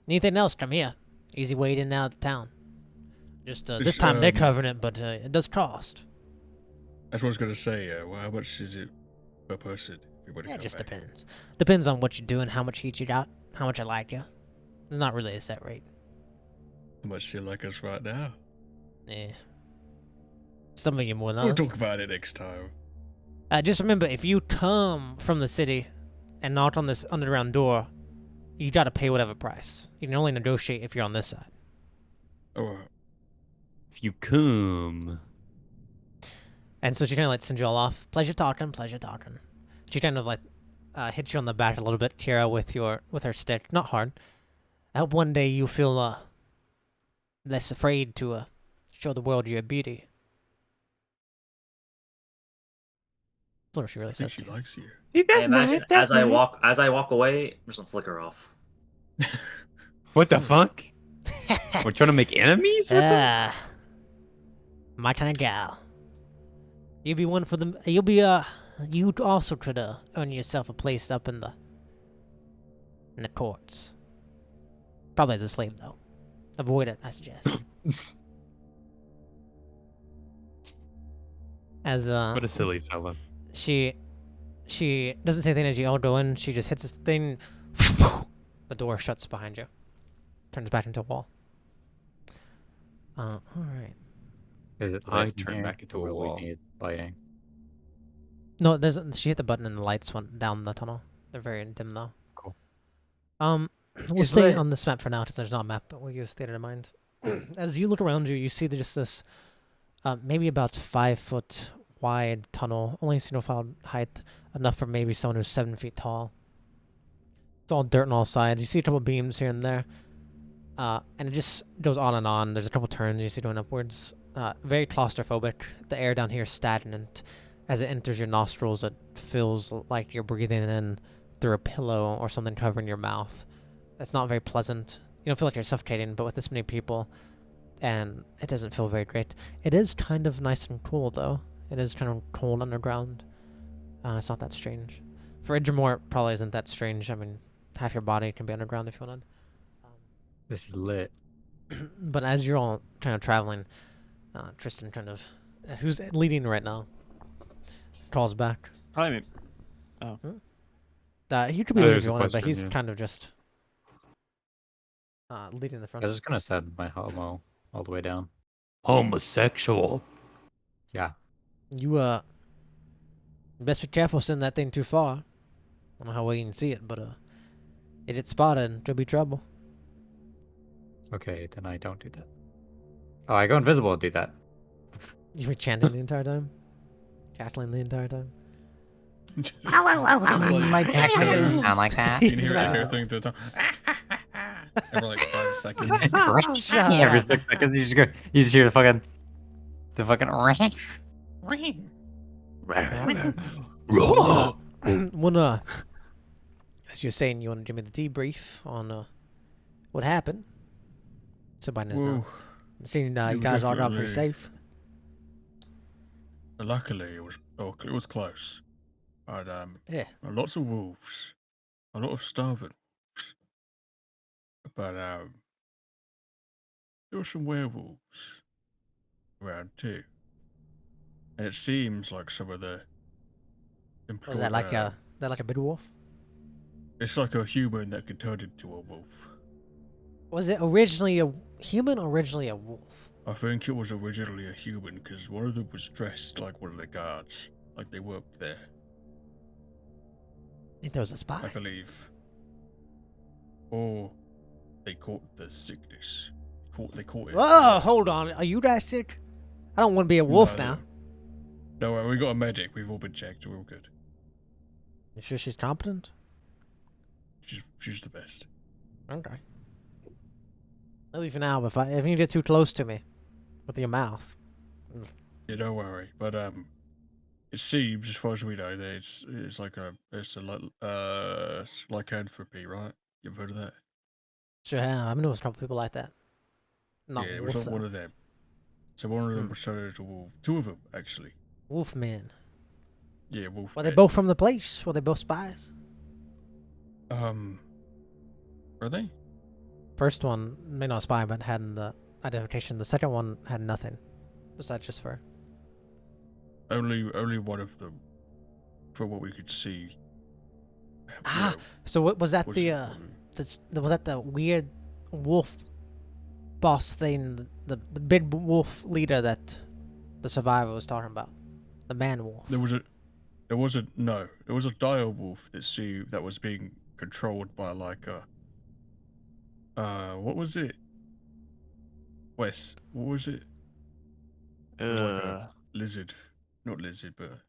Anything else, come here. Easy way in and out of town. Just this time they're covering it, but it does cost. That's what I was gonna say. Well, how much is it per person? Everybody Yeah, it come just back? depends. Depends on what you're doing, how much heat you got, how much I like you. There's not really a set rate. How much you like us right now? Eh. Some of you more than We'll others. talk about it next time. Just remember, if you come from the city and knock on this underground door, you gotta pay whatever price. You can only negotiate if you're on this side. Oh, If you come. And so she kind of like sends you all off. Pleasure talking, pleasure talking. She kind of like hits you on the back a little bit, Kira, with her stick. Not hard. I hope one day you feel less afraid to show the world your beauty. That's what she really I think says she to you. likes you. I imagine as I walk away, I'm just gonna flicker off. What the fuck? We're trying to make enemies with them? My kind of gal. You'll be one for the. You'll be You also could earn yourself a place up in the courts. Probably as a slave though. Avoid it, I suggest. As What a silly fella. she doesn't say anything as you all go in. She just hits this thing. The door shuts behind you. Turns back into a wall. All right. Is it I lit in turn here, back into or a will we wall. need lighting? No, she hit the button and the lights went down the tunnel. They're very dim though. Cool. We'll Is stay there- on this map for now because there's not a map, but we'll use theater in mind. As you look around you, you see just this, maybe about 5 foot wide tunnel, only single file height, enough for maybe someone who's 7 feet tall. It's all dirt on all sides. You see a couple beams here and there, and it just goes on and on. There's a couple turns you see going upwards. Very claustrophobic. The air down here is stagnant. As it enters your nostrils, it feels like you're breathing in through a pillow or something covering your mouth. It's not very pleasant. You don't feel like you're suffocating, but with this many people, and it doesn't feel very great. It is kind of nice and cool, though. It is kind of cold underground. It's not that strange. For Idrimore, it probably isn't that strange. I mean, half your body can be underground if you wanted. This is lit. But as you're all kind of traveling, Tristan kind of, who's leading right now, calls back. Probably me. He could be Oh, leading there's if you a wanted, but question, he's yeah. kind of just leading the I front. was just gonna send my homo all the way down. Homosexual. Yeah. You best be careful sending that thing too far. I don't know how well you can see it, but it gets spotted, there'll be trouble. Okay, then I don't do that. Oh, I go invisible and do that. You were chanting the entire time, cackling the entire time. My cackle doesn't sound like that. You can hear everything through the time. Every like 5 seconds. Every 6 seconds, you just hear the fucking. When as you're saying, you want to give me the debrief on what happened. Somebody knows now. Woo. Seeing you You guys all got pretty definitely- safe. Luckily, it was close. But Yeah. lots of wolves, a lot of starving wolves. But there were some werewolves around too, and it seems like some of the. Was that like a big wolf? It's like a human that could turn into a wolf. Was it originally a human or originally a wolf? I think it was originally a human because one of them was dressed like one of the guards, like they worked there. I think there was a spy. I believe. Or they caught the sickness. They caught it. Whoa, hold on. Are you guys sick? I don't want to be a wolf now. No, we got a medic. We've all been checked. We're all good. You sure she's competent? She's the best. Okay. At least for now, but if you get too close to me with your mouth. Yeah, don't worry. But it seems, as far as we know, that it's lycanthropy, right? You've heard of that? Sure have. I've known a couple people like that. Not yeah, it wolf, was like though. one of them. So one of them was turned into a wolf. Two of them, actually. Wolf men. Yeah, wolf. Were they both from the place? Were they both spies? Are they? First one may not spy, but had the identification. The second one had nothing, besides just fur. Only one of them, from what we could see. Ah, so what was that? was Was that the weird wolf boss thing? The big wolf leader that the survivor was talking about, the man wolf. There was a dire wolf that was being controlled by like a. What was it? Wes, what was it? It was like a lizard, not lizard, but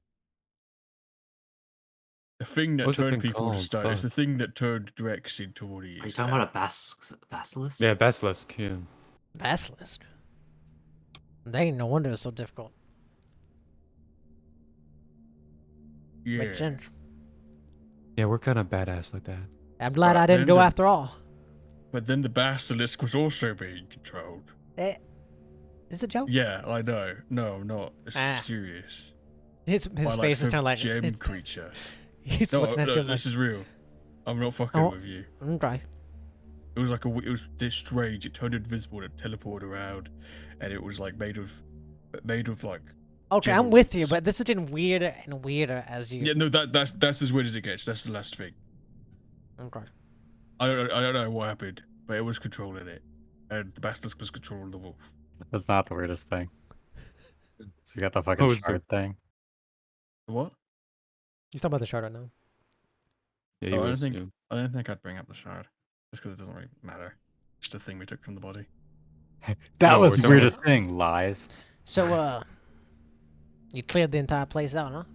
the thing that What's the turned thing people to called? stone. It's the Fuck. thing that turned Drex into what he is. Are you talking now. about a basilisk? Yeah, basilisk. Yeah. Basilisk. They no wonder it's so difficult. Yeah. Makes sense. Yeah, we're kind of badass like that. I'm glad But I didn't then go the- after all. But then the basilisk was also being controlled. Is it a joke? Yeah, I know. No, I'm not. It's Ah. serious. His By, like, face is some kind of like gem it's- creature. He's No, looking at you like, this is real. I'm not fucking Oh. with you. okay. It was like it was this strange. It turned invisible and teleported around, and it was like made of like. Okay, I'm with you, gems. but this is getting weirder and weirder as you. Yeah, no, that's as weird as it gets. That's the last thing. Okay. I don't know what happened, but it was controlling it, and the basilisk was controlling the wolf. That's not the weirdest thing. So you got the fucking What was shard thing. What? He's talking about the shard right now. Yeah, Oh, he I was. don't Yeah. think I don't think I'd bring up the shard, just because it doesn't really matter. It's the thing we took from the body. That No, was we're the talking weirdest thing. Lies. So, you cleared the entire place out,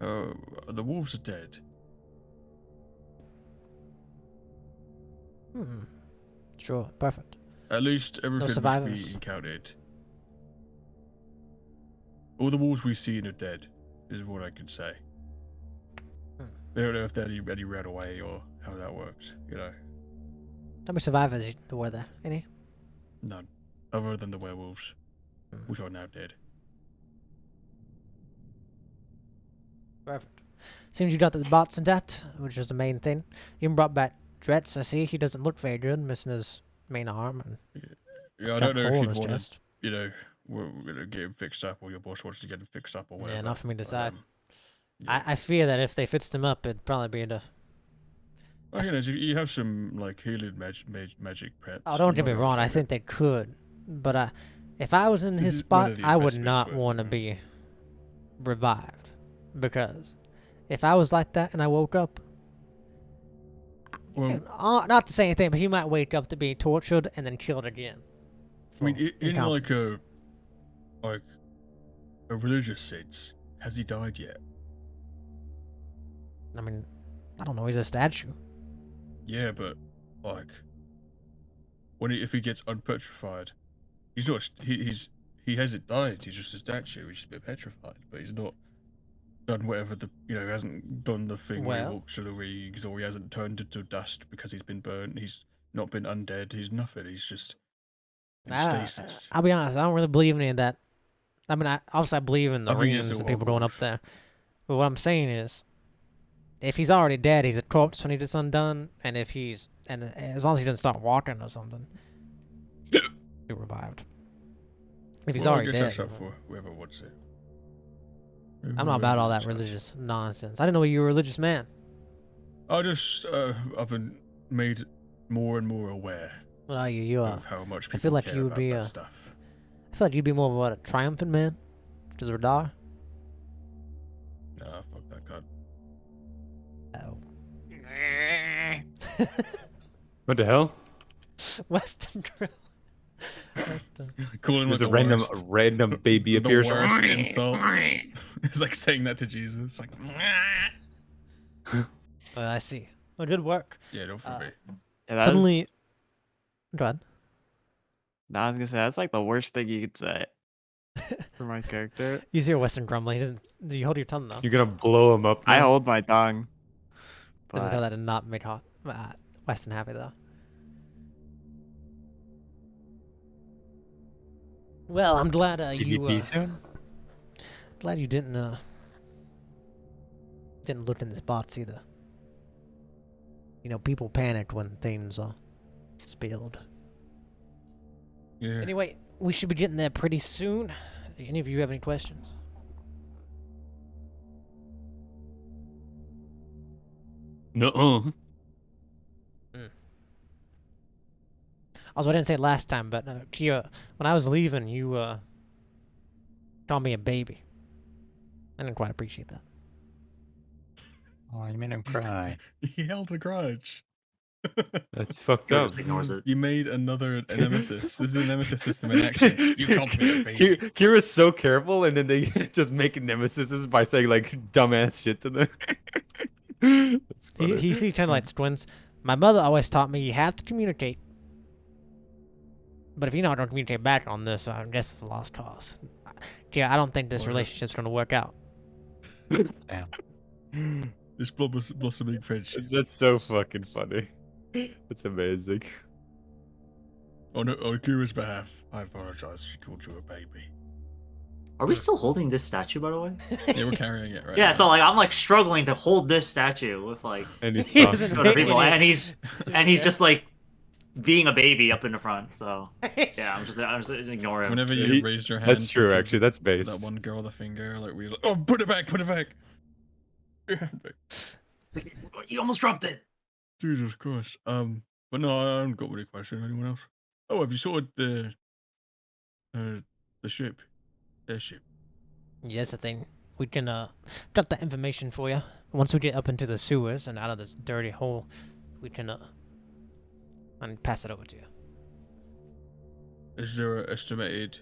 huh? The wolves are dead. Sure, perfect. At least everything which survivors. we encountered. All the wolves we've seen are dead, is what I can say. I don't know if any ran away or how that works, you know. How many survivors were there? Any? None. Other than the werewolves, Hmm. which are now dead. Perfect. Seems you got this bots intact, which is the main thing. You even brought back Dretz, I see. He doesn't look very good, missing his main arm and Yeah, I giant don't know if hole in you'd his want to, chest. you know, we're gonna get him fixed up, or your boss wants to get him fixed up, or whatever. Yeah, not for me to but, decide. yeah. I fear that if they fixed him up, it'd probably be the... Well, you know, you have some like healing magic preps. Oh, don't you get might me be able to wrong, I save think it. they could. But if I was in This his is spot, whether the I would investment's not worth it, want to you know. be revived. Because if I was like that and I woke up, Well, not to say anything, but he might wake up to be tortured and then killed again. I mean, for in like incompetence. a religious sense, has he died yet? I mean, I don't know, he's a statue. Yeah, but like if he gets unpetrified, he's not. He hasn't died. He's just a statue. He's just a bit petrified, but he's not done whatever he hasn't done the thing where he Well- walks through the rings, or he hasn't turned into dust because he's been burnt. He's not been undead. He's nothing. He's just in stasis. I'll be honest, I don't really believe in any of that. I mean, obviously I believe in the I think it's rings all and people going up hogwash. there. But what I'm saying is, if he's already dead, he's a corpse when he gets undone, and as long as he doesn't start walking or something, he'll be revived. If he's Well, already I guess dead, that's up for whoever wants it. I'm not about all that religious nonsense. I didn't know you were a religious man. I've been made more and more aware What are you? You of how much people feel like care you would about be that a- stuff. I feel like you'd be more of what, a triumphant man, which is Rihdar. Nah, fuck that cunt. Oh. What the hell? Western Grill. What the- Calling him There's like a the random worst, random baby the appears. worst insult. It's like saying that to Jesus. Like, I see. Well, good work. yeah, don't for me. Yeah, that Suddenly, is- go ahead. No, I was gonna say that's like the worst thing you could say for my character. You hear Western grumbling. He doesn't. Do you hold your tongue though? You're gonna blow him up. I now? hold my tongue. Doesn't tell But that did not make Weston happy though. Well, I'm glad PvP soon? glad you didn't look in the spots either. You know, people panicked when things spilled. Yeah. Anyway, we should be getting there pretty soon. Any of you have any questions? Nuh-uh. Also, I didn't say it last time, but Kira, when I was leaving, you called me a baby. I didn't quite appreciate that. Oh, you made him cry. He held a grudge. That's fucked Kira up. just ignores it. You made a nemesis. This is a nemesis system in action. You called me a baby. Kira's so careful, and then they just make nemesises by saying like dumbass shit to them. That's funny. He kind of like squints. My mother always taught me you have to communicate. But if you're not going to communicate back on this, I guess it's a lost cause. Yeah, I don't think this Well, relationship's going to work out. Damn. This blossoming friendship. That's so fucking funny. That's amazing. On Kira's behalf, I apologize. She called you a baby. Are we still holding this statue, by the way? Yeah, we're carrying it right Yeah, now. so like I'm like struggling to hold this statue with like And he's He talking. doesn't other hate people, when and he's Yeah. just like being a baby up in the front. So he- yeah, I'm just ignoring him. Whenever Yeah, you he- raised your hand, That's to true, give actually. That's that based. one girl the finger, like we, like, oh, put it back, put it back. You almost dropped it. Jesus Christ. But no, I haven't got any questions. Anyone else? Oh, have you sorted the ship? Airship. Yes, I think we can got that information for you. Once we get up into the sewers and out of this dirty hole, we can and pass it over to you. Is there an estimated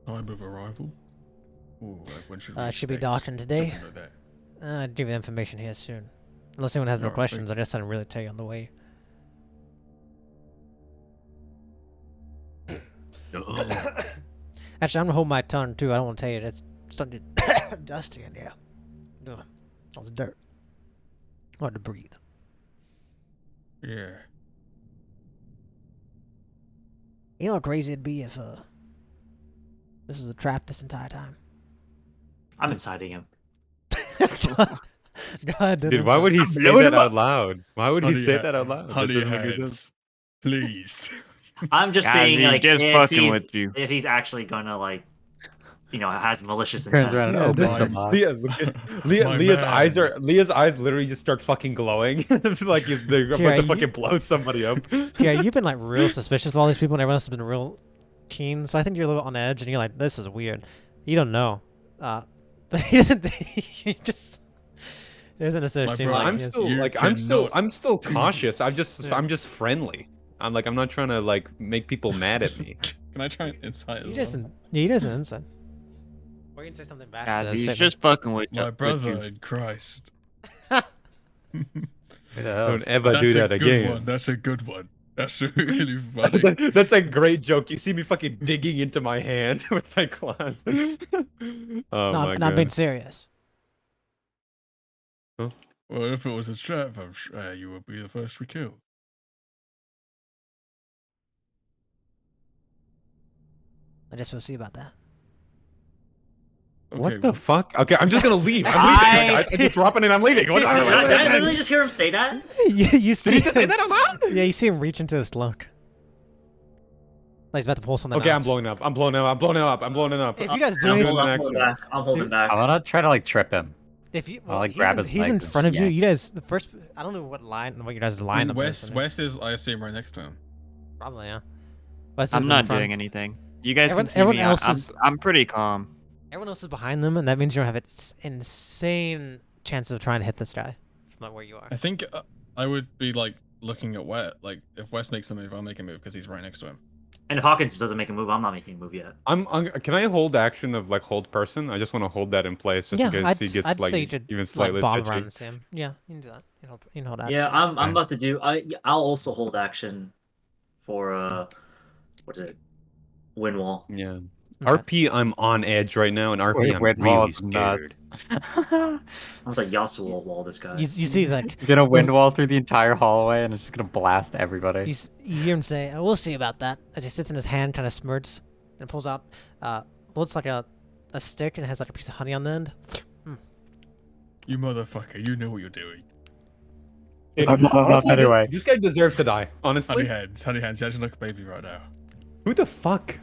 time of arrival? Or like when should we Should be expect docking today. something like that? I'll give you the information here soon. Unless anyone has no Alright, questions, I guess I didn't really tell you on the way. Actually, I'm gonna hold my tongue too. I don't want to tell you it's starting to get dusty in here. Ugh. All the dirt. Hard to breathe. Yeah. You know how crazy it'd be if this is a trap this entire time. I'm inciting him. God, Dude, why would he say blowing that him up. out loud? Why would he Honey say ha- that out loud? That honey doesn't make any sense. hands, please. I'm just Guys, saying, he's like, just if fucking he's with you. if he's actually gonna like, has malicious Turns intent. around and Yeah, opens the dude. box. Leah, look at, My Leah's eyes literally just start fucking glowing, like they're about Kira, to you- fucking blow somebody up. Yeah, you've been like real suspicious of all these people, and everyone else has been real keen. So I think you're a little bit on edge, and you're like, "This is weird." You don't know, but he doesn't. He just isn't associated. brother, Like I'm his- still You like I'm still do cautious. this. I'm just friendly. I'm not trying to like make people mad at me. Can I try and incite? You as just, well? you just inside. Or you can say something back. Guys, to the he's statement. just fucking with My with brother you. in Christ. Who the hell? Don't ever That's do a that good again. one. That's a good one. That's really funny. That's a great joke. You see me fucking digging into my hand with my claws. Oh my Not being god. serious. Well, if it was a trap, I'm sure you would be the first we kill. I guess we'll see about that. Okay, What the fuck? Okay, I'm just gonna leave. I'm leaving, guys. I'm just dropping it. I'm leaving. Did I literally just hear him say that? you see Did he just say him- that out loud? Yeah, you see him reach into his cloak. Like he's about to pull something Okay, out. I'm blowing up. I'm blowing up. I'm blowing up. I'm blowing it up. If you guys do I'm anything, doing holding, an I'm holding action. back. I'm holding back. I want to try to like trip him. if you, I'll, well, like, he's grab in, his he's in legs and front of you. yank. You guys, the first, I don't know what your guys' line up Wes, is. Wes is, I assume, right next to him. Probably, yeah. Wes is I'm in not front. doing anything. You guys Everyone- can see everyone me. else is- I'm pretty calm. Everyone else is behind them, and that means you don't have an insane chance of trying to hit this guy from like where you are. I think I would be like looking at Wes. Like if Wes makes a move, I'll make a move because he's right next to him. And if Hawkins doesn't make a move, I'm not making a move yet. Can I hold action of like hold person? I just want to hold that in place just in case he gets I'd like say you should even slightly like, bomb sketchy. around him. Yeah, you can do that. You can hold action. Yeah, I'm Fine. about to do. I'll also hold action for what is it? Wind wall. Yeah. Okay. RP, I'm on edge right now, and RP, I'm Wait, wall really is nuts. scared. I'm like Yasuo wall this guy. You see, he's like, You're gonna wind wall through the entire hallway and it's just gonna blast everybody. you hear him say, "Oh, we'll see about that," as he sits in his hand, kind of smirks, and pulls out, looks like a stick and has like a piece of honey on the end. You motherfucker, you know what you're doing. I'm not Honestly, anyway. This guy deserves to die. Honey Honestly, hands, you actually look baby right now. who the fuck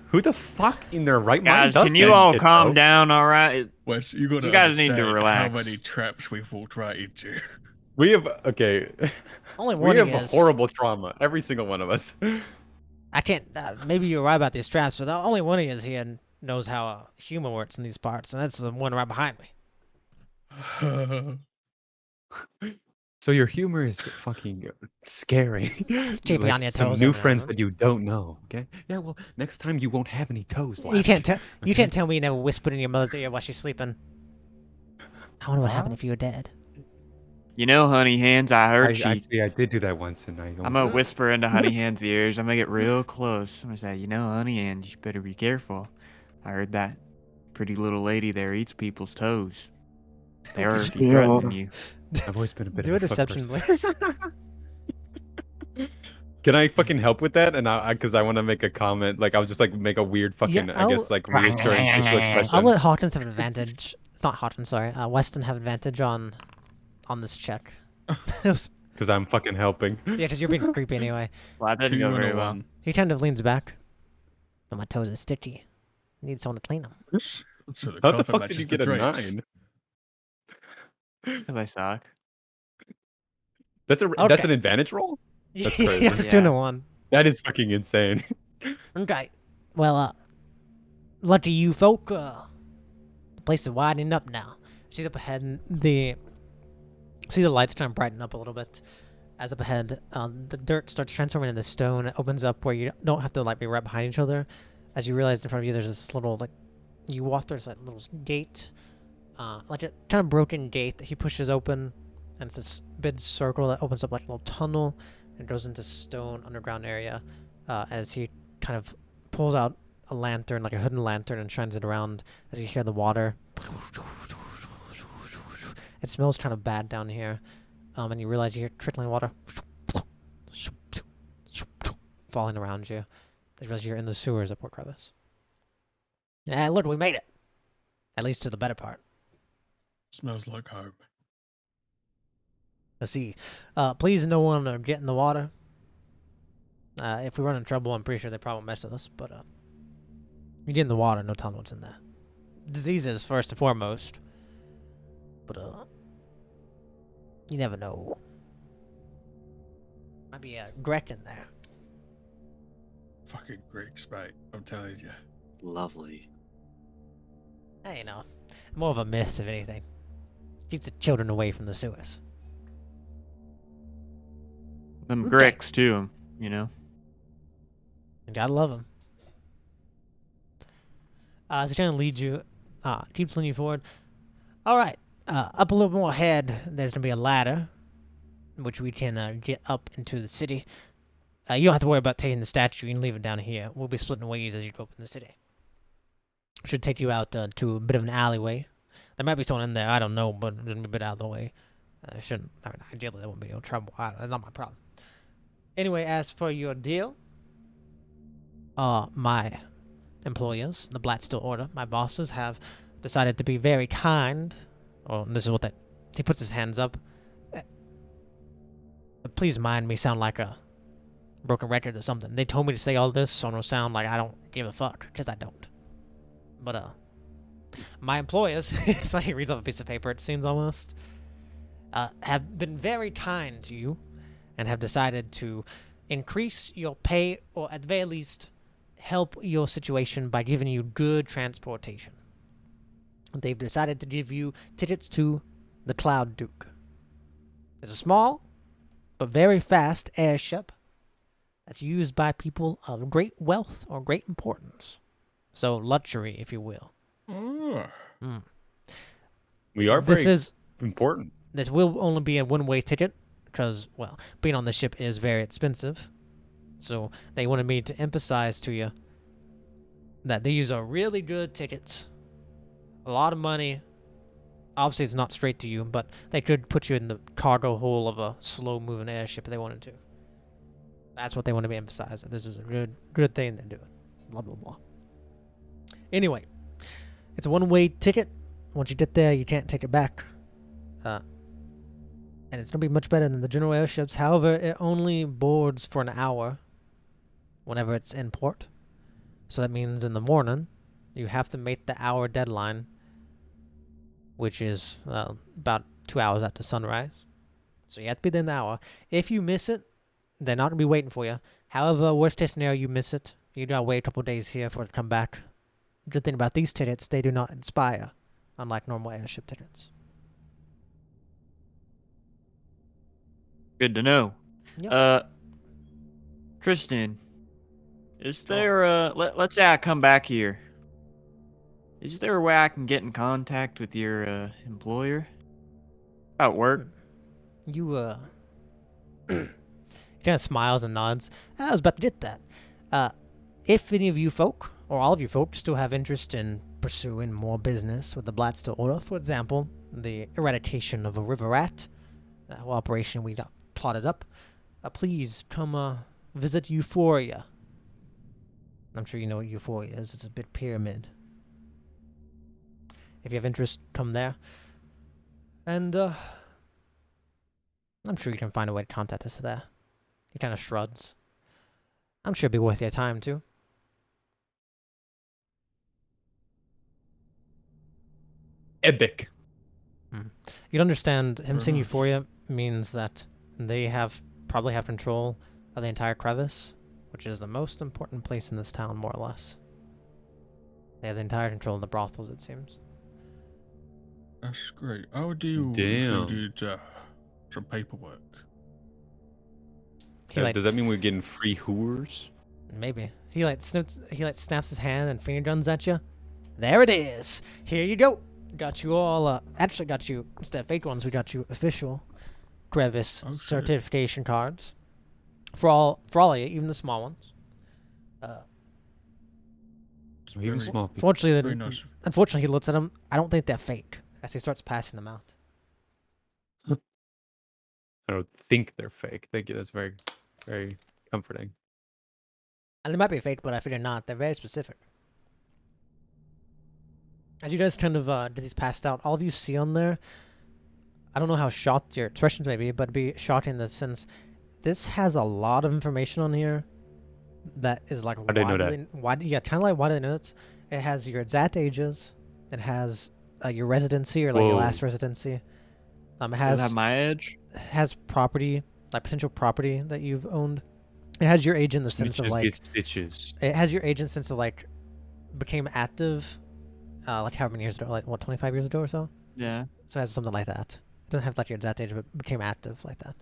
in their right mind Guys, does can you that all shit, calm bro? down? All right. Wes, you gotta You guys need to understand relax. how many traps we've walked right into. We have okay. Only We one have he a is. horrible trauma. Every single one of us. I can't. Maybe you're right about these traps, but the only one he is here knows how a human works in these parts, and that's the one right behind me. So your humor is fucking scary. keep you on your some toes new every now friends and that you don't know. Okay. Yeah. Well, next time you won't have any toes left. You can't tell. You Okay. can't tell me you never whispered in your mother's ear while she's sleeping. I wonder what happened if you were dead. You know, Honey Hands, I heard she. Actually, I did do that once, and I. I'm almost gonna died. whisper into Honey Hands' ears. I'm gonna get real close. I'm gonna say, you know, Honey Hands, you better be careful. I heard that pretty little lady there eats people's toes. They already threatening you. I've always been a bit Do a of a fuck deception, person. please. Can I fucking help with that? And because I want to make a comment, like I'll just like make a weird fucking, I guess like reassuring facial expression. I'll let Hawkins have an advantage. It's not Hawkins, sorry. Weston have advantage on this check. Because I'm fucking helping. Yeah, because you're being creepy anyway. Well, that didn't 2 go and very a well. 1. He kind of leans back. Oh, my toes are sticky. I need someone to clean them. So How the carpet fuck did matches you the get a drapes. 9? Because I suck. That's an Okay. advantage roll? That's Yeah, crazy. you're 2 and a 1. That is fucking insane. Okay. Well, lucky you folk, the place is widening up now. See up ahead, and the lights kind of brighten up a little bit. As up ahead, the dirt starts transforming into stone. It opens up where you don't have to like be right behind each other. As you realize in front of you, there's this little like, you walk there's like little gate, like a kind of broken gate that he pushes open, and it's this big circle that opens up like a little tunnel and goes into stone underground area. As he kind of pulls out a lantern, like a hidden lantern, and shines it around as you hear the water. It smells kind of bad down here, and you realize you hear trickling water falling around you. As you're in the sewers at Port Crevice. Yeah, look, we made it. At least to the better part. Smells like home. Let's see. Please no one get in the water. If we run into trouble, I'm pretty sure they probably mess with us. But you get in the water, no telling what's in there. Diseases first and foremost. But you never know. Might be a Grek in there. Fucking Greeks, mate. I'm telling you. Lovely. Hey, you know, more of a myth, if anything. Keeps the children away from the sewers. Them Okay. Greeks too, you know. You gotta love them. So he's trying to lead you, keeps leading you forward. All right, up a little more ahead, there's gonna be a ladder, which we can get up into the city. You don't have to worry about taking the statue. You can leave it down here. We'll be splitting ways as you go up in the city. Should take you out to a bit of an alleyway. There might be someone in there. I don't know, but it's gonna be a bit out of the way. Shouldn't. I mean, ideally, there won't be no trouble. That's not my problem. Anyway, as for your deal, my employers, the Blacksteel Order, my bosses, have decided to be very kind. Oh, this is what that... He puts his hands up. Please mind me sound like a broken record or something. They told me to say all this so I don't sound like I don't give a fuck, because I don't. But, my employers, it's like he reads off a piece of paper, it seems almost, have been very kind to you and have decided to increase your pay, or at the very least, help your situation by giving you good transportation. They've decided to give you tickets to the Cloud Duke. It's a small, but very fast airship that's used by people of great wealth or great importance. So luxury, if you will. We are This very is important. This will only be a one-way ticket because, well, being on the ship is very expensive. So they wanted me to emphasize to you that these are really good tickets. A lot of money. Obviously, it's not straight to you, but they could put you in the cargo hold of a slow-moving airship if they wanted to. That's what they want to be emphasized. This is a good thing they're doing. Blah, blah, blah. Anyway, it's a one-way ticket. Once you get there, you can't take it back. And it's going to be much better than the general airships. However, it only boards for an hour whenever it's in port. So that means in the morning, you have to make the hour deadline, which is about 2 hours after sunrise. So you have to be there in the hour. If you miss it, they're not going to be waiting for you. However, worst case scenario, you miss it. You got to wait a couple days here for it to come back. Good thing about these tickets, they do not expire, unlike normal airship tickets. Good to know. Yep. Tristan, is there let's say I come back here. Is there a way I can get in contact with your employer about work? You he kind of smiles and nods. I was about to get that. If any of you folk, or all of you folk, still have interest in pursuing more business with the Blacksteel Order, for example, the eradication of a river rat, that whole operation we got plotted up, please come visit Euphoria. I'm sure you know what Euphoria is. It's a big pyramid. If you have interest, come there. And I'm sure you can find a way to contact us there. He kind of shrugs. I'm sure it'll be worth your time, too. Epic. You'd understand him saying enough. Euphoria means that they probably have control of the entire crevice, which is the most important place in this town, more or less. They have the entire control of the brothels, it seems. That's great. How do you Damn. include some paperwork? Does that mean we're getting free hooers? Maybe. He snaps his hand and finger guns at you. There it is. Here you go. Got you all, actually got you, instead of fake ones, we got you official crevice certification cards. For all of you, even the small ones. Even small people. Unfortunately, Very nice. unfortunately, he looks at them. I don't think they're fake, as he starts passing them out. I don't think they're fake. Thank you. That's very, very comforting. And they might be fake, but I figure not. They're very specific. As you guys kind of get these passed out, all of you see on there, I don't know how shocked your expressions may be, but it'd be shocking in the sense this has a lot of information on here that is like How do they know that? yeah, kind of like why do they know it? It has your exact ages. It has your residency or like your last Whoa. residency. It Does it has have my age? has property, like potential property that you've owned. It has your age in the sense of Snitches like get stitches. it has your age in the sense of like became active, like how many years ago, like what 25 years ago or so. Yeah. So it has something like that. It doesn't have like your exact age, but became active like that.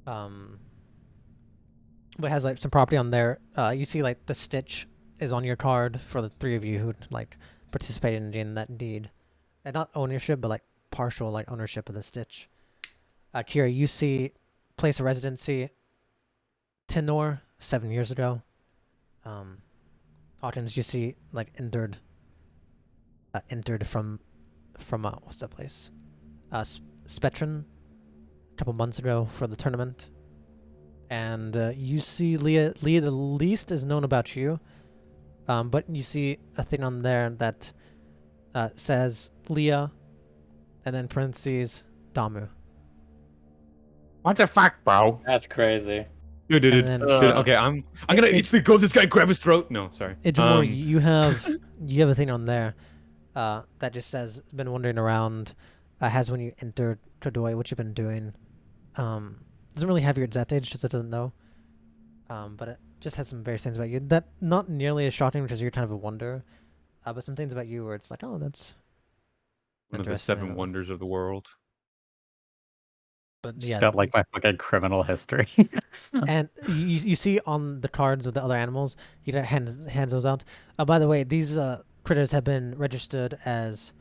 But it has like some property on there. You see like the stitch is on your card for the three of you who like participated in that deed, and not ownership, but like partial like ownership of the stitch. Kira, you see place of residency, Tenor, 7 years ago. Hawkins, you see like entered from what's that place? Spectrum, a couple months ago for the tournament. And you see Leah. Leah, the least is known about you. But you see a thing on there that says Leah, and then parentheses Damu. What the fuck, bro? That's crazy. Dude. And then, Okay, I'm gonna instantly go this guy, grab his throat. No, sorry. Ijamor, you have a thing on there that just says been wandering around. Has when you entered Todoi, what you've been doing. Doesn't really have your exact age, just it doesn't know. But it just has some various things about you that not nearly as shocking, because you're kind of a wonder. But some things about you where it's like, oh, that's One of the interesting, I 7 don't know. wonders of the world. But It's yeah, got like my fucking criminal history. and you see on the cards of the other animals, he hands those out. By the way, these critters have been registered as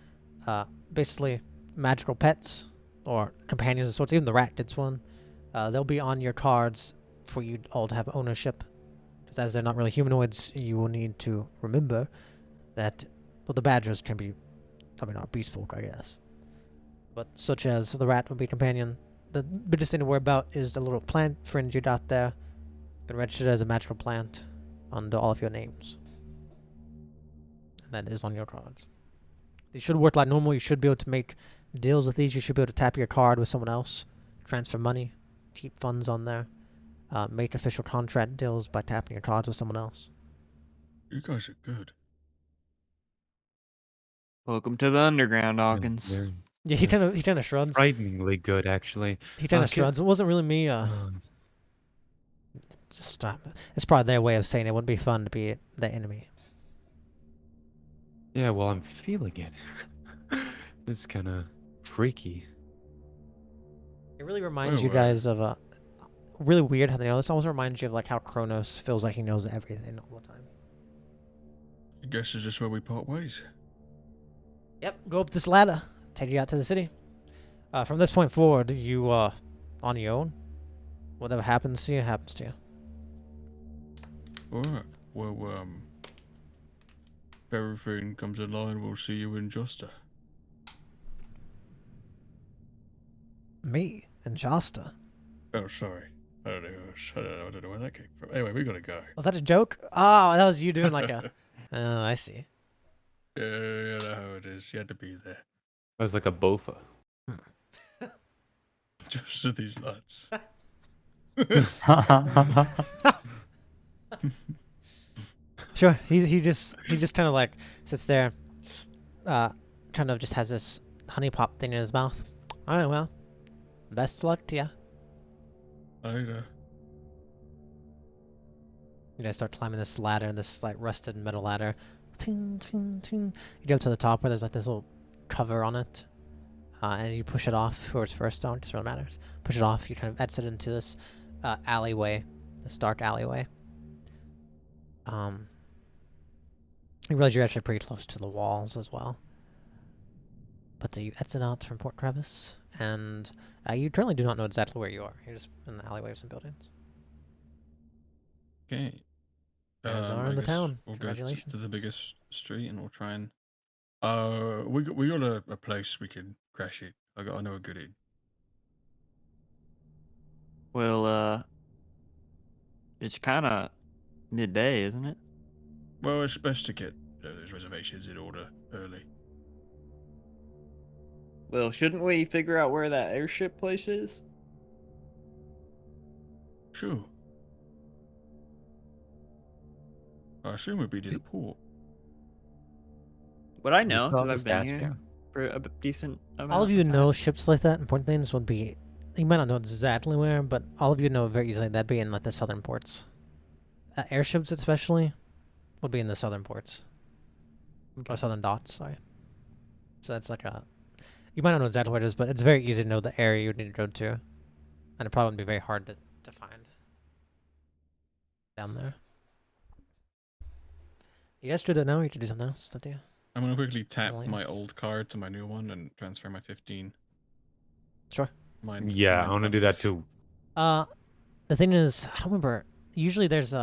basically magical pets or companions of sorts. Even the rat gets one. They'll be on your cards for you all to have ownership. Because as they're not really humanoids, you will need to remember that, well, the badgers can be, I mean, not beast folk, I guess. But such as the rat would be companion. The biggest thing to worry about is the little plant fringe you got there. Been registered as a magical plant under all of your names. And that is on your cards. These should work like normal. You should be able to make deals with these. You should be able to tap your card with someone else, transfer money, keep funds on there, make official contract deals by tapping your cards with someone else. You guys are good. Welcome to the underground, Hawkins. They're Yeah, he kind of shrugs. frighteningly good, actually. He kind of shrugs. It wasn't really me. Just stop. It's probably their way of saying it wouldn't be fun to be the enemy. Yeah, well, I'm feeling it. It's kind of freaky. It really reminds Wait, you wait. guys of really weird how they know this. Almost reminds you of like how Kronos feels like he knows everything all the time. I guess it's just where we part ways. Yep, go up this ladder. Take you out to the city. From this point forward, you on your own. Whatever happens to you, happens to you. Alright. Well, if everything comes in line, we'll see you in Justa. Me and Shasta. Oh, sorry. I don't know where that came from. Anyway, we gotta go. Was that a joke? Oh, that was you doing like a. Oh, I see. Yeah, you know how it is. You had to be there. I was like a bofa. Just to these lads. Sure. He just kind of like sits there, kind of just has this honey pop thing in his mouth. All right, well, best luck to ya. Later. You guys start climbing this ladder, this like rusted metal ladder. Ting, ting, ting. You get up to the top where there's like this little cover on it, and you push it off. Whoever's first on, just really matters. Push it off. You kind of exit into this alleyway, this dark alleyway. You realize you're actually pretty close to the walls as well. But you exit out from Port Crevice, and you currently do not know exactly where you are. You're just in the alleyway of some buildings. Okay. You guys are I in the guess town. We'll go Congratulations. to the biggest street and we'll try and. We got a place we can crash it. I know a good inn. Well, it's kind of midday, isn't it? Well, it's best to get those reservations in order early. Well, shouldn't we figure out where that airship place is? Sure. I assume it'd be near the port. Would I We know? still have Because the I've been statue. here for a decent amount All of you of know time. ships like that. Important things would be. You might not know exactly where, but all of you know very easily that'd be in like the southern ports. Airships, especially, would be in the southern ports Okay. or southern dots. Sorry. So that's like a. You might not know exactly where it is, but it's very easy to know the area you would need to go to, and it probably wouldn't be very hard to find down there. You guys do that now, or you could do something else. Don't you? I'm gonna quickly tap Williams. my old card to my new one and transfer my 15. Sure. Mine's, Yeah, I mine want to do that runs- too. The thing is, I don't remember. Usually there's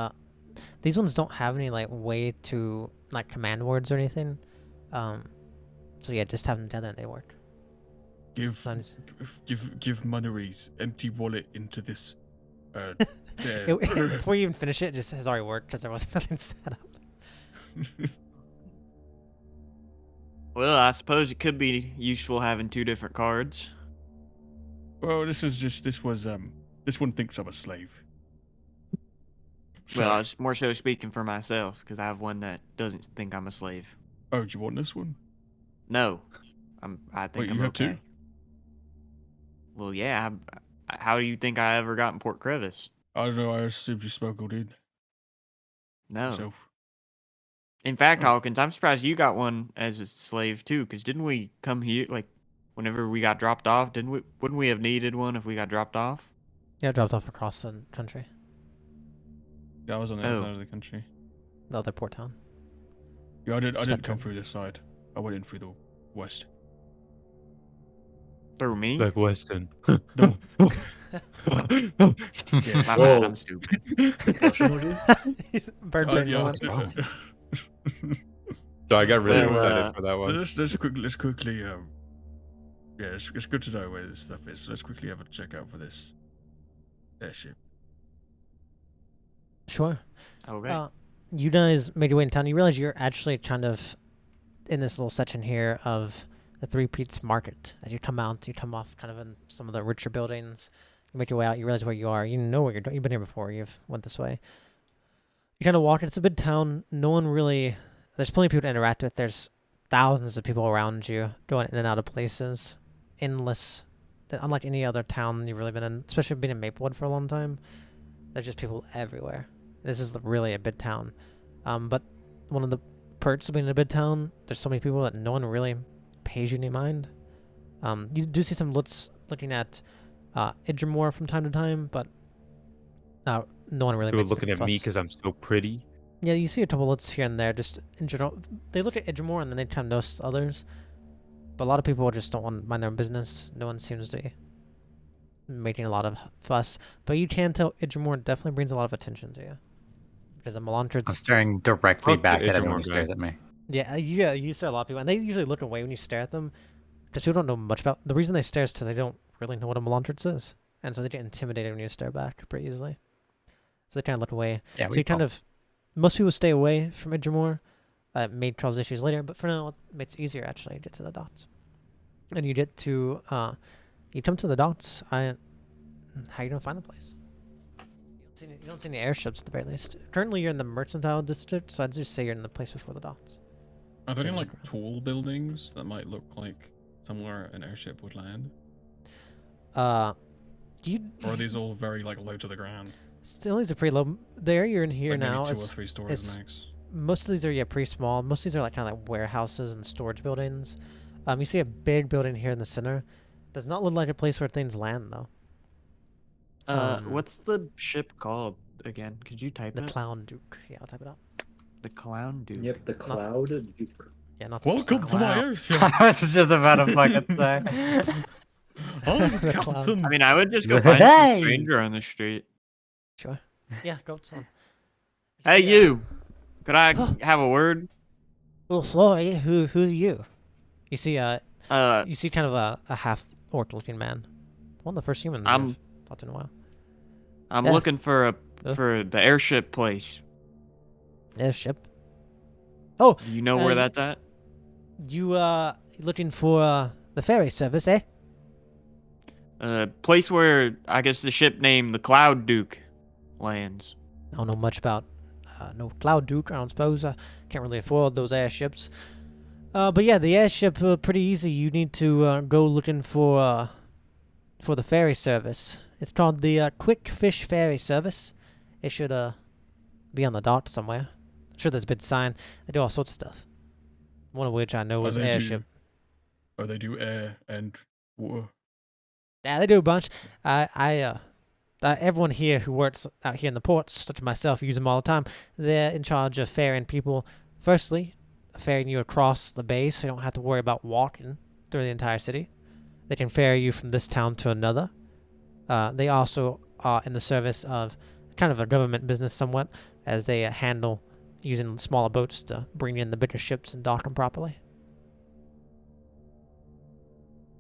these ones don't have any like way to like command words or anything. So yeah, just have them together and they work. Give So give Munnery's empty wallet into this. before you even finish it, it just has already worked because there wasn't nothing set up. Well, I suppose it could be useful having 2 different cards. Well, this one thinks I'm a slave. Well, I So- was more so speaking for myself because I have one that doesn't think I'm a slave. Oh, do you want this one? No, I think Wait, I'm you have okay. 2? Well, yeah. How do you think I ever got in Port Crevice? I don't know. I assumed you smuggled in No. yourself. In fact, Oh. Hawkins, I'm surprised you got one as a slave too. Because didn't we come here like whenever we got dropped off? Didn't we? Wouldn't we have needed one if we got dropped off? Yeah, dropped off across the country, Yeah, I was on the other Oh. side of the country. the other port town. Yeah, I didn't come Spectrum. through this side. I went in through the west. Through me? Like Weston. No. My bad, Whoa. I'm stupid. Bird Oh, brain yeah. moment. So I got really Well, excited for that one. Let's quickly yeah, it's good to know where this stuff is. Let's quickly have a check out for this airship. Sure. Okay. You guys made your way in town. You realize you're actually kind of in this little section here of the Three Peaks Market. As you come out, you come off kind of in some of the richer buildings. You make your way out. You realize where you are. You know where you're doing. You've been here before. You've went this way. You kind of walk. It's a big town. No one really. There's plenty of people to interact with. There's thousands of people around you going in and out of places. Endless. Unlike any other town you've really been in, especially being in Maplewood for a long time, there's just people everywhere. This is really a big town. But one of the perks of being in a big town, there's so many people that no one really pays you any mind. You do see some looking at Idramore from time to time, but no one really People makes a looking big at me fuss. because I'm so pretty. Yeah, you see a couple looks here and there, just in general. They look at Idramore and then they kind of notice others. But a lot of people just don't want to mind their own business. No one seems to be making a lot of fuss. But you can tell Idramore definitely brings a lot of attention to you. Because the I'm Melantrids... staring directly Fuck the back at everyone who Idramore stares guy. at me. Yeah, you stare at a lot of people. And they usually look away when you stare at them. Because people don't know much about... The reason they stare is because they don't really know what a Melantrid is. And so they get intimidated when you stare back pretty easily. So they kind of look away. Yeah, So you kind of... Most people stay away from Idramore. May cause issues later, but for now, it makes it easier actually to get to the dots. And you get to, you come to the dots. How you gonna find the place? You don't see any airships at the very least. Currently, you're in the mercantile district, so I'd just say you're in the place before the dots. Are there So any like- like tall buildings that might look like somewhere an airship would land? You Or are these all very like low to the ground? still is a pretty low. The area you're in here Like maybe now 2 or is 3 stories it's- max. most of these are pretty small. Most of these are like kind of like warehouses and storage buildings. You see a big building here in the center. Does not look like a place where things land though. What's the ship called again? Could you type The it? Clown Duke. Yeah, I'll type it up. The Clown Dude. Yep, the cloud. Yeah, not the Welcome to my Wow. airship. I was just about to fucking say. I'm The clown. Captain. I mean, I would just go find some Hey! stranger on the street. Sure. Yeah, go on. Hey, you! Could I have a word? Oh, sorry. Who's you? You see, you see kind of a half orc looking man. One of the first humans I'm- I've talked to in a while. I'm Yes. looking for Huh? for the airship place. Airship. Oh, Do you know where that's at? you looking for the ferry service, eh? Place where I guess the ship named the Cloud Duke lands. I don't know much about no Cloud Duke. I don't suppose. I can't really afford those airships. But yeah, the airship pretty easy. You need to go looking for the ferry service. It's called the Quick Fish Ferry Service. It should be on the dock somewhere. I'm sure there's a big sign. They do all sorts of stuff. One of which I know is airship. They do air and water. Yeah, they do a bunch. Everyone here who works out here in the ports, such as myself, use them all the time. They're in charge of ferrying people. Firstly, ferrying you across the bay so you don't have to worry about walking through the entire city. They can ferry you from this town to another. They also are in the service of kind of a government business somewhat, as they handle using smaller boats to bring in the bigger ships and dock them properly.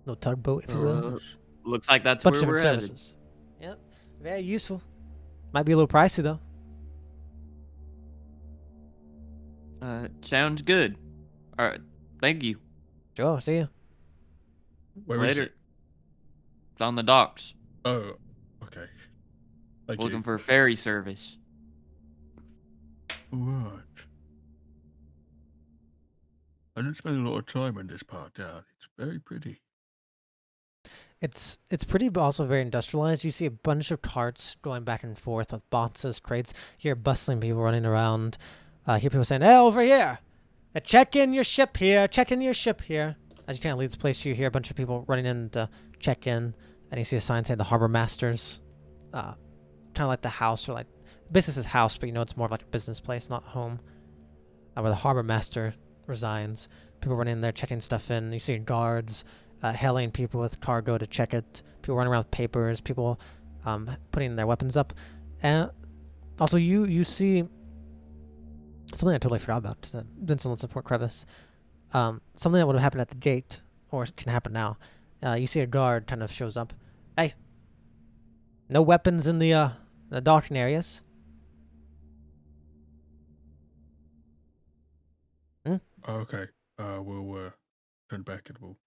No tugboat, if you will. Looks like that's Bunch where of we're different headed. services. Yep, very useful. Might be a little pricey though. Sounds good. All right, thank you. Sure, see you. Where is Later. it? It's on the docks. Oh, okay. Thank Looking you. for ferry service. Right. I didn't spend a lot of time in this part down. It's very pretty. It's pretty, but also very industrialized. You see a bunch of carts going back and forth with boxes, crates. You hear bustling people running around. Hear people saying, "Hey, over here! Check in your ship here! Check in your ship here!" As you kind of leave this place, you hear a bunch of people running in to check in, and you see a sign saying the Harbor Masters. Kind of like the house, or like business's house, but you know it's more of like a business place, not home. Where the Harbor Master resides. People running in there checking stuff in. You see guards hailing people with cargo to check it. People running around with papers. People putting their weapons up. And also, you see something I totally forgot about. That Vincent will support Crevice. Something that would have happened at the gate, or can happen now. You see a guard kind of shows up. Hey, no weapons in the docking areas. Okay. We'll turn back and we'll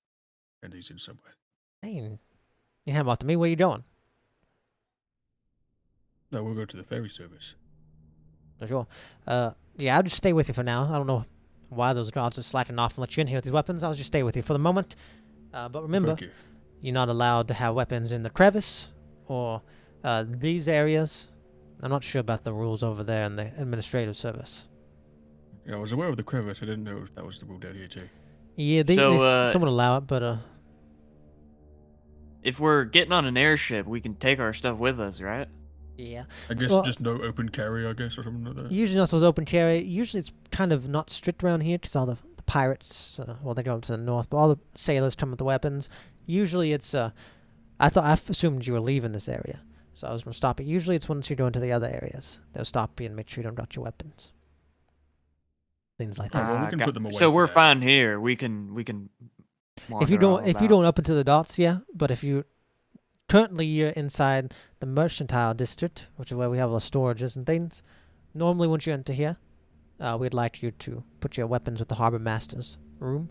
end these in somewhere. Hey, you hand them off to me. Where you going? No, we'll go to the ferry service. Sure. Yeah, I'll just stay with you for now. I don't know why those guards are slacking off and let you in here with these weapons. I'll just stay with you for the moment. But remember, Thank you. you're not allowed to have weapons in the crevice or these areas. I'm not sure about the rules over there in the administrative service. Yeah, I was aware of the crevice. I didn't know that was the rule down here too. Yeah, they somewhat allow it, but if we're getting on an airship, we can take our stuff with us, right? yeah. I guess Well, just no open carry, I guess, or something like that. Usually not those open carry. Usually it's kind of not strict around here because all the pirates, well, they go up to the north, but all the sailors come with the weapons. Usually it's, I assumed you were leaving this area, so I was going to stop it. Usually it's once you go into the other areas. They'll stop you and make sure you don't got your weapons. Things like that. well, we can put them away So for we're now. fine here. We can. If you don't up into the dots, yeah. But if you currently you're inside the mercantile district, which is where we have all the storages and things. Normally, once you enter here, we'd like you to put your weapons with the harbor master's room.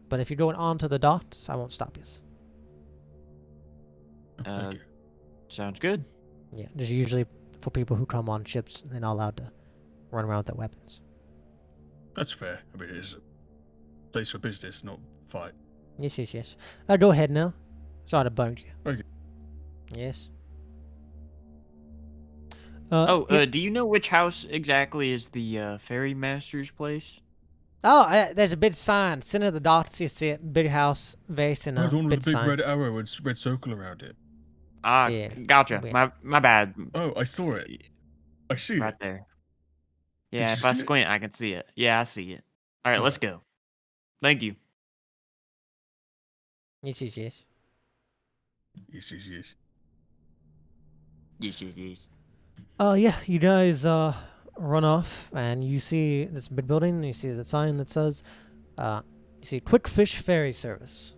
But if you're going onto the docks, I won't stop you. Thank you. Sounds good. Yeah, just usually for people who come on ships, they're not allowed to run around with their weapons. That's fair. I mean, it is a place for business, not fight. Yes. Go ahead now. Sorry to bug you. Okay. Yes. Do you know which house exactly is the ferry master's place? There's a big sign. Center of the docks, you see it. Big house, vase, and Oh, a the one big with the big sign. red arrow and red circle around it. Yeah. Gotcha. Yeah. My bad. Oh, I saw it. I see Right it. there. Did Yeah, you if I see it? squint, I can see it. Yeah, I see it. All right, let's Okay. go. Thank you. Yes. Yes. Yes. Yeah, you guys run off and you see this big building and you see the sign that says you see Quick Fish Ferry Service.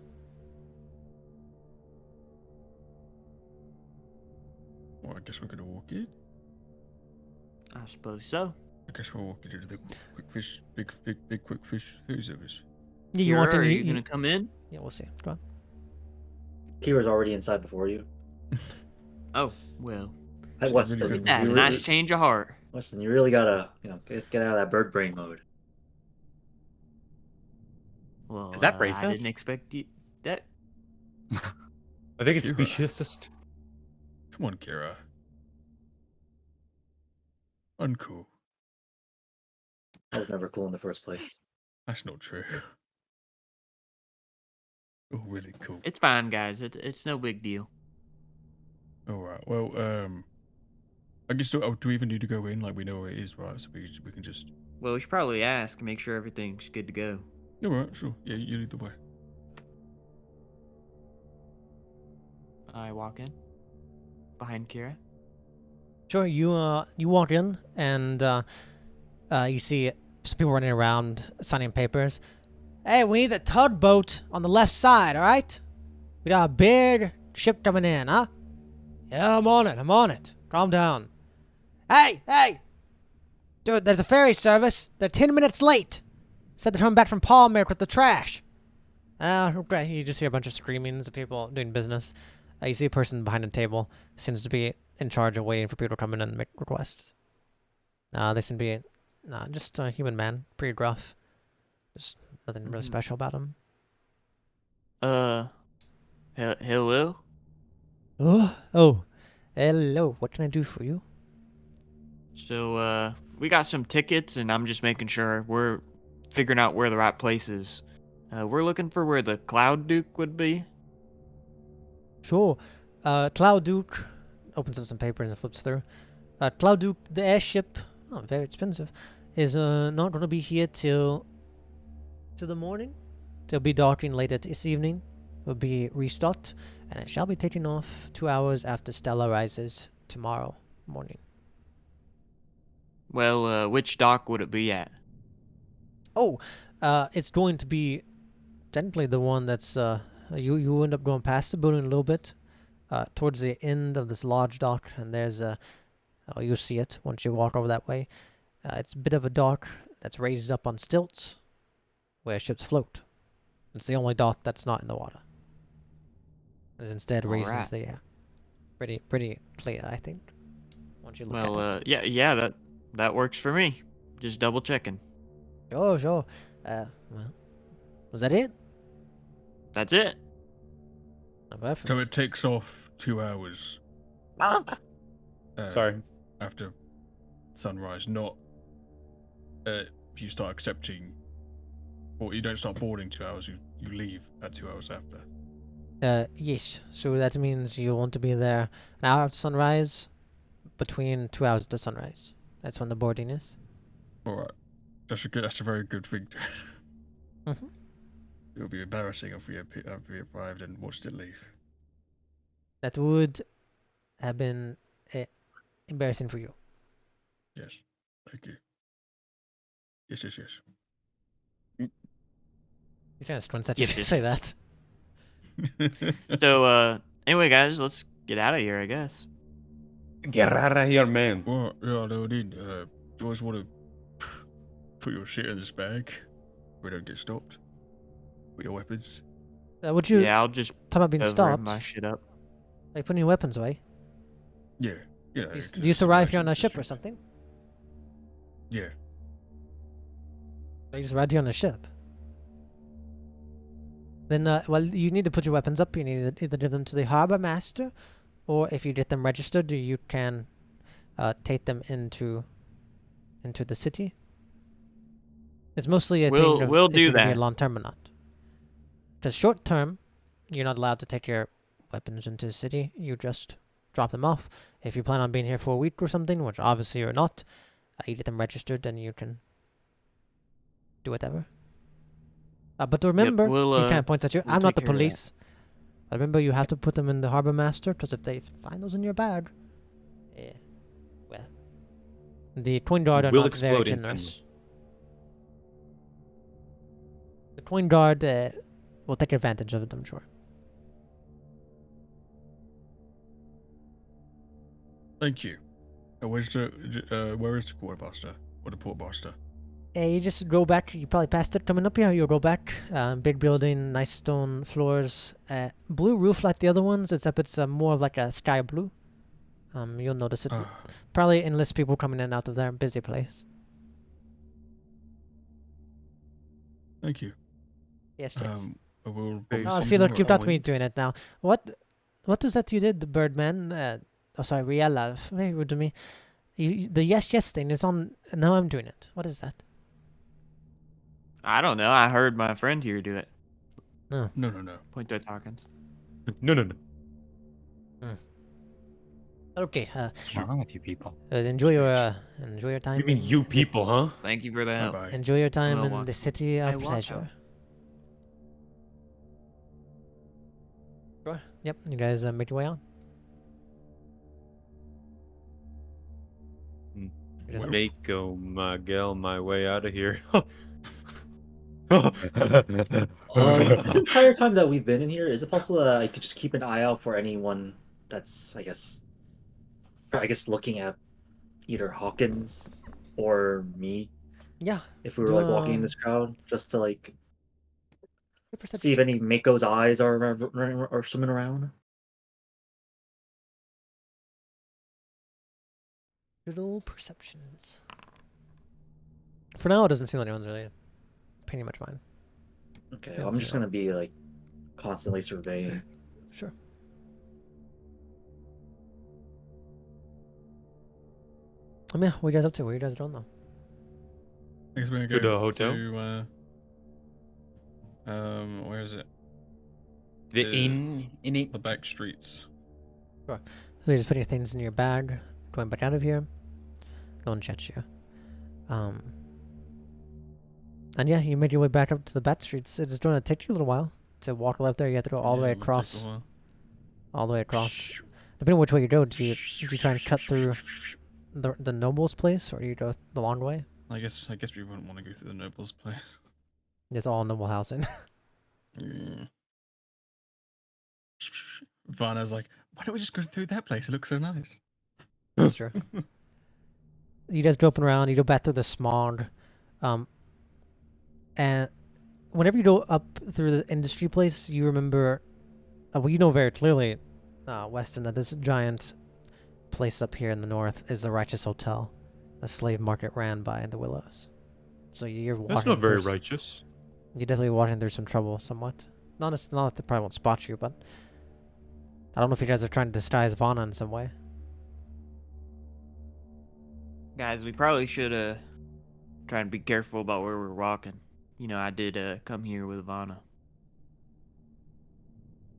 Well, I guess we're gonna walk in. I suppose so. I guess we'll walk into the quick fish, big quick fish food service. Yeah, you want Kira, to? are you gonna come in? Yeah, we'll see. Go on. Kira's already inside before you. Oh, well. Hey, Really Weston, good Look at that. you A review. nice change of heart. Weston, you really gotta, get out of that bird brain mode. Well, Is that I didn't racist? expect you. That. I think it's Kira. speciesist. Come on, Kira. Uncool. That was never cool in the first place. That's not true. Oh, really cool. It's fine, guys. It's no big deal. All right. Well, I guess do we even need to go in? Like we know where it is, right? So we can just. Well, we should probably ask and make sure everything's good to go. All right. Sure. Yeah. You lead the way. I walk in behind Kira. Sure. You walk in and you see some people running around signing papers. Hey, we need the tugboat on the left side. All right. We got a big ship coming in, huh? Yeah, I'm on it. I'm on it. Calm down. Hey! Dude, there's a ferry service. They're 10 minutes late. Said they're coming back from Palmer with the trash. Okay. You just hear a bunch of screamings of people doing business. You see a person behind a table. Seems to be in charge of waiting for people to come in and make requests. They seem to be just a human man. Pretty gruff. Just nothing really special about him. Hello? Oh. Hello. What can I do for you? So, we got some tickets, and I'm just making sure we're figuring out where the right place is. We're looking for where the Cloud Duke would be. Sure. Cloud Duke opens up some papers and flips through. Cloud Duke, the airship, very expensive, is not going to be here till the morning. They'll be docking later this evening. Will be restocked, and it shall be taking off 2 hours after Stella rises tomorrow morning. Well, which dock would it be at? Oh, it's going to be technically the one that's you end up going past the building a little bit, towards the end of this large dock, and there's you'll see it once you walk over that way. It's a bit of a dock that's raised up on stilts, where ships float. It's the only dock that's not in the water. It's instead raised into the air. Pretty clear, I think. Once you look at it. Yeah, that works for me. Just double checking. Sure. Well, was that it? That's it. Perfect. So it takes off 2 hours. Sorry. After sunrise, not you start accepting, or you don't start boarding 2 hours. You leave at 2 hours after. Yes. So that means you want to be there an hour after sunrise, between 2 hours to sunrise. That's when the boarding is. All right. That's a very good thing. Mm-hmm. It would be embarrassing if we arrived and watched it leave. That would have been embarrassing for you. Yes. Thank you. Yes. You kind of squints at you Yes, if you yes, say yes. that. So, anyway, guys, let's get out of here, I guess. Get out of here, man. Well, yeah, no need. You always want to put your shit in this bag. We don't get stopped. With your weapons. Would you Yeah, I'll just talk about being cover stopped? my shit up. Are you putting your weapons away? Yeah. Yeah. Do you arrive here on a ship or something? Yeah. Or you just arrived here on a ship? Then, well, you need to put your weapons up. You need to either give them to the harbor master, or if you get them registered, you can take them into the city. It's mostly a thing of we'll if do you're gonna be that. a long term or not. Because short term, you're not allowed to take your weapons into the city. You just drop them off. If you plan on being here for a week or something, which obviously you're not, you get them registered, then you can do whatever. But remember, we'll, he kind of points at you. we'll I'm not the take care of that. police. But remember, you have to put them in the harbor master, because if they find those in your bag, well, the coin guard are Will not very explode generous. instantly. The coin guard will take advantage of it, I'm sure. Thank you. Where is the quartermaster? What a poor buster. You just go back. You probably passed it coming up here. You'll go back. Big building, nice stone floors. Blue roof like the other ones, except it's more of like a sky blue. You'll notice it. Probably endless people coming in and out of there. Busy place. Thank you. Yes, yes. I will Very Oh, see, something look, you've got me point. doing it now. What was that you did, the Birdman? Oh, sorry, Riella. Very rude to me. The yes thing is on. Now I'm doing it. What is that? I don't know. I heard my friend here do it. No. No. Point to Hawkins. No. Okay. What's wrong with you people? Enjoy your time. You mean in you the- people, huh? Thank you for the help. Bye-bye. Enjoy your time Well, in walk- the city I of walk pleasure. out. Sure. Yep. You guys make your way on. You guys- Make my gal my way out of here. This entire time that we've been in here, is it possible that I could just keep an eye out for anyone that's, I guess, looking at either Hawkins or me Yeah. if we were like walking in Um, this crowd, just to like Good perception. see if any Mako's eyes are swimming around? Little perceptions. For now, it doesn't seem like anyone's really paying much mind. Okay, Yeah, I'm see just that. gonna be like constantly surveying. Sure. Yeah, what are you guys up to? What are you guys doing though? I guess we're gonna To go the hotel? to where is it? The The- inn in it. The back streets. So you just put your things in your bag, going back out of here. No one checks you. And yeah, you made your way back up to the back streets. It's going to take you a little while to walk up there. You have to go all the way Yeah, it would take a across. while. All the way across. Depending on which way you go, do you try and cut through the noble's place, or do you go the long way? I guess we wouldn't want to go through the noble's place. It's all noble housing. Yeah. Vanna's like, why don't we just go through that place? It looks so nice. That's true. You guys go up and around. You go back through the smog, and whenever you go up through the industry place, you remember. Well, you know very clearly, Weston, that this giant place up here in the north is the Righteous Hotel, a slave market ran by the Willows. So you're walking. That's not very through righteous. You're definitely walking through some trouble, somewhat. Not that they probably won't spot you, but I don't know if you guys are trying to disguise Vanna in some way. Guys, we probably should try and be careful about where we're walking. You know, I did come here with Vanna.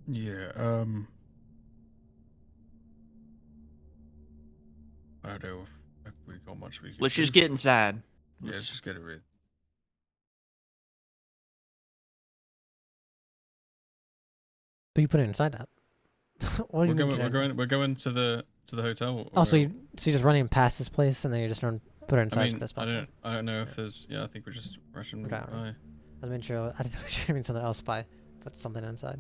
Yeah, I don't know if we got much we could Let's do. just get inside. Yeah, let's Let's- just get it rid. But you put it inside that. What do you mean? We're going to the hotel. Oh, so We're- you you're just running past this place and then you're just going to put it inside I as mean, best I possible. don't know if there's. Yeah, I think we're just rushing Okay, by. I mean, sure. I didn't know you mean something else by put something inside.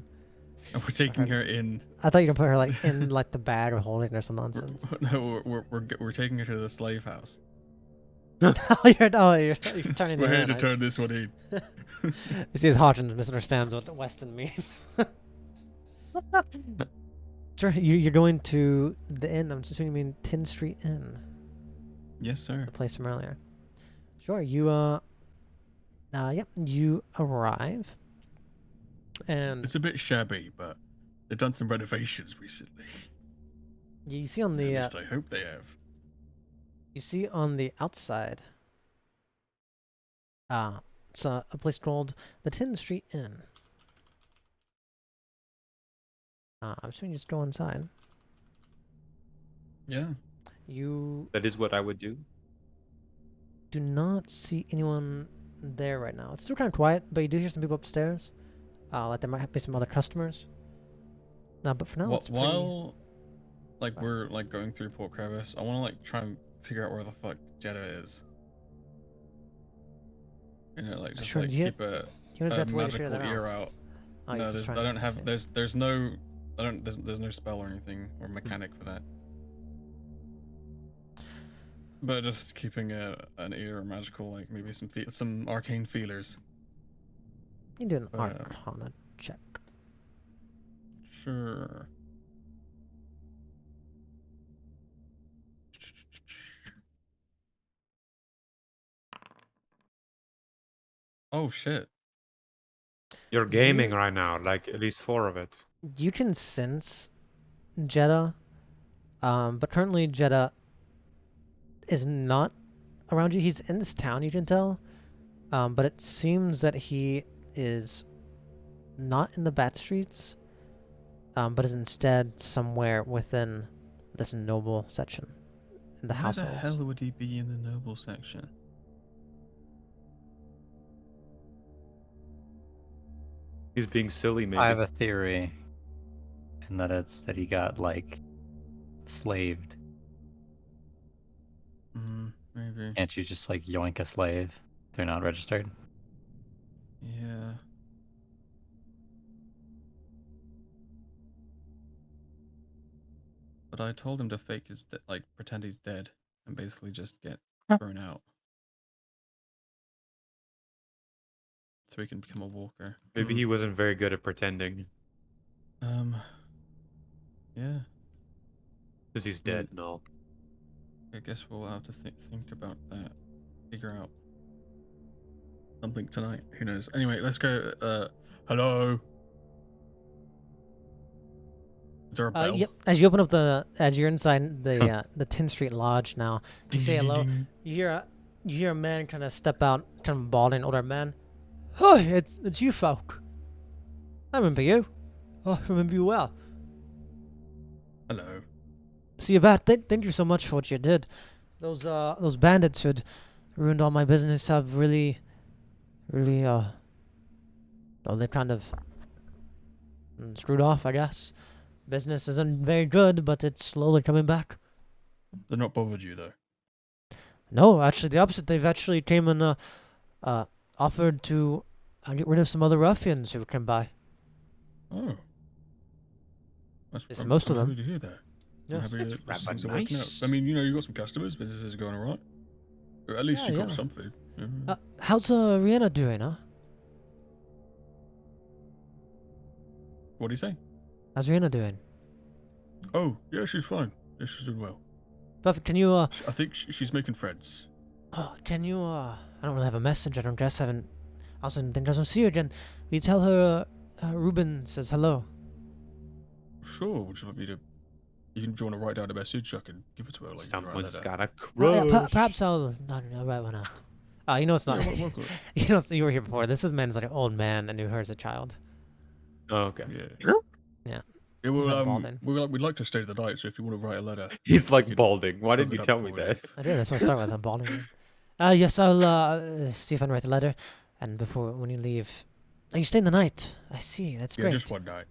And we're taking her in. I thought you were gonna put her like in like the bag or holding it or some nonsense. No, we're taking her to the slave house. you're turning We're the here to in. turn this one in. You see, Hawkins misunderstands what Weston means. Sure, you're going to the inn. I'm assuming you mean 10th Street Inn, Yes, sir. the place from earlier. Sure, you you arrive, and It's a bit shabby, but they've done some renovations recently. you see on At the least I hope they have. you see on the outside. It's a place called the 10th Street Inn. I'm assuming you just go inside. Yeah. You That is what I would do. do not see anyone there right now. It's still kind of quiet, but you do hear some people upstairs. Like there might be some other customers. But for now, it's pretty... While like we're like going through Port Crevice, I want to like try and figure out where the fuck Jeddah is. You know, like just Sure, like do you- keep a You don't have to wait to figure magical that ear out. out. Oh, you're No, just there's I trying don't to have see. there's no I don't there's no spell or anything or mechanic for that. But just keeping an ear magical, like maybe some arcane feelers. You do an But, Arcana check. Sure. Oh shit. You're gaming right now, like at least 4 of it. You can sense Jeddah, but currently Jeddah is not around you. He's in this town, you can tell, but it seems that he is not in the Bat Streets, but is instead somewhere within this noble section in the Why households. the hell would he be in the noble section? He's being silly, maybe. I have a theory, and that it's that he got like slaved. Maybe. Can't you just like yoink a slave if they're not registered? Yeah. But I told him to fake his like pretend he's dead and basically just get thrown out. So he can become a walker. Maybe he wasn't very good at pretending. Yeah. Because he's dead and all. I guess we'll have to think about that. Figure out something tonight. Who knows? Anyway, let's go. Hello. Is there a bell? Yep. As you open up as you're inside the 10th Street Lodge now, you say hello. You hear a man kind of step out, kind of balding older man. Hi, it's you folk. I remember you. I remember you well. Hello. See you back. Thank you so much for what you did. Those bandits who'd ruined all my business have really, well, they kind of screwed off, I guess. Business isn't very good, but it's slowly coming back. They're not bothered you though. No, actually, the opposite. They've actually came and offered to get rid of some other ruffians who came by. Oh. It's most of them. Happy to hear that. Yeah. I'm happy That's that rather things are working out. nice. I mean, you got some customers, business is going alright. Or at least Yeah, you got yeah. something. How's Rihanna doing, huh? What do you say? How's Rihanna doing? Oh, yeah, she's fine. Yeah, she's doing well. Perfect. Can you I think she's making friends. can you I don't really have a message. I don't guess. I also didn't think I was gonna see her again. Will you tell her Ruben says hello? Sure. Would you like me to? Do you want to write down a message? I can give it to her. Like, Someone's got a Yeah, crush. perhaps I'll write one out. You know it's not. Yeah, what- You know you were here before. This man's like an old man and knew her as a child. Oh, okay. Yeah. Yeah. Yeah, He's not well, balding. we'd like to stay the night, so if you want to write a letter, He's we like could balding. Why hook didn't you it up tell me before we that? leave. I did. That's why I start with a balding. Yes, I'll see if I can write a letter, and when you leave, you stay in the night. I see. That's Yeah, great. just one night.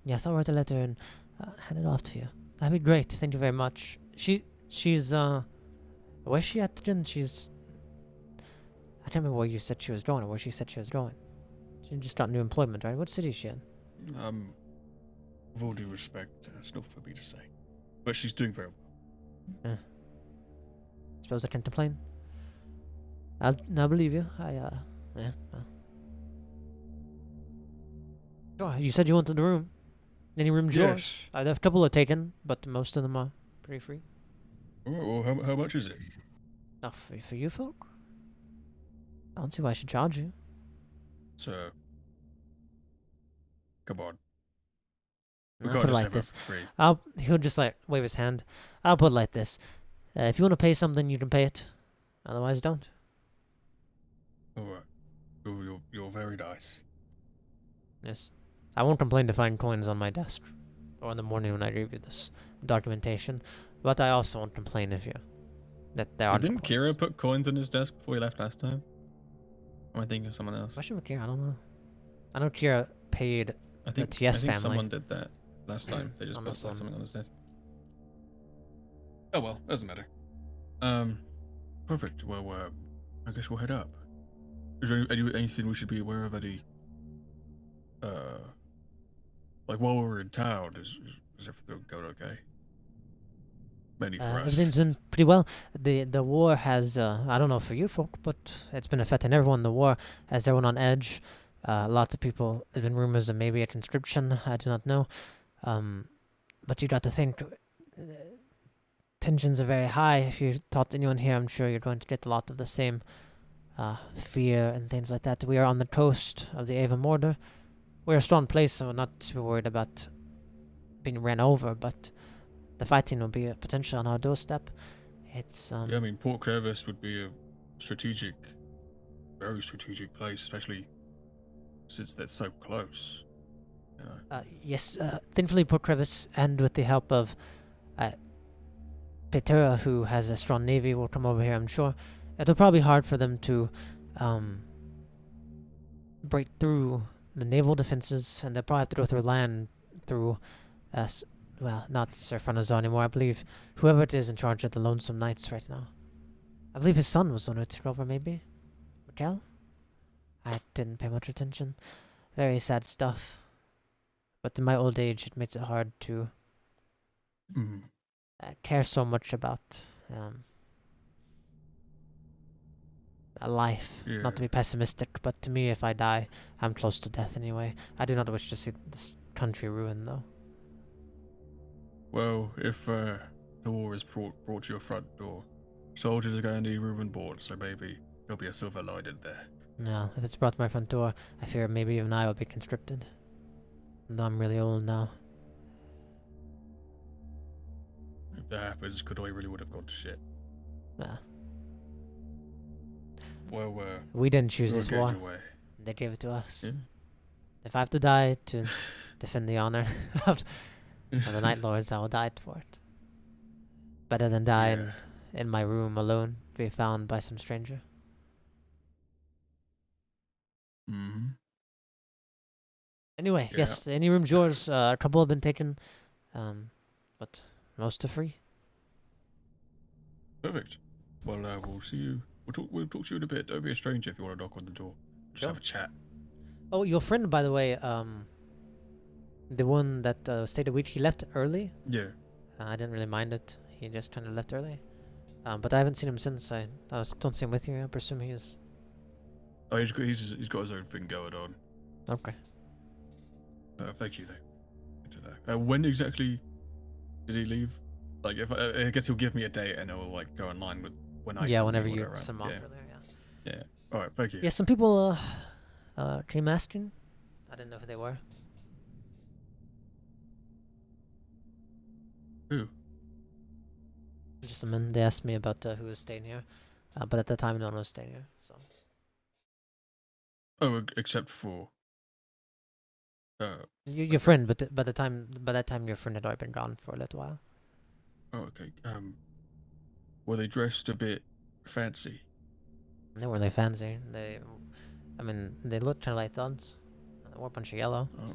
Yes, I'll write a letter and hand it off to you. That'd be great. Thank you very much. She's where's she at again? I can't remember where you said she was going or where she said she was going. She just got new employment, right? What city is she in? With all due respect, it's not for me to say, but she's doing very well. Suppose I can complain. I'll believe you. Well. Sure, you said you wanted the room. Any room's yours? Yes. I have a couple are taken, but most of them are pretty free. Oh, well, how much is it? Not for you folk. I don't see why I should charge you. So, come on. I'll can't put it just like have it this. for free. He'll just like wave his hand. I'll put it like this. If you want to pay something, you can pay it. Otherwise, don't. All right. You're very nice. Yes. I won't complain to find coins on my desk. Or in the morning when I give you this documentation. But I also won't complain if that there are no Didn't coins. Kira put coins on his desk before he left last time? Or am I thinking of someone else? Question with Kira, I don't know. I know Kira paid I think TS family. someone did that last time. They just On put this something one. on his desk. Oh well, doesn't matter. Perfect. Well, I guess we'll head up. Is there anything we should be aware of? Any, like while we're in town, is everything going okay? Mainly for us. Everything's been pretty well. The war has, I don't know for you folk, but it's been affecting everyone. The war has everyone on edge. Lots of people, there's been rumors of maybe a conscription. I do not know. But you got to think, tensions are very high. If you talk to anyone here, I'm sure you're going to get a lot of the same fear and things like that. We are on the coast of the Avon border. We're a strong place, so we're not too worried about being ran over, but the fighting will be a potential on our doorstep. It's Yeah, I mean, Port Curvis would be a strategic, very strategic place, especially since they're so close. You know? Yes, thankfully Port Crevice, and with the help of Petura, who has a strong navy, will come over here, I'm sure. It'll probably be hard for them to break through the naval defenses, and they'll probably have to go through land, through, well, not Sir Franazar anymore. I believe whoever it is in charge of the Lonesome Knights right now. I believe his son was on it to take over, maybe? Miguel? I didn't pay much attention. Very sad stuff. But in my old age, it makes it hard to care so much about a life. Yeah. Not to be pessimistic, but to me, if I die, I'm close to death anyway. I do not wish to see this country ruined, though. Well, if the war is brought to your front door, soldiers are going to need room and board, so maybe there'll be a silver lining there. No, if it's brought to my front door, I fear maybe even I will be conscripted. Though I'm really old now. If that happens, Godoy really would have gone to shit. Nah. Well, we didn't choose you're this getting war. your way. They gave it to us. Yeah. If I have to die to defend the honor of the Night Lords, I will die for it. Better than die in my room alone, to be found by some stranger. Mm-hmm. Anyway, Yeah. yes, any room's yours. A couple have been taken, but most are free. Perfect. Well, we'll see you. We'll talk to you in a bit. Don't be a stranger if you want to knock on the door. Just have a chat. Oh, your friend, by the way, the one that stayed a week, he left early. Yeah. I didn't really mind it. He just kind of left early. But I haven't seen him since. I don't see him with you. I presume he is. Oh, he's got his own thing going on. Okay. Thank you, though. Good to know. When exactly did he leave? Like, if I guess he'll give me a date and it'll like go in line with when I. Whenever you send him off for there. Yeah. All right. Thank you. Yeah, some people came asking. I didn't know who they were. Who? Just some men. They asked me about who was staying here, but at the time, no one was staying here. So. Oh, except for. Your friend, but by that time, your friend had already been gone for a little while. Oh, okay. Were they dressed a bit fancy? They weren't really fancy. They looked kind of like thugs. They wore a bunch of yellow. Oh.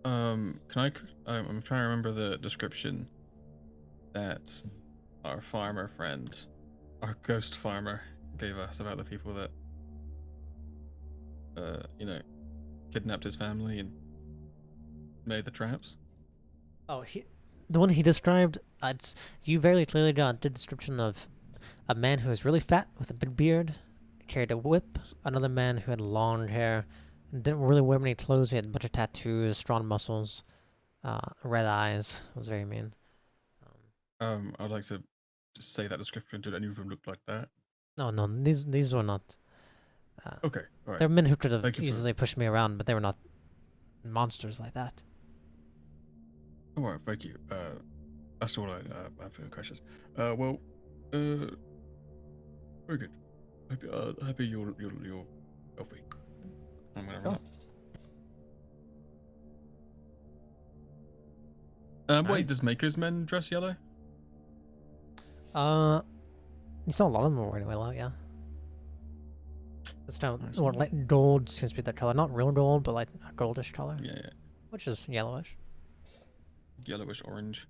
I'm trying to remember the description that our farmer friend, our ghost farmer, gave us about the people that, kidnapped his family and made the traps. Oh, the one he described, you very clearly got the description of a man who was really fat with a big beard, carried a whip, another man who had long hair, and didn't really wear many clothes. He had a bunch of tattoos, strong muscles, red eyes. It was very mean. I'd like to just say that description. Did any of them look like that? No, these were not. Okay, all right. There were men who could have easily pushed me around, but they were not monsters like that. All right, thank you. That's all I have for questions. Very good. Happy you're healthy. I'm gonna run up. Wait, does Maker's Men dress yellow? You saw a lot of them wearing yellow, yeah. It's kind of, like gold seems to be that color. Not real gold, but like a goldish color. Yeah. Which is yellowish. Yellowish orange.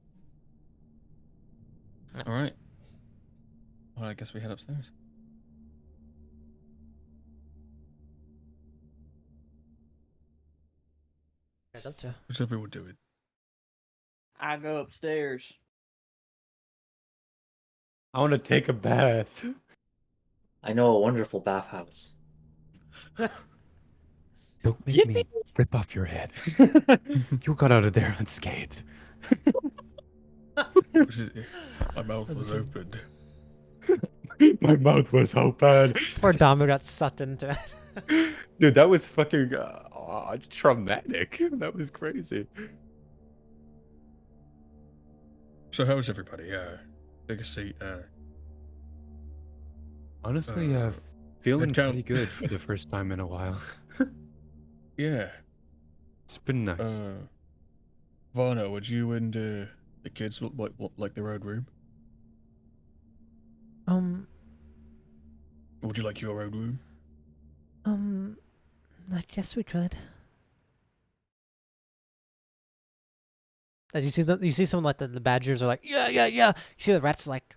All right. Well, I guess we head upstairs. guys up to? What's everyone doing? I go upstairs. I want to take a bath. I know a wonderful bathhouse. Don't make me rip off your head. You got out of there unscathed. My mouth was open. My mouth was open. Poor Damu got sucked into it. Dude, that was fucking traumatic. That was crazy. So how's everybody? Take a seat. Honestly, Uh, feeling head count. pretty good for the first time in a while. Yeah. It's been nice. Varno, would you and the kids look like their own room? Would you like your own room? I guess we could. As you see some like the badgers are like, yeah. You see the rats like,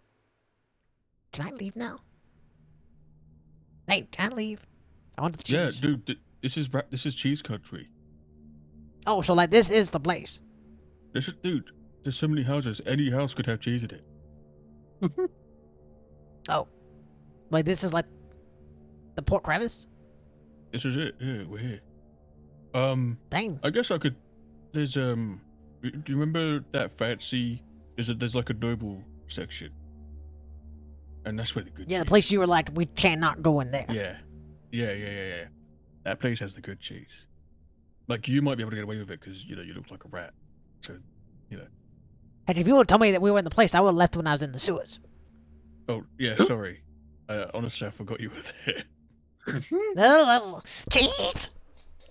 can I leave now? Hey, can I leave? I want the cheese. Yeah, dude. This is cheese country. Oh, so like this is the place. Dude. There's so many houses. Any house could have cheese in it. Oh, like this is like the pork crevice. This is it. Yeah, we're here. Dang. I guess I could. There's Do you remember that fancy? There's like a noble section, and that's where the good. Yeah, the cheese place you is. were like, we cannot go in there. Yeah. That place has the good cheese. Like you might be able to get away with it because you look like a rat. So, Hey, if you would tell me that we were in the place, I would have left when I was in the sewers. Oh yeah, sorry. Honestly, I forgot you were there. Oh, cheese.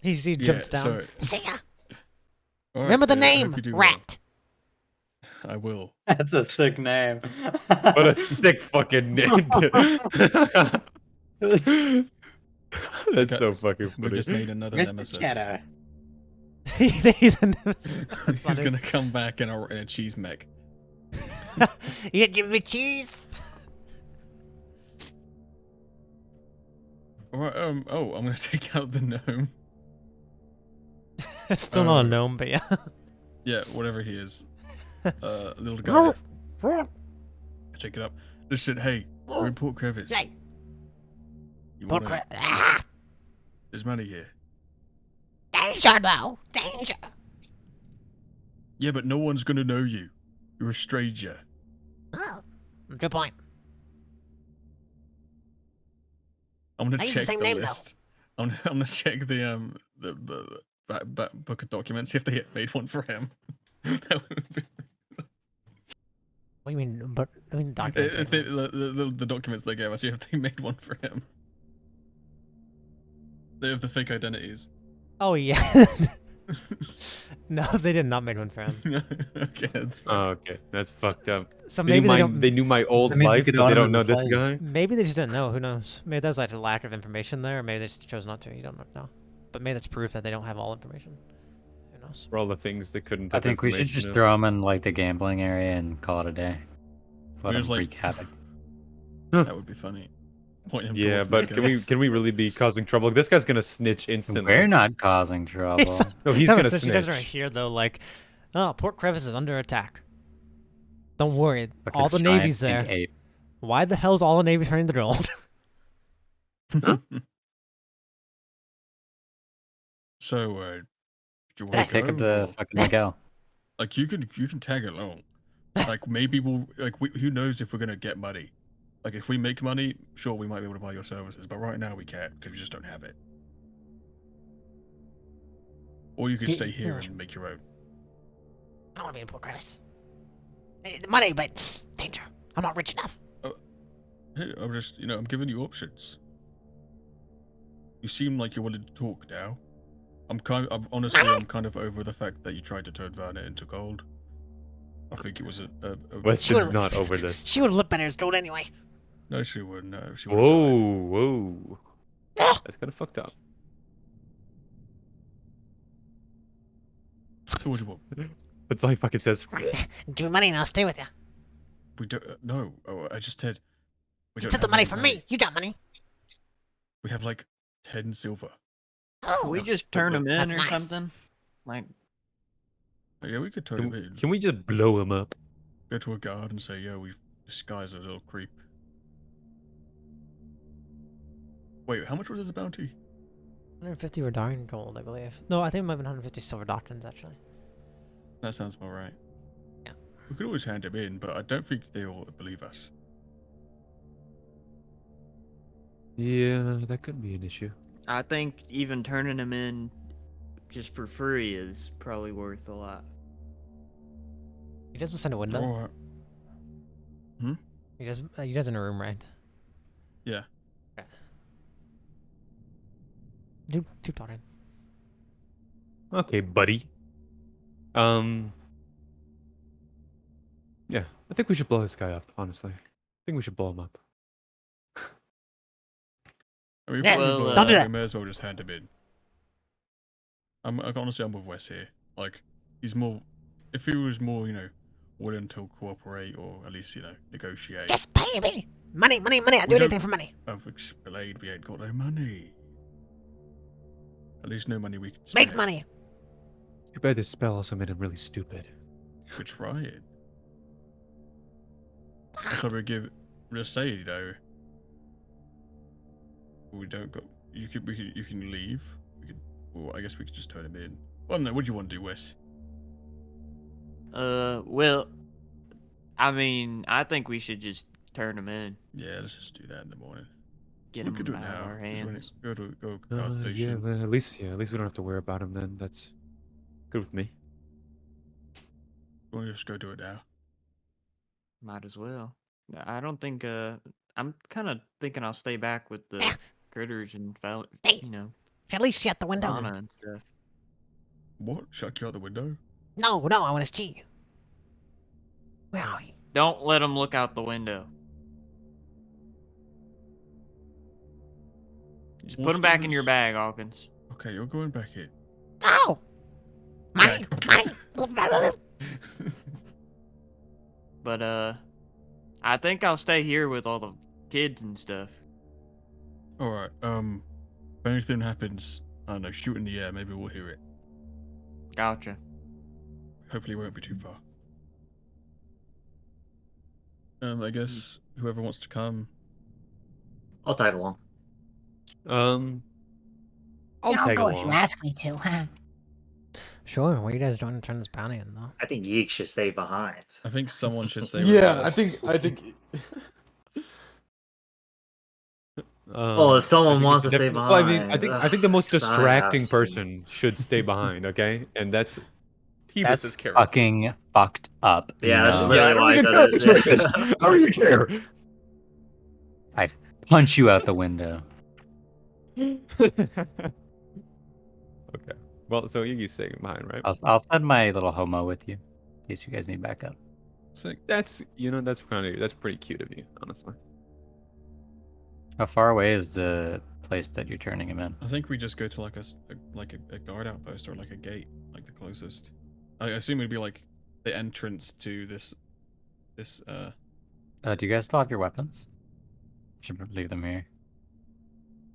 He jumps down. Sorry. See ya. All right, Remember the I hope name, you do well. Rat. I will. That's a sick name. What a sick fucking name. That's so fucking We funny. just made another Mr. nemesis. Cheddar. He's a nemesis. That's He's funny. gonna come back in a cheese mech. You gonna give me cheese? All right. Oh, I'm gonna take out the gnome. Still not a gnome, but yeah. Yeah, whatever he is. Little guy. Check it up. Listen, hey, we're in Port Crevice. Hey. You Pork wanna- crevice. Ah, There's money here. danger, though. Danger. Yeah, but no one's gonna know you. You're a stranger. Oh, good point. I'm gonna I use the check same the name, though. list. I'm gonna check the book of documents. See if they made one for him. That would be- What do you mean? But I mean, documents. the documents they gave us. See if they made one for him. They have the fake identities. Oh yeah. No, they did not make one for him. Okay, that's fine. Oh, okay. That's fucked up. So They knew maybe they don't. they knew my old That means you life, could but they own him don't as know a this slave. guy. Maybe they just didn't know. Who knows? Maybe there's like a lack of information there, or maybe they just chose not to. You don't know. But maybe that's proof that they don't have all information. Who knows? For all the things they couldn't. I put think we should information just in. throw him in like the gambling area and call it a day. Let He him was like- wreak havoc. That would be funny. Point him Yeah, towards but Vegas. can we really be causing trouble? This guy's gonna snitch instantly. We're not causing trouble. No, he's No, gonna so you guys are snitch. here though, like, oh, Port Crevice is under attack. Don't worry, Fucking all the giant navy's pink there. ape. Why the hell's all the navy turning to gold? So, do you Yeah, want take him go, to or- fucking Miguel. Like you can tag along. Like maybe who knows if we're gonna get money. Like if we make money, sure we might be able to buy your services, but right now we can't because we just don't have it. Or you could stay here and make your own. I don't want to be in Port Crevice. Money, but danger. I'm not rich enough. Hey, I'm just I'm giving you options. You seem like you're willing to talk now. I'm kind of over the fact that you tried to turn Verna into gold. I think it was a Weston's not over this. She would look better as gold anyway. No, she wouldn't. No, she would've died. Whoa. That's kind of fucked up. So what do you want? That's all he fucking says. Give me money and I'll stay with you. We don't. No. Oh, I just said. We You don't took the have money any from me. You got money. We have like 10 silver. Oh, Can we just turn him in That's or nice. something? Like, Yeah, we could turn him in. Can we just blow him up? Go to a guard and say, "Yeah, we've disguised a little creep." Wait, how much was his bounty? 150 Rihdar gold, I believe. No, I think it might have been 150 silver doctrines, actually. That sounds more right. Yeah. We could always hand him in, but I don't think they'll believe us. Yeah, that could be an issue. I think even turning him in just for free is probably worth a lot. He does what's in a window. Alright. Hmm? He does in a room, right? Yeah. Do talking. Okay, buddy. Yeah, I think we should blow this guy up, honestly. I think we should blow him up. I mean, if Yeah, we well, blow don't him do up, that. we may as well just hand him in. Honestly, I'm with Wes here. Like, he's more. If he was more, willing to cooperate or at least, negotiate. Just pay me! Money, money, money! I'd do We don't- anything for money! I've explained we ain't got no money. At least no money we can spare. Make money! Too bad this spell also made him really stupid. We're trying. That's why just say, we don't go. You can leave. Well, I guess we could just turn him in. Well, no, what do you want to do, Wes? Well, I mean, I think we should just turn him in. Yeah, let's just do that in the morning. Get We him could do it out of now. our Just when it- hands. Go to gas Yeah, station. well, at least we don't have to worry about him then. That's good with me. We'll just go do it now. Might as well. I don't think. I'm kind of thinking I'll stay back with the critters and Hey. At least shut the window. fauna and stuff. What? Chuck you out the window? No, I want to see. Where are we? Don't let them look out the window. Just put What's them the back in your risk? bag, Hawkins. Okay, you're going back in. No! Money! Jack. Money! But I think I'll stay here with all the kids and stuff. All right. If anything happens, I don't know, shoot in the air. Maybe we'll hear it. Gotcha. Hopefully, it won't be too far. I guess whoever wants to come. I'll tag along. I'll tag go if you along. ask me to. Sure, what are you guys doing to turn this bounty in, though? I think Yeek should stay behind. I think someone should say. Yeah, with I us. think. Well, if someone I think wants it's to stay well, I mean, I behind, think the most ugh, I have distracting to. person should stay behind. Okay, and that's That's Phoebus's character. fucking fucked up. Yeah, that's know? literally I don't why I even said care if it's it. racist. I don't even care. I punch you out the window. Okay. Well, so you staying behind, right? I'll send my little homo with you, in case you guys need backup. Sick. That's that's pretty cute of you, honestly. How far away is the place that you're turning him in? I think we just go to like a guard outpost or like a gate, like the closest. I assume it'd be like the entrance to this. Do you guys still have your weapons? Should leave them here.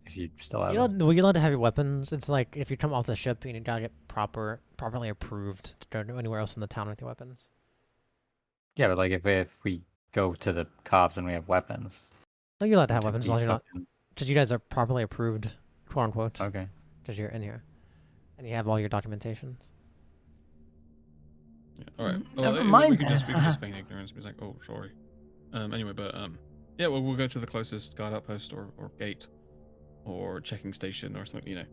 If you still have them. You're allowed to have your weapons. It's like if you come off the ship, you gotta get properly approved to go anywhere else in the town with your weapons. Yeah, but like if we go to the cops and we have weapons. No, you're allowed to have do weapons as we long as you're not. fucking- Just you guys are properly approved, quote unquote. Okay. Because you're in here, and you have all your documentations. Yeah, all right. Never we mind could just then. feign ignorance. Be like, oh, sorry. Anyway, but yeah, well, we'll go to the closest guard outpost or gate, or checking station or something.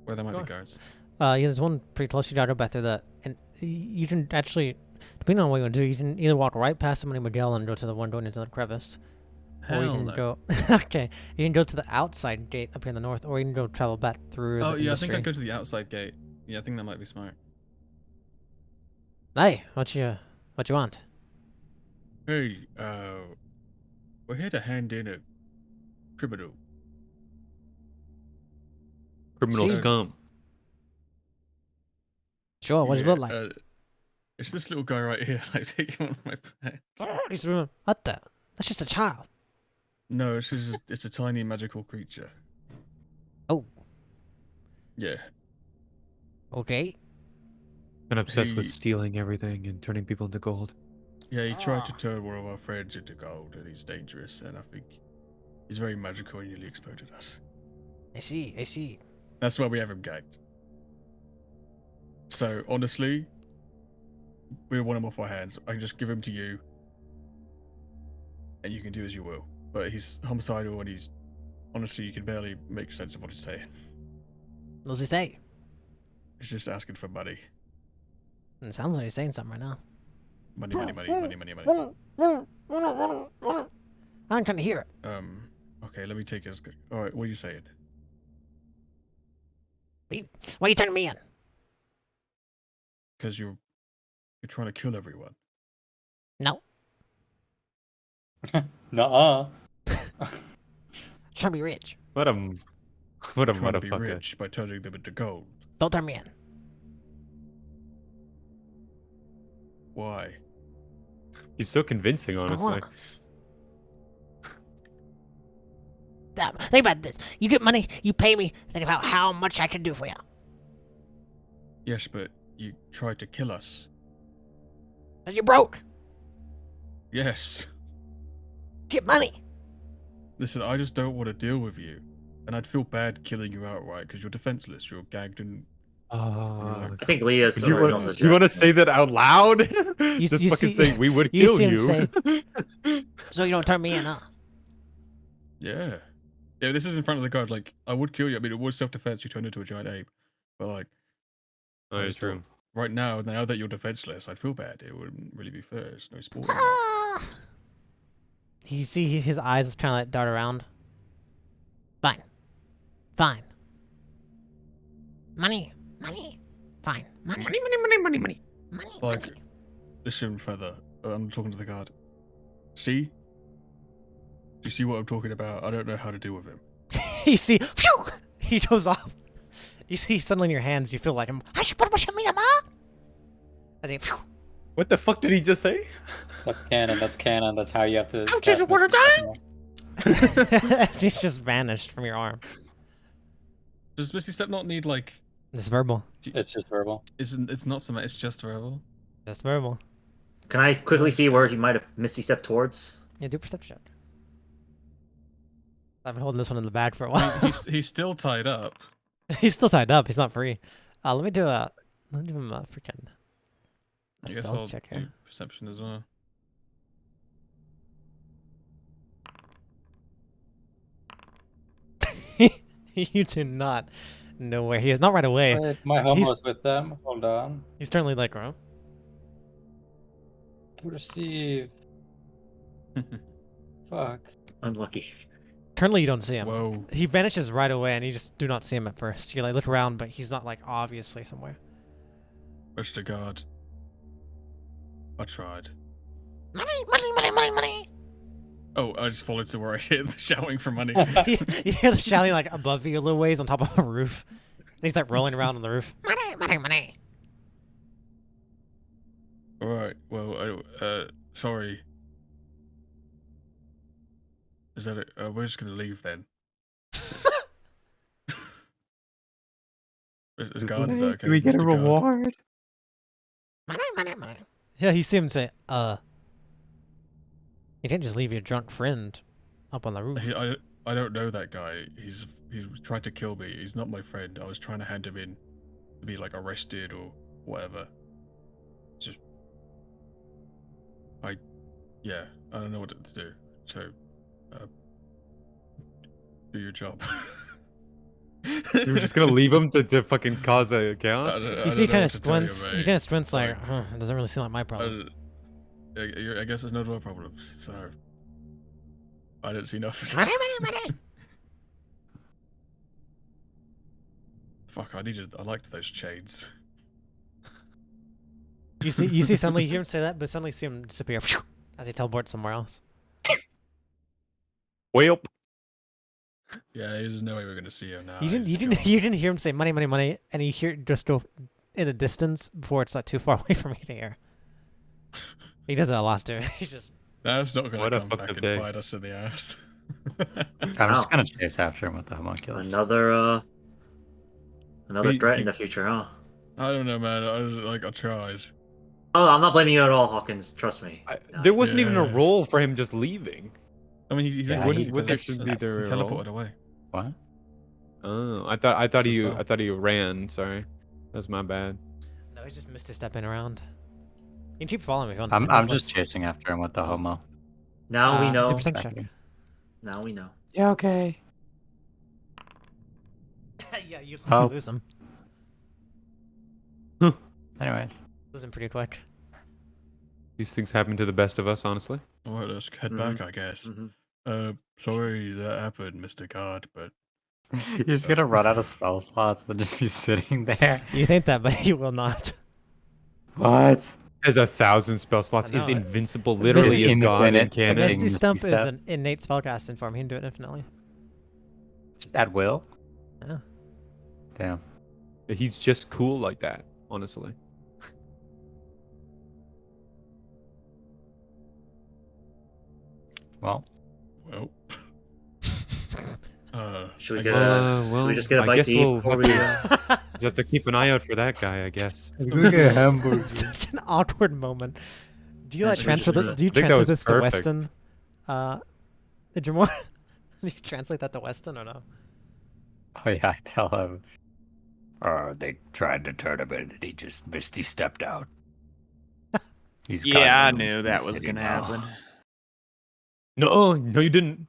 Where there might Sure. be guards. Yeah, there's one pretty close. You gotta go back through that, and you can actually, depending on what you want to do, you can either walk right past somebody with Miguel and go to the one going into the crevice, or you Hell can no. go. Okay, you can go to the outside gate up here in the north, or you can go travel back through. Oh the yeah, I think industry. I'd go to the outside gate. Yeah, I think that might be smart. Hey, what you want? Hey, we're here to hand in a criminal. Criminal See? scum. Sure, what does it look like? It's this little guy right here. I take him on my back. What the? That's just a child. No, it's a tiny magical creature. Oh. Yeah. Okay. Been obsessed with He- stealing everything and turning people into gold. Yeah, he tried to turn one of our friends into gold, and he's dangerous, and I think he's very magical and nearly exploded us. I see. That's why we have him gagged. So, honestly, we want him off our hands. I can just give him to you, and you can do as you will. But he's homicidal, and he's... Honestly, you can barely make sense of what he's saying. What does he say? He's just asking for money. It sounds like he's saying something right now. Money. I'm trying to hear it. Okay, let me take his... Alright, what are you saying? Why are you turning me in? Because you're trying to kill everyone. No. Nuh-uh. Trying to be rich. What a Trying to be motherfucker. rich by turning them into gold. Don't turn me in. Why? He's so convincing, honestly. Damn, think about this. You get money, you pay me. Think about how much I can do for you. Yes, but you tried to kill us. Cause you're broke. Yes. Get money. Listen, I just don't want to deal with you. And I'd feel bad killing you outright because you're defenseless. You're gagged and... Oh, I think Leah's you already want, knows you want to say that out loud? You Just see- fucking say we would you kill see him you. say- So you don't turn me in, huh? Yeah. Yeah, this is in front of the guard. Like, I would kill you. I mean, it was self-defense. You turned into a giant ape. But, like... Oh, I it's just thought, true. Right now that you're defenseless, I'd feel bad. It wouldn't really be fair. There's no sport in that. Ah! You see his eyes kind of like dart around. Fine. Money. Fine. Money. Like, listen, Feather. I'm talking to the guard. See? Do you see what I'm talking about? I don't know how to deal with him. You see, phew, he goes off. You see suddenly in your hands, you feel like him. As he, phew. What the fuck did he just say? That's canon. That's how you have to... As he's just vanished from your arm. Does Misty Step not need, like... It's verbal. It's just verbal. It's not something, it's just verbal? Just verbal. Can I quickly see where he might have misty stepped towards? Yeah, do a perception check. I've been holding this one in the bag for a I while. mean, he's still tied up. He's still tied up. He's not free. Let me give him a freaking I guess stealth I'll check do here. perception as well. You do not know where he is. Not right away. Wait, my homo's with them. Hold on. He's currently like, oh. Receive. Fuck. Unlucky. Currently, you don't see him. Whoa. He vanishes right away, and you just do not see him at first. You like look around, but he's not like obviously somewhere. Mr. Guard. I tried. Money. Oh, I just followed to where I hear the shouting for money. You hear the shouting like above you a little ways on top of a roof. And he's like rolling around on the roof. Money. Alright, well, sorry. Is that it? We're just gonna leave then. Is guard, is that okay? Do we get a Mr. Guard? reward? Money. Yeah, you see him say, you can't just leave your drunk friend up on the roof. I don't know that guy. He's tried to kill me. He's not my friend. I was trying to hand him in to be like arrested or whatever. Just yeah, I don't know what to do. So do your job. You were just gonna leave him to fucking cause a chaos? You see, he kind of squints. He kind of squints like, it doesn't really seem like my problem. I guess it's none of our problems. So I don't see nothing. Money. Fuck! I liked those chains. You see suddenly you hear him say that, but suddenly see him disappear as he teleports somewhere else. Welp. Yeah, there's no way we're gonna see him now. You didn't hear him say money, and you hear it just go in the distance before it's not too far away from me to hear. He does it a lot too. He's just. That's not gonna What a come fucked back up and day. bite us in the ass. I'm just gonna chase after him with the homunculus. Another He- threat he- in the future, huh? I don't know, man. I tried. Oh, I'm not blaming you at all, Hawkins. Trust me. No, There wasn't even a Yeah. role for him just leaving. I mean, he Yeah, basically he- Wouldn't there he should be there a teleported role? away. What? Oh, I That's thought the you spell. ran. Sorry, that's my bad. No, he's just Misty stepping around. You can keep following me if you want. I'm just chasing after him with the homo. Now we know. 2% check. Now we know. Yeah, okay. Yeah, you Oh. lose him. Anyways. Lose him pretty quick. These things happen to the best of us, honestly. Well, let's head back, I guess. Sorry that happened, Mr. God, but You're just gonna run out of spell slots and just be sitting there. You think that, but you will not. What? Has 1,000 spell slots. I Is know. invincible. Literally Misty- is God in Infinite. canon. Misty Misty Stump is step. an innate spellcasting form. He can do it infinitely. Just at will? Yeah. Damn. He's just cool like that, honestly. Well. Should we I get guess- a? well, should we just get a I bite guess to eat we'll before have we? to, you have to keep an eye out for that guy, I guess. Such an awkward moment. Do you like That's transfer the? interesting. Do you I think that translate was this perfect. to Weston? Did you more? Do you translate that to Weston or no? Oh yeah, I tell him. They tried to turn him in and he just Misty stepped out. He's Yeah, I kinda knew that was sitting gonna now. happen. No, you didn't.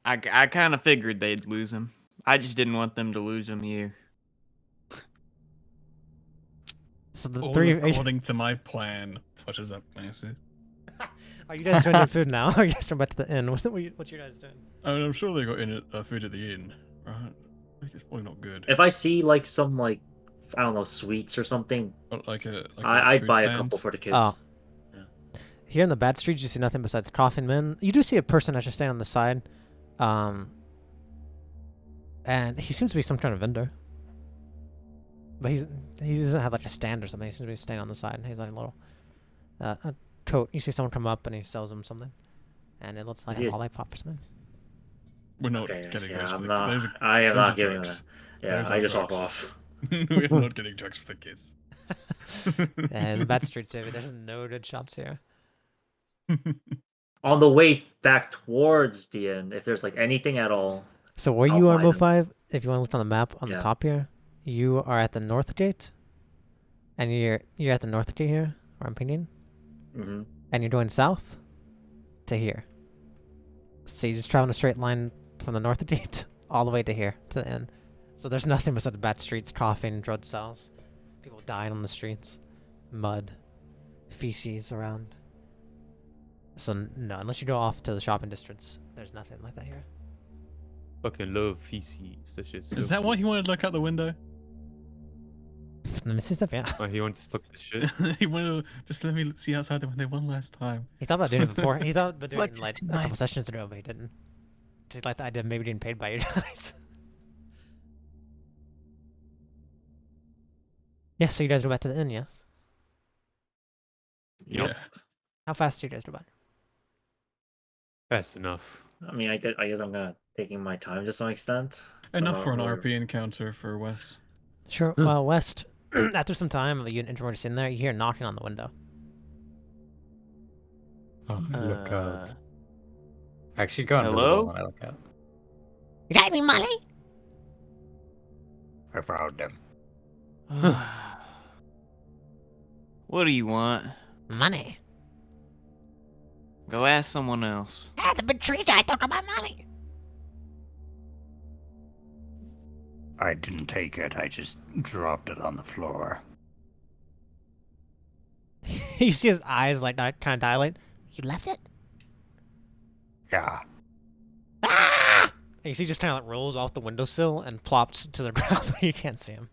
I kind of figured they'd lose him. I just didn't want them to lose him here. So the all three. according to my plan. What is up, Nancy? Are you guys doing your food now? Or are you guys going back to the inn? What you guys doing? I mean, I'm sure they got food at the inn, right? Like, it's probably not good. If I see like some like I don't know sweets or something, But like a I'd food buy a stand. couple for the kids. Oh. Here in the bad streets, you see nothing besides coffin men. You do see a person actually standing on the side, and he seems to be some kind of vendor. But he doesn't have like a stand or something. He seems to be standing on the side. He's like a little a coat. You see someone come up and he sells him something, and it looks like Is he a a- lollipop or something. We're not Okay, getting yeah, those. I'm For not. those are, I am those not are giving drugs. that. Yeah, Those I are just walk drugs. off. We are not getting drugs for the kids. And the bad streets, baby. There's no good shops here. On the way back towards the end, if there's like anything at all, So where I'll you are, buy them. Mo5, if you want to look on the map on the Yeah. top here, you are at the north gate, and you're at the north gate here, where I'm pinging, hmm and you're going south to here. So you just travel in a straight line from the north gate all the way to here, to the end. So there's nothing besides the bad streets, coughing, drug cells, people dying on the streets, mud, feces around. So no, unless you go off to the shopping districts, there's nothing like that here. Fucking love feces. That shit's so Is that cool. why he wanted to look out the window? Let me see stuff, yeah. Oh, he wanted to look at the shit. He wanted to just let me see outside the window one last time. He thought about doing it before. He thought about doing What it just like a tonight? couple sessions ago, but he didn't. Just like the idea of maybe getting paid by you guys. Yeah, so you guys go back to the inn, yes? Yeah. How fast do you guys go back? Fast enough. I mean, I guess I'm gonna taking my time to some extent. Enough for an or- RP encounter for Wes. Sure. Well, West, after some time of you and Introvert sitting there, you hear knocking on the window. Oh, look Uh, out. Actually, go invisible hello? when I look out. You got any money? I found him. What do you want? Money. Go ask someone else. Ah, the big tree guy took my money. I didn't take it. I just dropped it on the floor. You see his eyes like kind of dilate. You left it? Yeah. Ah! And you see he just kind of like rolls off the windowsill and plops to the ground, but you can't see him.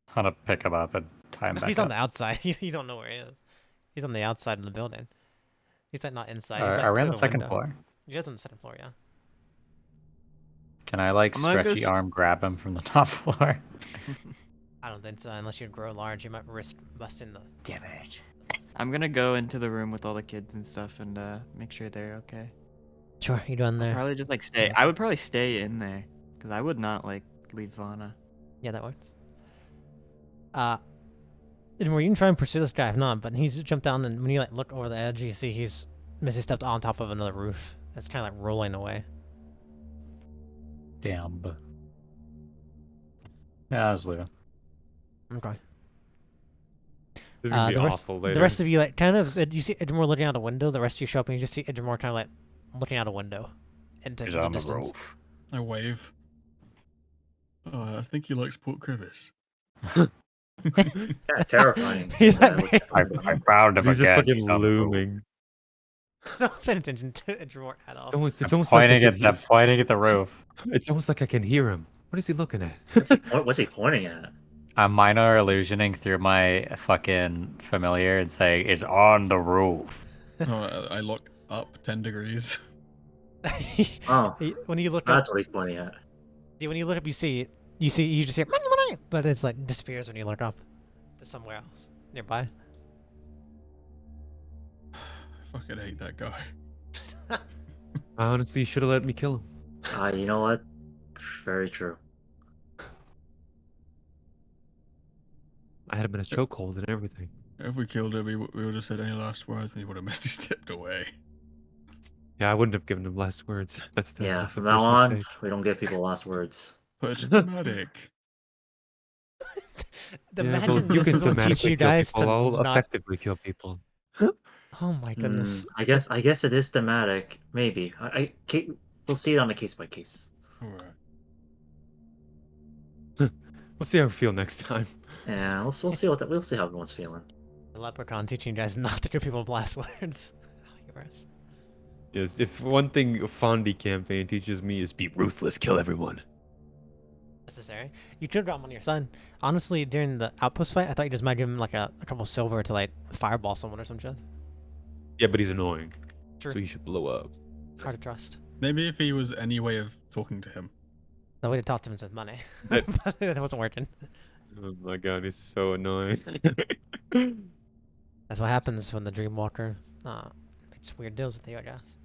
I'm gonna pick him up and tie him back He's up. on the outside. You don't know where he is. He's on the outside of the building. He's like not inside. Are, He's like are we on through the second window. floor? He is on the second floor, yeah. Can I like I'm gonna go stretchy s- arm grab him from the top floor? I don't think so. Unless you grow large, you might risk busting the. Damn it. I'm gonna go into the room with all the kids and stuff and make sure they're okay. Sure, you doing I'll there? probably just like stay. I would probably stay in there because I would not like leave Vana. Yeah, that works. Edgemore, you can try and pursue this guy if not, but he's jumped down, and when you like look over the edge, you see he's Missy stepped on top of another roof. It's kind of like rolling away. Damn. Yeah, I was leaving. Okay. This is gonna be the rest, awful later. The rest of you like kind of you see Edgemore looking out a window. The rest of you show up and you just see Edgemore kind of like looking out a window into He's the on the distance. roof. I wave. Oh, I think he likes pork crevice. Yeah, terrifying. He's Yeah, like, I found him He's just again. fucking He's on the roof. looming. no one's paying attention to Edgemore at all. It's almost like I Pointing can at pointing at the roof. It's almost like I can hear him. What is he looking at? What's he pointing at? I'm minor illusioning through my fucking familiar and saying it's on the roof. Oh, I look up 10 degrees. Oh, When you look that's up, what he's pointing at. when you look up, you just hear, "Money," but it's like disappears when you look up to somewhere else nearby. I fucking hate that guy. I honestly should have let me kill him. You know what? Very true. I had him in a chokehold and everything. If we killed him, we would have said any last words and he would have missed. He stepped away. Yeah, I wouldn't have given him last words. That's the Yeah, that's the from now first on, mistake. we don't give people last words. But it's dramatic. Imagine you this can is what teach dramatically you kill guys people. I'll to not. effectively kill people. Oh my goodness. I guess it is thematic. Maybe. We'll see it on a case by case. Alright. We'll see how we feel next time. Yeah, we'll see we'll see how everyone's feeling. The leprechaun teaching you guys not to give people last words. Yours. Yes, if one thing a Fondy campaign teaches me is be ruthless, kill everyone. Necessary. You could have got him on your side. Honestly, during the outpost fight, I thought you just might give him like a couple silver to like fireball someone or some shit. Yeah, but he's annoying. True. So you should blow up. It's hard to trust. Maybe if he was any way of talking to him. The way to talk to him is with money. That- But that wasn't working. Oh my god, he's so annoying. That's what happens when the Dreamwalker makes weird deals with you, I guess.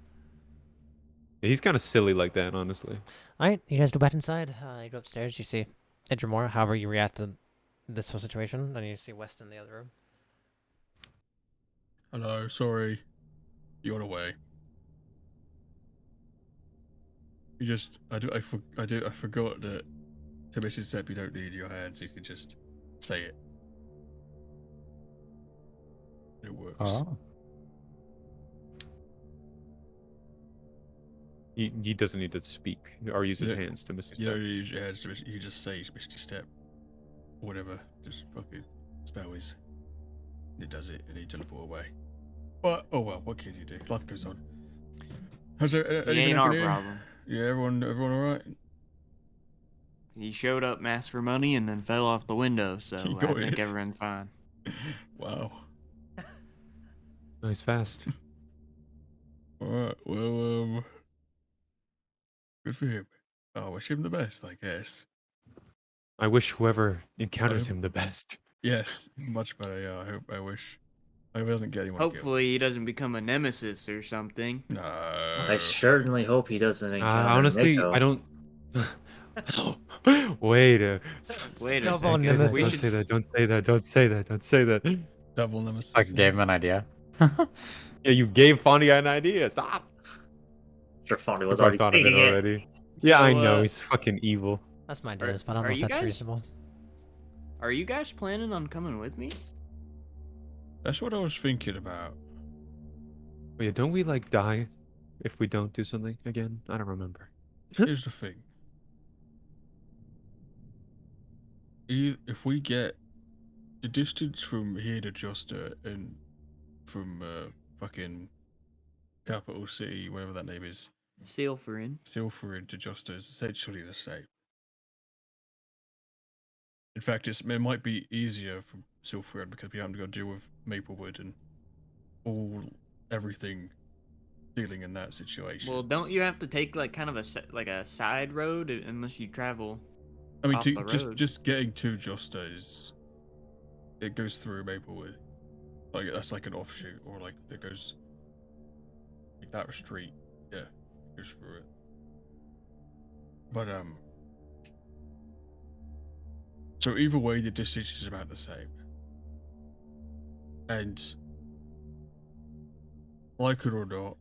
He's kind of silly like that, honestly. Alright, you guys go back inside. You go upstairs, you see Edgemore, however you react to this whole situation, and you see West in the other room. Hello, sorry. You're away. You just, I forgot that to Mrs. Sepp you don't need your hands, you can just say it. It works. Oh. He doesn't need to speak or use his Yeah. hands to miss his You step. don't use your hands to you just say Misty Step. Whatever. Just fucking spell is. It does it and he teleport away. But oh well, what can you do? Life goes on. How's it? It ain't our problem. Yeah, everyone alright? He showed up, asked for money, and then fell off the window. So You I got think it. everyone's fine. Wow. Nice fast. Alright, well, good for him. I wish him the best, I guess. I wish whoever encounters him the best. Yes, much better, yeah, I wish. I hope he doesn't get anyone killed. Hopefully, he doesn't become a nemesis or something. No. I certainly hope he doesn't encounter Honestly, Nico. I don't. Wait a Wait a Double second. nemesis. We Don't should say that. Don't say that. Don't say that. Don't say that. Double nemesis. I gave him an idea. Yeah, you gave Fondy an idea. Stop. Sure, Fondy I was already thought of it thinking it. already. Yeah, I So, know. He's fucking evil. That's my ideas, but I don't are know if you that's guys- reasonable. Are you guys planning on coming with me? That's what I was thinking about. But yeah, don't we like die if we don't do something again? I don't remember. Here's the thing. If we get the distance from here to Juster and from fucking capital city, whatever that name is, Silverin. Silverin to Juster is essentially the same. In fact, it might be easier from Silverin because we haven't got to deal with Maplewood and everything dealing in that situation. Well, don't you have to take like kind of a side road unless you travel? I mean, off to, the just road. just getting to Juster is it goes through Maplewood, like that's like an offshoot, or like it goes like that street, yeah, it goes through it. But So either way, the decision is about the same. And like it or not,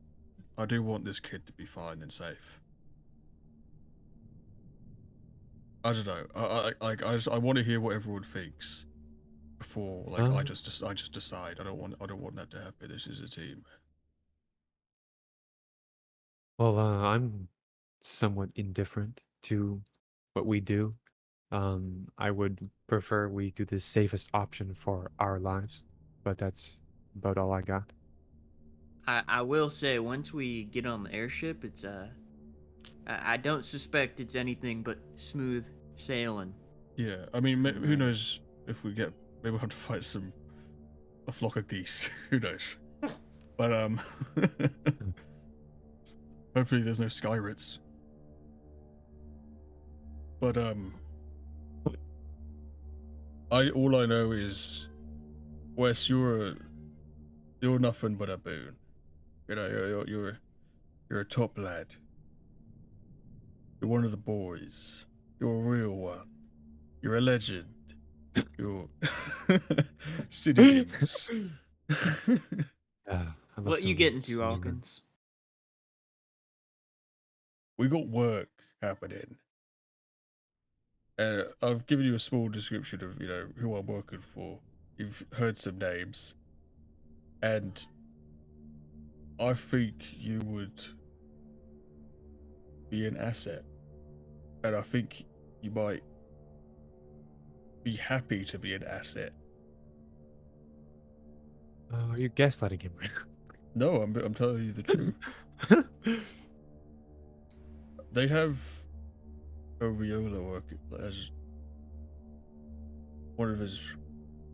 I do want this kid to be fine and safe. I don't know. I want to hear what everyone thinks before, like, I just decide. I don't want that to happen. This is a team. Well, I'm somewhat indifferent to what we do. I would prefer we do the safest option for our lives, but that's about all I got. I will say, once we get on the airship, it's I don't suspect it's anything but smooth sailing. Yeah, I mean, who knows if we get, maybe we'll have to fight a flock of geese. Who knows? But hopefully there's no skyrids. But all I know is, Wes, you're nothing but a boon. You know, you're a top lad. You're one of the boys. You're a real one. You're a legend. You're synonyms. I love What some you getting to, synonyms. Hawkins? We got work happening. And I've given you a small description of, who I'm working for. You've heard some names. And I think you would be an asset. And I think you might be happy to be an asset. Are you gaslighting him? No, I'm telling you the truth. They have Oriola work as one of his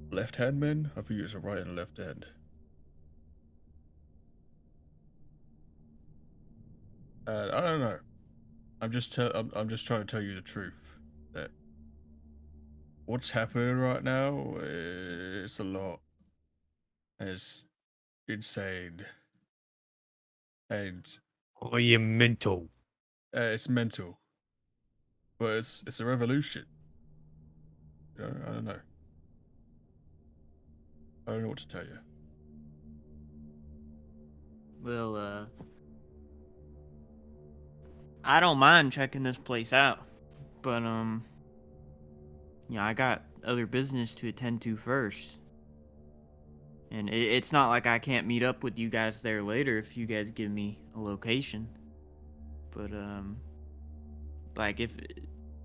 left-hand men. I think it's a right and left hand. I don't know. I'm just trying to tell you the truth. That what's happening right now, it's a lot. And it's insane. And Oh, you mental. it's mental. But it's a revolution. I don't know. I don't know what to tell you. Well, I don't mind checking this place out, but I got other business to attend to first. And it's not like I can't meet up with you guys there later if you guys give me a location. But like if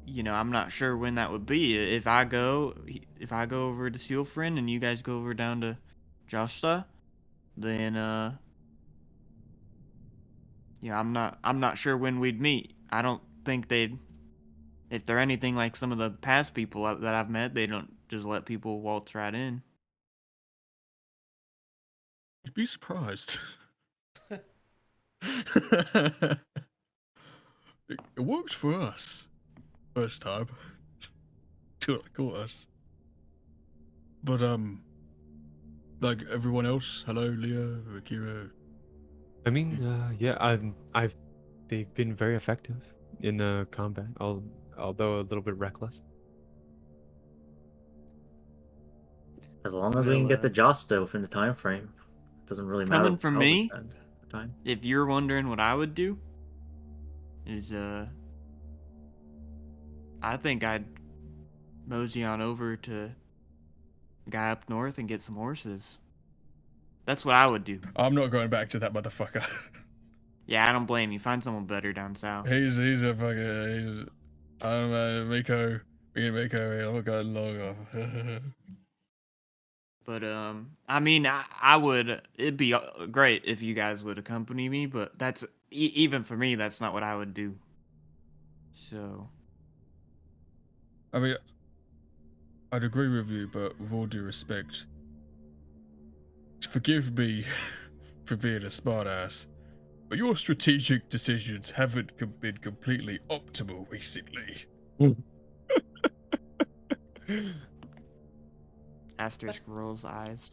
I'm not sure when that would be. If I go over to Sealfriend and you guys go over down to Josta, then I'm not sure when we'd meet. I don't think if they're anything like some of the past people that I've met, they don't just let people waltz right in. You'd be surprised. It worked for us. First time. Till it caught us. But, like everyone else, hello, Leo, Akira. I mean, yeah, they've been very effective in combat, although a little bit reckless. As long as we can get the Josta within the time frame, it doesn't really matter. Coming from how we me, spend the time. if you're wondering what I would do, is I think I'd mosey on over to the guy up north and get some horses. That's what I would do. I'm not going back to that motherfucker. Yeah, I don't blame you. Find someone better down south. He's a fucking, I don't know, Miko. Me and Miko, I'm not going long. But I mean, I would. It'd be great if you guys would accompany me, but that's even for me. That's not what I would do. So. I mean, I'd agree with you, but with all due respect, forgive me for being a smartass, but your strategic decisions haven't been completely optimal recently. Asterisk rolls eyes.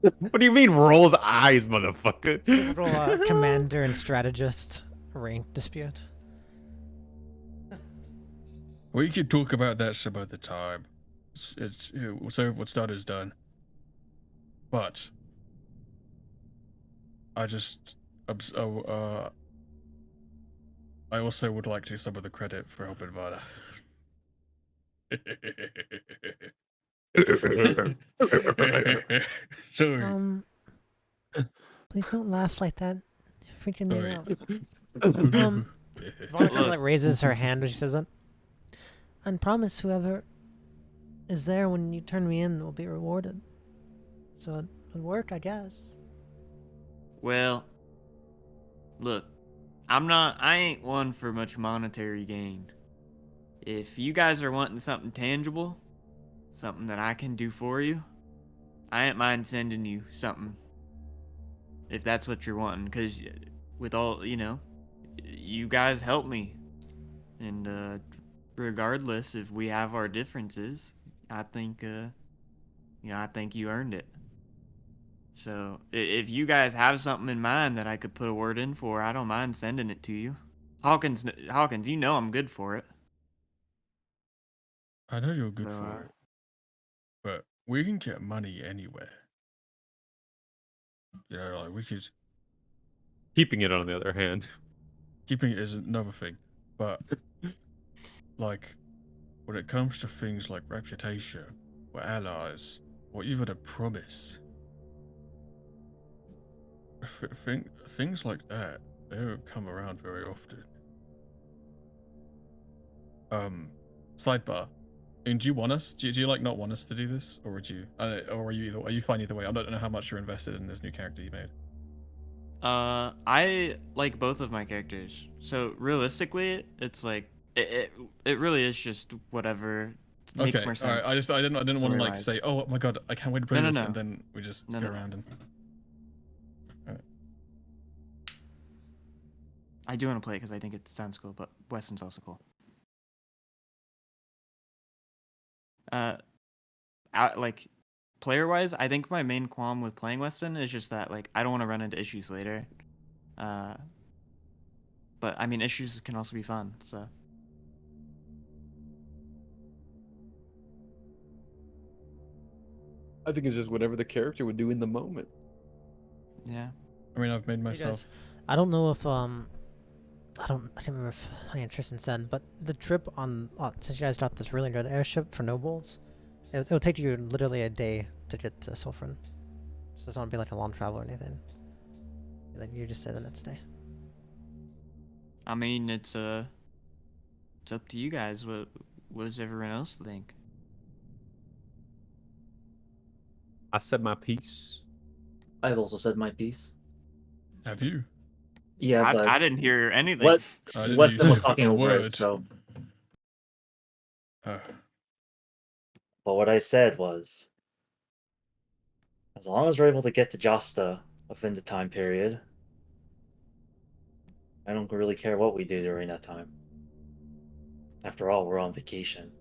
What do you mean rolls eyes, motherfucker? Typical commander and strategist rank dispute. We can talk about that some other time. so what's done is done. But I just I also would like to take some of the credit for helping Vada. Sorry. Please don't laugh like that. You're freaking me Sorry. out. Vana kind of Look. like raises her hand when she says that. And promise whoever is there when you turn me in will be rewarded. So it worked, I guess. Well, look, I ain't one for much monetary gain. If you guys are wanting something tangible, something that I can do for you, I ain't mind sending you something. If that's what you're wanting, because with all, you guys help me. And regardless if we have our differences, I think, I think you earned it. So if you guys have something in mind that I could put a word in for, I don't mind sending it to you. Hawkins, you know I'm good for it. I know you're good So, for it, but we can get money anywhere. Like we could. Keeping it, on the other hand. Keeping it is another thing, but like when it comes to things like reputation or allies or even a promise, things like that, they don't come around very often. Sidebar. And do you want us? Do you like not want us to do this, or would you? Or are you fine either way? I don't know how much you're invested in this new character you made. I like both of my characters. So realistically, it's like it really is just whatever makes more sense. All right. I didn't want to like say, oh my god, I can't wait to play this, No. and then we just go around and. I do want to play it because I think it sounds cool, but Weston's also cool. Like player-wise, I think my main qualm with playing Weston is just that like I don't want to run into issues later. But I mean, issues can also be fun. So. I think it's just whatever the character would do in the moment. Yeah. I mean, I've made Hey myself. guys, I don't know if I can't remember if Honey and Tristan said, but the trip on since you guys got this really good airship for nobles, it'll take you literally a day to get to Sulfurin. So it's not gonna be like a long travel or anything. Like you just say the next day. I mean, it's up to you guys. What does everyone else think? I said my piece. I've also said my piece. Have you? Yeah, but I didn't hear anything. What didn't Weston was say talking a over word. it, so. Oh. But what I said was, as long as we're able to get to Josta within the time period, I don't really care what we do during that time. After all, we're on vacation.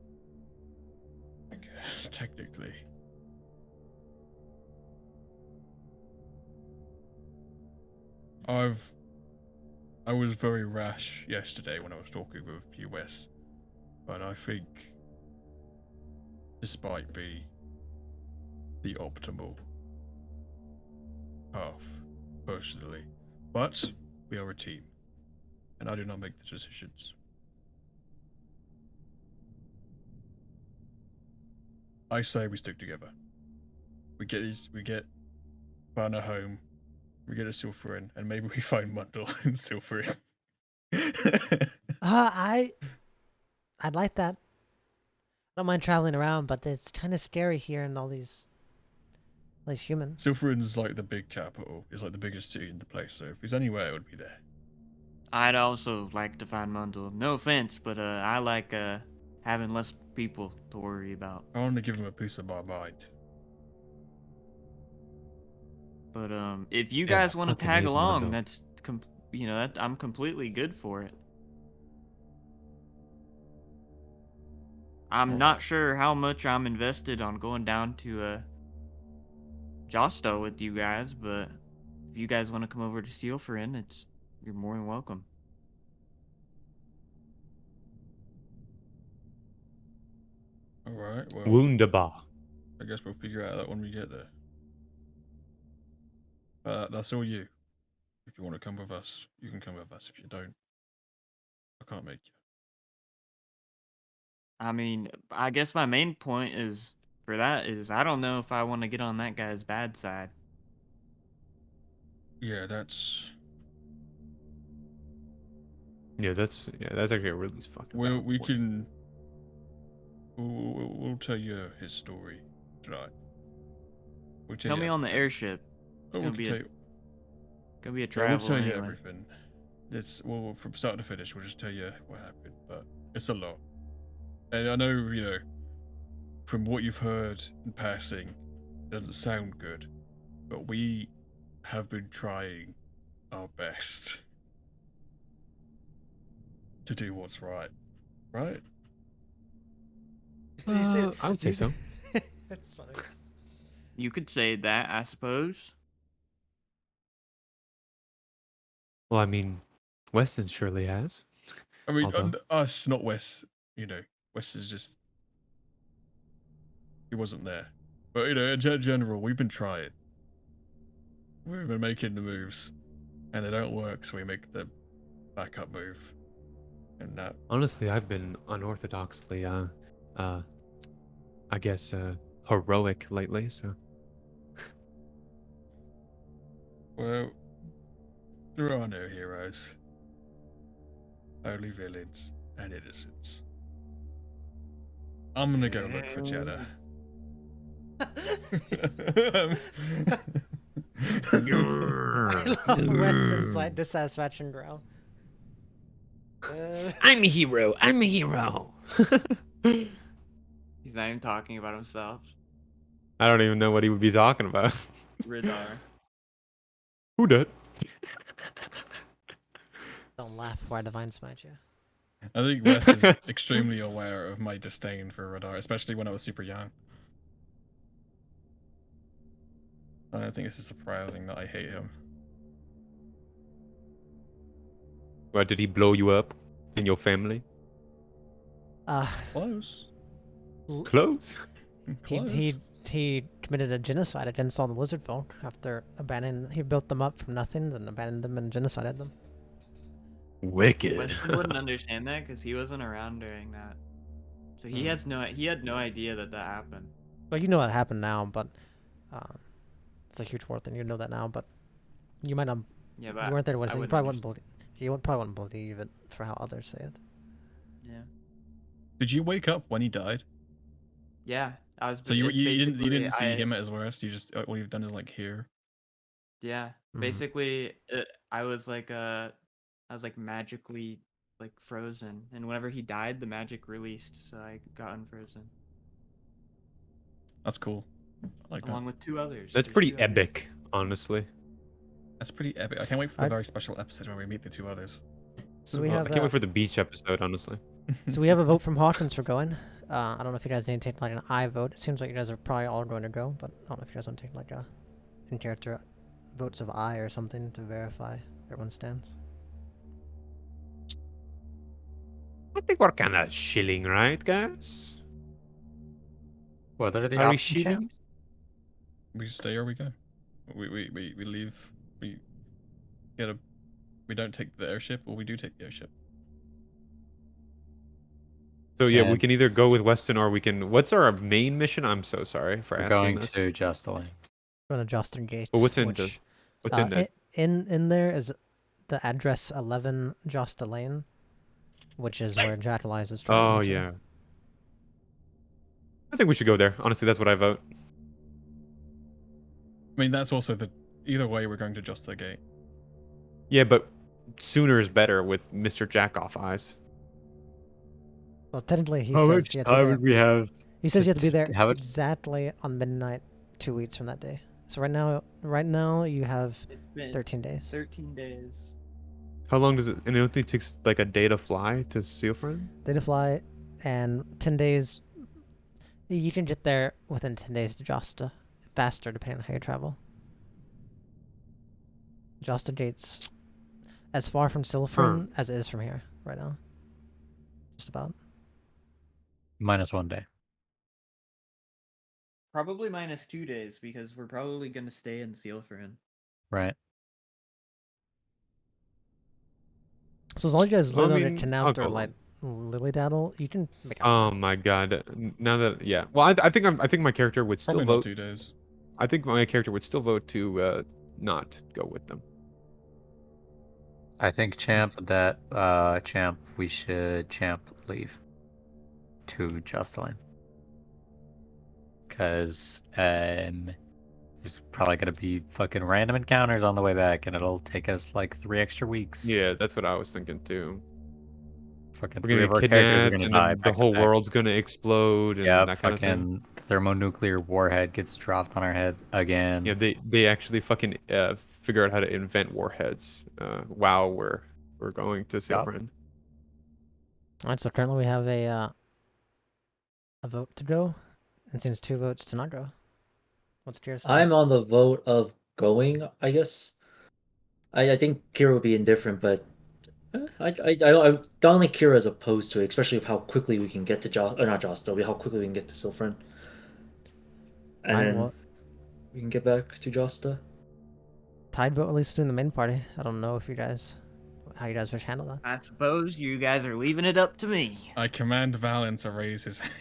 I guess technically. I was very rash yesterday when I was talking with US, but I think this might be the optimal path, personally. But we are a team, and I do not make the decisions. I say we stick together. We get Banner home, we get a Sulfurin, and maybe we find Mundle in Sulfurin. I'd like that. I don't mind traveling around, but it's kind of scary here and all these humans. Sulfurin's like the big capital. It's like the biggest city in the place, so if he's anywhere, it would be there. I'd also like to find Mundle. No offense, but I like having less people to worry about. I want to give him a piece of my mind. But if you Yeah, guys want to fucking tag hate along, Mundle. that's I'm completely good for it. I'm not sure how much I'm invested on going down to Josto with you guys, but if you guys want to come over to Sealfrin, you're more than welcome. All Alright, well, Wunderbar. I guess we'll figure out that when we get there. That's all you. If you want to come with us, you can come with us. If you don't, I can't make you. I mean, I guess my main point is for that is I don't know if I want to get on that guy's bad side. Yeah, that's... Yeah, that's actually a really fucking. Well, valid we point. can... We'll tell you his story tonight. We'll Tell you me on the everything. airship. Oh, we gonna can be a tell you... Gonna be a Yeah, travel we'll tell you anyway. everything. This, well, from start to finish, we'll just tell you what happened, but it's a lot. And I know, you know, from what you've heard in passing, it doesn't sound good, but we have been trying our best to do what's right. Right? I would say so. That's funny. You could say that, I suppose. Well, I mean, Weston surely has. I mean, Although- us, not Wes. You know, Wes is just... He wasn't there. But, you know, in general, we've been trying. We've been making the moves. And they don't work, so we make the backup move. And that... Honestly, I've been unorthodoxly, I guess, heroic lately. So Well, there are no heroes. Only villains and innocents. I'm gonna go look for Jenna. I love Weston's like dissatisfaction growl. I'm a hero. I'm a hero. He's not even talking about himself. I don't even know what he would be talking about. Rihdar. Who did? Don't laugh before I divine smite you. I think Wes is extremely aware of my disdain for Rihdar, especially when I was super young. I don't think this is surprising that I hate him. What, did he blow you up and your family? Close. Close. He committed a genocide against all the lizard folk after abandoning. He built them up from nothing, then abandoned them and genocided them. Wicked. Weston wouldn't understand that because he wasn't around during that. So he had no idea that happened. Well, you know what happened now, but it's a huge war thing. You know that now, but you might not. Yeah, but you weren't there to I witness it. You wouldn't probably wouldn't believe. You probably wouldn't believe it for how others say it. Yeah. Did you wake up when he died? Yeah, I was. So you it's didn't basically- see him at his worst. You just all you've done is like here. Yeah, Mhm. basically, I was like magically like frozen, and whenever he died, the magic released, so I got unfrozen. That's cool. I like that. Along with two others. That's There's pretty two others. epic, honestly. That's pretty epic. I can't wait for the very special episode where we meet the two others. So we Well, have. I can't wait for the beach episode, honestly. So we have a vote from Hawkins for going. I don't know if you guys need to take like an I vote. It seems like you guys are probably all going to go, but I don't know if you guys want to take like a in character votes of I or something to verify everyone's stance. I think we're kind of shilling, right, guys? What are the Are we options, shilling? champ? We stay or we go. We leave. We get a. We don't take the airship, or we do take the airship. So yeah, we And- can either go with Weston or we can. What's our main mission? I'm so sorry for We're asking going this. to Justin. We're going to Joster Gate. But what's in which, the? What's in there? In there is the address 11 Josta Lane, which is where Jack Elias is traveling Oh to. yeah. I think we should go there. Honestly, that's what I vote. I mean, that's also the. Either way, we're going to just the gate. Yeah, but sooner is better with Mr. Jackoff eyes. Well, technically, he How says much you have to be time there. would we have? He says you have to be there How much- exactly on midnight 2 weeks from that day. So right now you have 13 days. 13 days. How long does it? And it only takes like a day to fly to Sealfriend? Day to fly, and 10 days. You can get there within 10 days to Josta. Faster, depending on how you travel. Josta Gate's as far from Silfrin as it is from here right now. Just about. Minus 1 day. Probably -2 days because we're probably gonna stay in Sealfrin. Right. So as long as you guys Well, I don't get mean, I'll kidnapped go or along. like lily daddle, you can make it Oh work. my god! Now that yeah, well, I think my character would still Probably not vote. 2 days. I think my character would still vote to not go with them. I think Champ we should leave to Justine. Cause there's probably gonna be fucking random encounters on the way back and it'll take us like 3 extra weeks. Yeah, that's what I was thinking too. Fucking We're 3 gonna of get our characters are kidnapped, gonna and die then the back to whole back. world's gonna explode, and Yeah, that kind of thing. fucking thermonuclear warhead gets dropped on our heads again. Yeah, they actually fucking figure out how to invent warheads while we're going to Sealfrin. Alright, so currently we have a vote to go, and seems 2 votes to not go. What's your stance? I'm on the vote of going, I guess. I think Kira would be indifferent, but I don't think Kira is opposed to it, especially with how quickly we can get to not Josta, how quickly we can get to Silfrin. And then we can get back to Josta. Tied vote at least between the main party. I don't know if how you guys wish to handle that. I suppose you guys are leaving it up to me. I command Valen to raise his hand.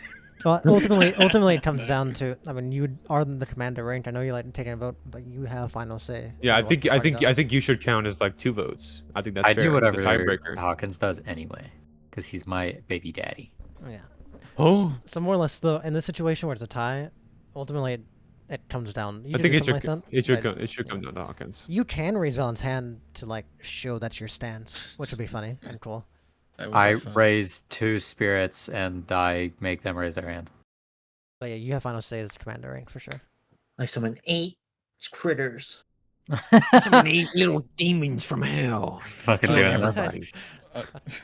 Well, ultimately, it comes down to. I mean, you are the commander ranked. I know you like taking a vote, but you have final say. Yeah, over what the party I does. think you should count as like 2 votes. I think that's I fair. do whatever It's a tiebreaker. Hawkins does anyway, because he's my baby daddy. Yeah. Oh. So more or less, though, in this situation where it's a tie, ultimately, it comes down. You I can think do it should something like that, it should come down to Hawkins. You can raise Valen's hand to like show that's your stance, which would be funny and cool. I raise 2 spirits and I make them raise their hand. But yeah, you have final say as the commander rank for sure. I summon 8 critters. Summon 8 little demons from hell. Fucking So doing everybody-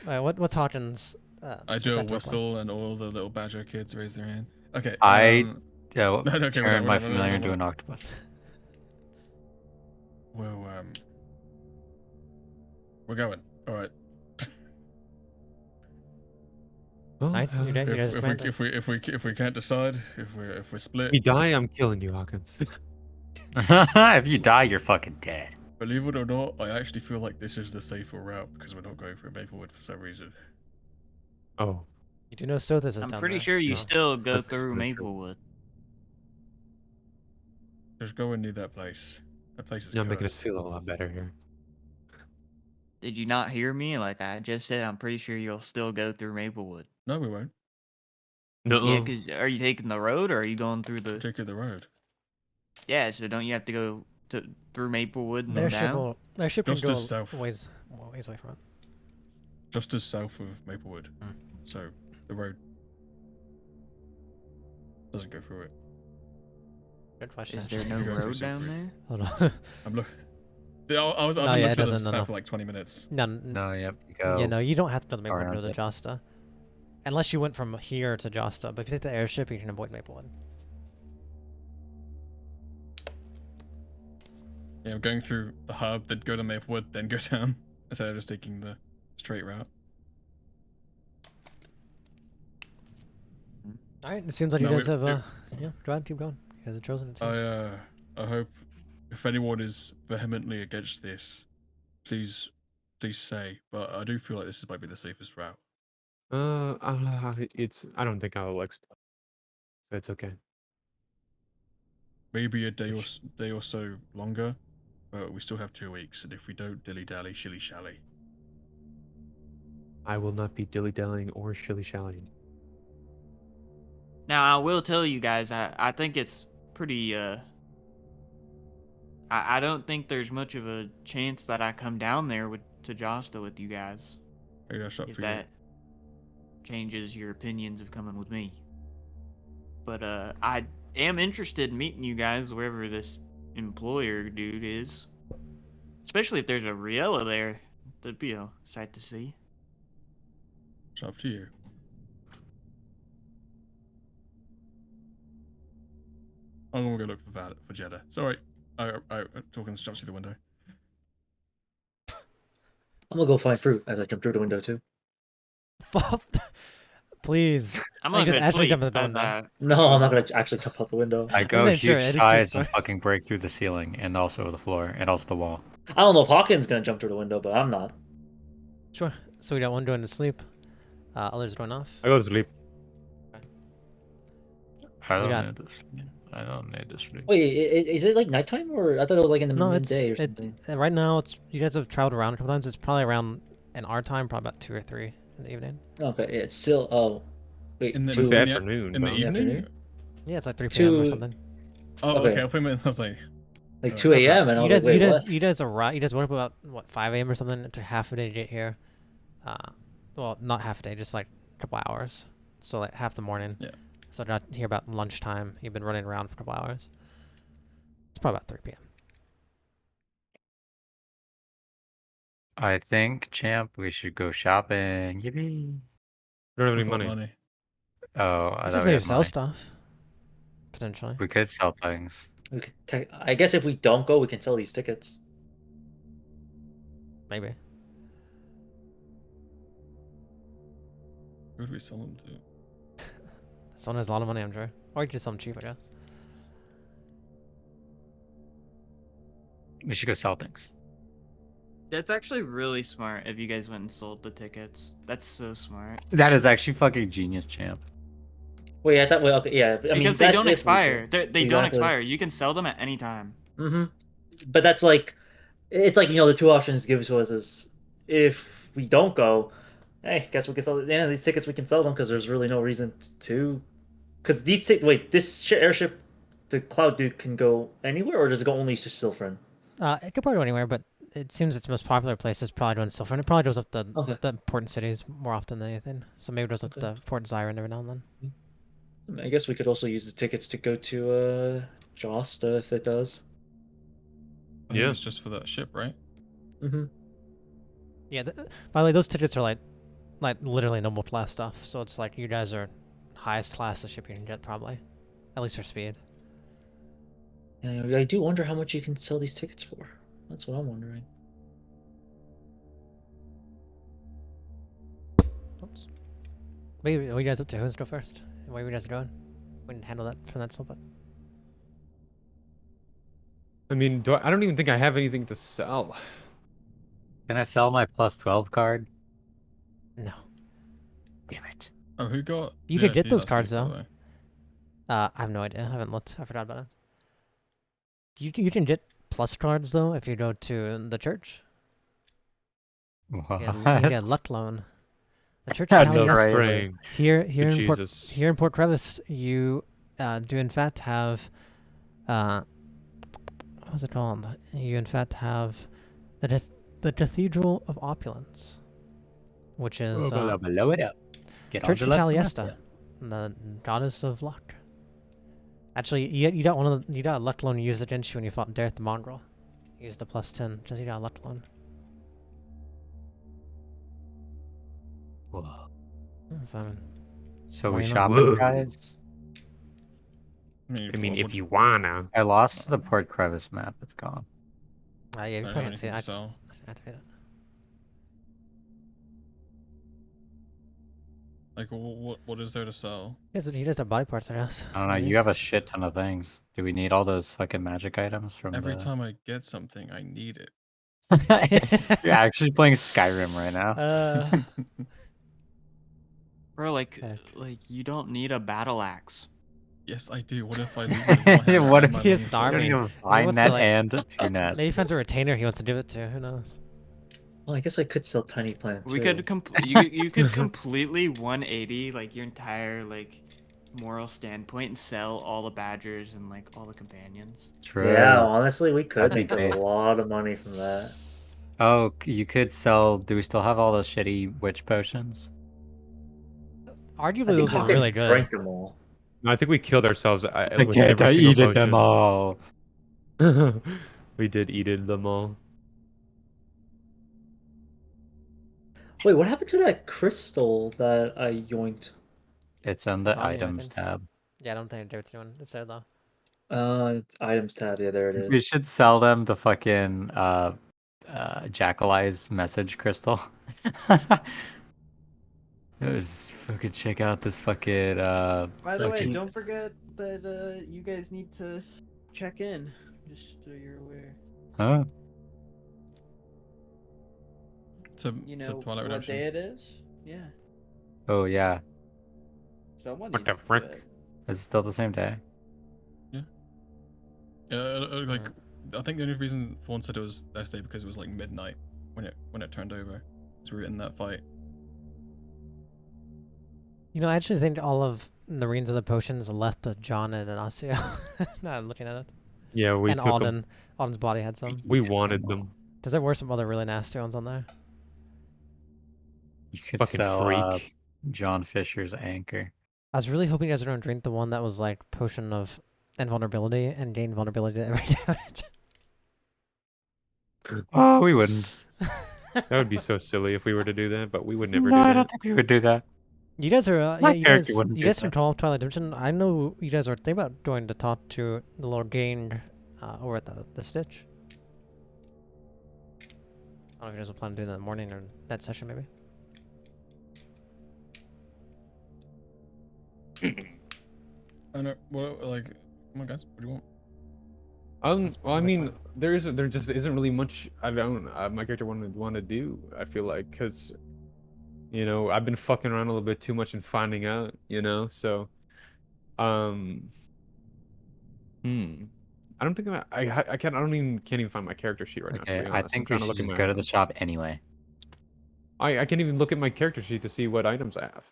Alright, what's Hawkins? I do a whistle and all the little badger kids raise their hand. Okay. Turn whatever, my whatever, familiar into whatever. an octopus. Well, we're going. All right. Alright, you guys commander. If we can't decide, if we're split. If you die, I'm killing you, Hawkins. If you die, you're fucking dead. Believe it or not, I actually feel like this is the safer route because we're not going through Maplewood for some reason. Oh. You do know Sothis is I'm down pretty there, sure you so- still go That's through pretty true. Maplewood. Just go and near that place. That place is You're making us cursed. feel a lot better here. Did you not hear me? Like I just said, I'm pretty sure you'll still go through Maplewood. No, we won't. No. Yeah, because are you taking the road or are you going through the? Take the road. Yeah, so don't you have to go through Maplewood and then down? Their ship can Just go as south. ways away from it. Just as south of Maplewood. So the road doesn't go through it. Good question. Is there actually. no You go through road down Silfrey. there? Hold on. I'm look. I've been No, yeah, it looking at doesn't, this no, map no. for like 20 minutes. No, yep. You go. Yeah, no, you don't have to go to Maplewood around to go to it. Josta. Unless you went from here to Josta, but if you take the airship, you can avoid Maplewood. Yeah, going through the hub, then go to Maplewood, then go down. Instead of just taking the straight route. Alright, it seems like No, you guys we- have, we- yeah, go ahead, keep going. You guys have chosen it. seems. I hope if anyone is vehemently against this, please say. But I do feel like this might be the safest route. It's. I don't think I'll explode, so it's okay. Maybe a day or so longer, but we still have 2 weeks. And if we don't dilly dally, shilly shally. I will not be dilly dallying or shilly shallying. Now I will tell you guys, I think it's pretty. I don't think there's much of a chance that I come down there to Josta with you guys. Maybe that's up If for that changes your opinions of coming with me. But I am interested in meeting you guys wherever this employer dude is. Especially if there's a Riella there. That'd be a sight to see. It's up to you. I'm gonna go look for Jeddah. It's alright. I talking jumps through the window. I'm gonna go find fruit as I jump through the window too. Please. I'm Like, not just gonna actually tweet jump in the at window. that. No, I'm not gonna actually jump out the window. I go I'm sure huge it is your sides and choice. fucking break through the ceiling and also the floor and also the wall. I don't know if Hawkins gonna jump through the window, but I'm not. Sure. So we got one going to sleep. Others going off. I go to sleep. I We don't got- need to sleep. I don't need to sleep. Wait, is it like nighttime or I thought it was like in the No, it's midday or something? right now. It's you guys have traveled around a couple times. It's probably around in our time, probably about 2 or 3 in the evening. Okay, it's still. Oh, wait, In the, It's in the the- afternoon. in the though. evening? afternoon? Yeah, it's like 3 p.m. or Two- something. Oh, Okay. okay. I was like, like 2 a.m. and I You was guys, like, wait, what? you guys arrive. You guys woke up about what 5 a.m. or something. It took half a day to get here. Well, not half a day, just like a couple hours. So like half the morning. Yeah. So not here about lunchtime. You've been running around for a couple hours. It's probably about 3 p.m. I think, champ, we should go shopping. Yippee! I don't have any with what money. Oh, I You thought just we maybe had sell money. stuff. Potentially. We could sell things. We could I guess if we don't go, we can sell these tickets. Maybe. who do we sell them to? Someone has a lot of money, I'm sure. Or you can sell them cheap, I guess. We should go sell things. That's actually really smart if you guys went and sold the tickets. That's so smart. That is actually fucking genius, champ. Wait, I thought. Well, okay, yeah. I mean, Because they that's don't if we expire. go. They don't Exactly. expire. You can sell them at any time. Mm-hmm. But that's like, it's like the two options given to us is if we don't go, hey, guess we can sell. Yeah, these tickets we can sell them because there's really no reason to. Because this airship, the Cloud Duke can go anywhere, or does it go only to Silfrin? It could probably go anywhere, but it seems its most popular place is probably doing Silver, and it probably goes up the important cities more often than anything. So maybe it goes up to Fort Zyron every now and then. I guess we could also use the tickets to go to Josta if it does. I think it's just for that ship, right? Mm-hmm. Yeah. By the way, those tickets are like literally noble class stuff. So it's like you guys are highest class of ship you can get probably, at least for speed. Yeah, I do wonder how much you can sell these tickets for. That's what I'm wondering. Oops. Maybe what are you guys up to? Who's go first? Where are you guys going? We can handle that from that spot. I mean, I don't even think I have anything to sell. Can I sell my plus 12 card? No. Damn it. Oh, who got? You the could get IP those last cards week, by though. the way? I have no idea. I haven't looked. I forgot about it. You can get plus cards though if you go to the church. You get a What? luck loan. The church That's town, yes. crazy. Here Good in Port Jesus. here in Port Crevice, you do in fact have what was it called? You in fact have the Cathedral of Opulence, which is Blow it up. Get Church on the Vitaliesta, the goddess of luck. Actually, you got you got a luck loan used against you when you fought Dareth the Mongrel. You used the +10 because you got a luck loan. Whoa. Simon. So Why we not? shopping, guys? I mean, if you wanna. I lost the Port Crevice map. It's gone. Yeah, you I don't probably have can't see anything it. to sell. Activate it. Like, what is there to sell? He does have body parts, I guess. I don't know. You have a shit ton of things. Do we need all those fucking magic items from Every the... time I get something, I need it. You're actually playing Skyrim right now. Bro, like you don't need a battle axe. Yes, I do. What if I lose my one What hand if and my he has main an army? sword? You Maybe have a he wants net to, like- and 2 nets. Maybe he finds a retainer he wants to give it to. Who knows? Well, I guess I could sell tiny plant We too. could you could completely 180 like your entire like moral standpoint and sell all the badgers and like all the companions. True. Yeah, honestly, we could That'd be make a based. lot of money from that. Oh, you could sell... Do we still have all those shitty witch potions? Arguably, I think those are Hawkins really good. drank them all. No, I think we killed ourselves with I every single eat potion. them all. We did eat them all. Wait, what happened to that crystal that I yoinked? It's on the It's on you, I items think. tab. Yeah, I don't think I gave it to anyone. It's there though. It's items tab. Yeah, there it We is. should sell them the fucking Jackal Eyes message crystal. Let's fucking check out this fucking By the way, fucking- don't forget that you guys need to check in, just so you're aware. Huh? You to know Twilight what Redemption. day it is? Yeah. Oh yeah. Someone What needs the to frick? do it. Is it still the same day? Like I think the only reason Fawn said it was that day because it was like midnight when it turned over. So we were in that fight. You know, I actually think all of Noreen's other potions left to John and Anasio. Now I'm looking at it. Yeah, we And took them. Auden. Auden's body had some. We wanted them. Because there were some other really nasty ones on there. You could Fucking sell freak. John Fisher's anchor. I was really hoping you guys were going to drink the one that was like potion of invulnerability and gain vulnerability to every damage. Oh, we wouldn't. That would be so silly if we were to do that, but we would never No, do I that. don't think we would do that. You guys are, My yeah, character wouldn't you do guys from that. Twilight Redemption. I know you guys are thinking about going to talk to the Lord Gained over at the Stitch. I don't know if you guys will plan to do that in the morning or that session, maybe. I know. Well, like, come on, guys. What do you want? Well, I mean, there just isn't really much. I don't. My character want to do. I feel like because, you know, I've been fucking around a little bit too much and finding out. You know, so, I don't think I can't. I can't even find my character sheet right now. To Okay, be I honest, I'm think we trying to should look at just my go to the items. shop anyway. I can't even look at my character sheet to see what items I have.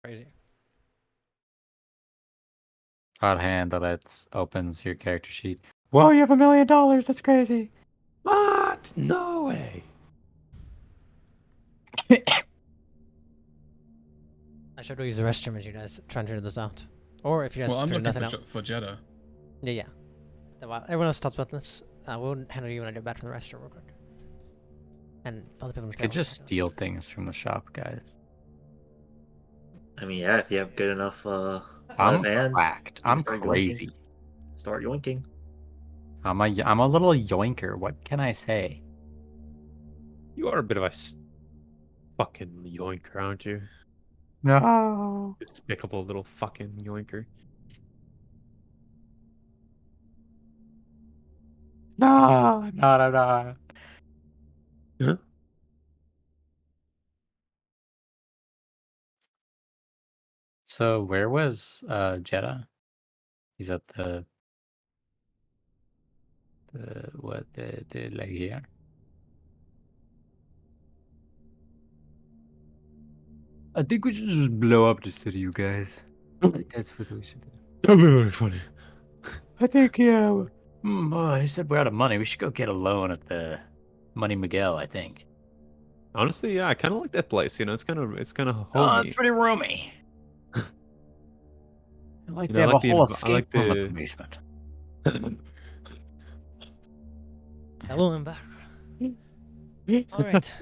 Crazy. Hot hand that opens your character sheet. Whoa, you have $1 million. That's crazy. What? No way. I should go use the restroom as you guys try and figure this out. Or if you guys Well, I'm figure looking nothing out. for Jeddah. Yeah, yeah. While everyone else talks about this, we'll handle you when I get back from the restroom real quick. And other people You can could just steal things from the shop, guys. I mean, yeah, if you have good enough sleight I'm of hands, cracked. you can I'm start crazy. yoinking. Start yoinking. I'm a little yoinker. What can I say? You are a bit of a fucking yoinker, aren't you? No. Despicable little fucking yoinker. No, no. Huh? So where was Jeddah? He's at the like here. I think we should just blow up the city, you guys. That's what we should do. That'd be really funny. I think, yeah. He said we're out of money. We should go get a loan at the Money Miguel, I think. Honestly, yeah, I kind of like that place. You know, it's kind of Oh, homey. it's pretty roomy. Like You they know, I have like a the whole I escape like room in the the basement. Hello, I'm back. Alright.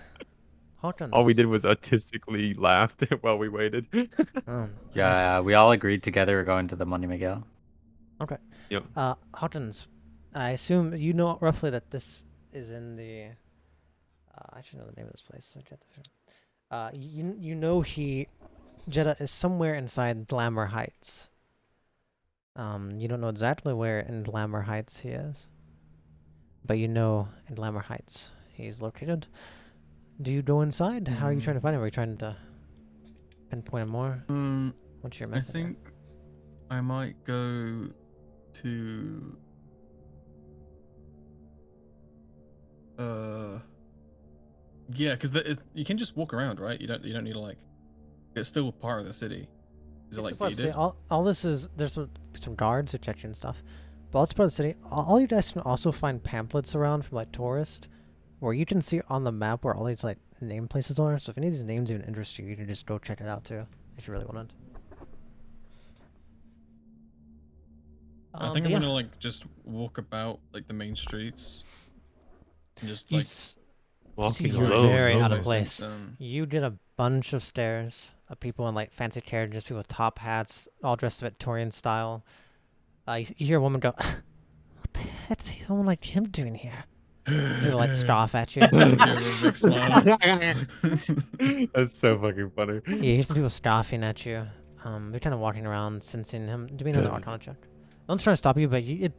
Hawkins. All we did was artistically laughed while we waited. Nice. Yeah, we all agreed together we're going to the Money Miguel. Okay. Yep. Hawkins, I assume you know roughly that this is in the... I should know the name of this place. You know Jeddah is somewhere inside Glamour Heights. You don't know exactly where in Glamour Heights he is. But you know in Glamour Heights he's located. Do you go inside? How are you trying to find him? Are you trying to pinpoint him more? What's your I method? think I might go to yeah, because you can just walk around, right? You don't need to like. It's still part of the city. Is it like See, gated? all this is there's some guards who check you and stuff, but let's part of the city. All you guys can also find pamphlets around from like tourists, where you can see on the map where all these like name places are. So if any of these names even interest you, you can just go check it out too, if you really wanted. I think I'm gonna like just walk about like the main streets, and just like See, Walking you're alone. very out of Since, place. You did a bunch of stairs of people in like fancy carriages, people with top hats, all dressed Victorian style. You hear a woman go, "What the heck is someone like him doing here?" People like scoff at you. Give him a big smile. That's so fucking funny. Yeah, you hear some people scoffing at you. They're kind of walking around, sensing him. Do another Arcana check. No one's trying to stop you, but you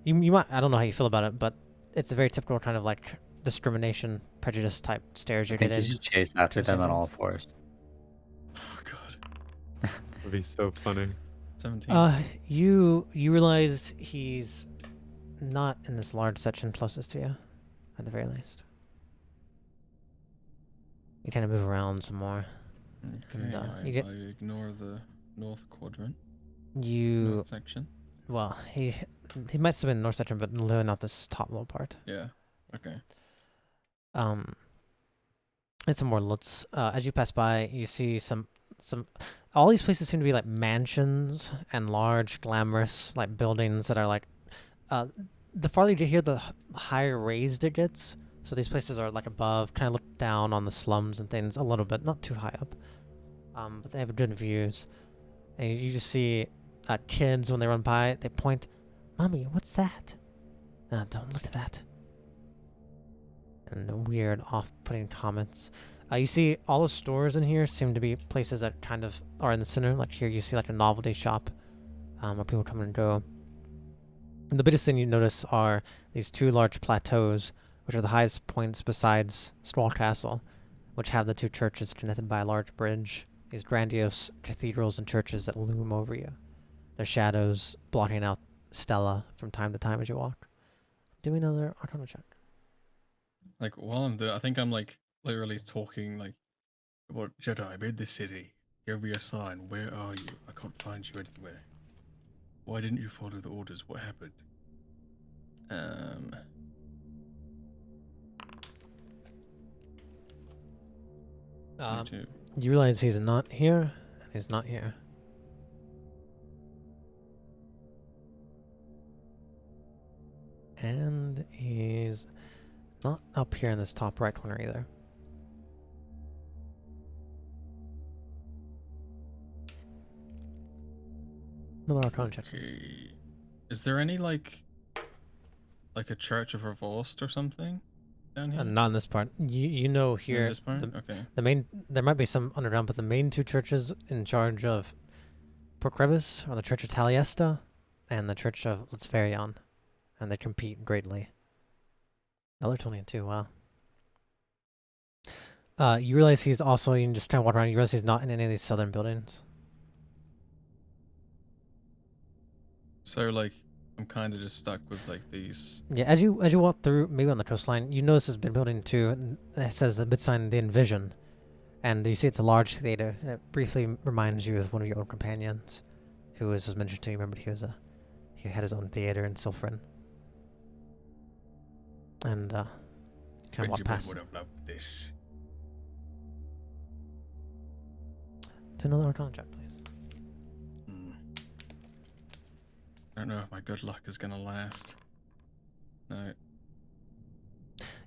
might. I don't know how you feel about it, but it's a very typical kind of like discrimination, prejudice type stares I you're think you getting. should chase after Those same them on all things. fours. Oh god. That'd be so funny. 17. You realize he's not in this large section closest to you, at the very least. You kind of move around some more. Okay, and, I, you get- I ignore the north quadrant. You North section. well, he might still be in the north section, but really not this top little part. Yeah. Okay. It's some more looks. As you pass by, you see some. All these places seem to be like mansions and large, glamorous like buildings that are like. The farther you get here, the higher raised it gets. So these places are like above, kind of look down on the slums and things a little bit, not too high up. But they have good views, and you just see kids when they run by. They point, "Mommy, what's that?" Don't look at that. And weird, off-putting comments. You see all the stores in here seem to be places that kind of are in the center. Like here, you see like a novelty shop where people come and go. And the biggest thing you notice are these two large plateaus, which are the highest points besides Straw Castle, which have the two churches connected by a large bridge. These grandiose cathedrals and churches that loom over you. Their shadows blocking out Stella from time to time as you walk. Do another Arcana check. Like while I'm doing, I think I'm like literally talking like about Jedi. I'm in the city. Give me a sign. Where are you? I can't find you anywhere. Why didn't you follow the orders? What happened? You realize he's not here, and he's not here. And he's not up here in this top right corner either. Another Arcana check. Okay. Is there any like a Church of Revost or something down here? Not in this part. You know In here. this part? Okay. The main, there might be some underground, but the main two churches in charge of Port Crevice are the Church of Taliesta and the Church of Litzverion, and they compete greatly. Another 22, wow. You realize he's also, you can just kind of walk around, you realize he's not in any of these southern buildings. So like I'm kind of just stuck with like these. Yeah, as you walk through, maybe on the coastline, you notice this big building too, and it says the big sign, the Envision. And you see it's a large theater, and it briefly reminds you of one of your old companions, who was mentioned to you. Remember, he had his own theater in Silfrin. And kind of walk Benjamin past. would have loved this. Do another Arcana check, please. I don't know if my good luck is gonna last. No.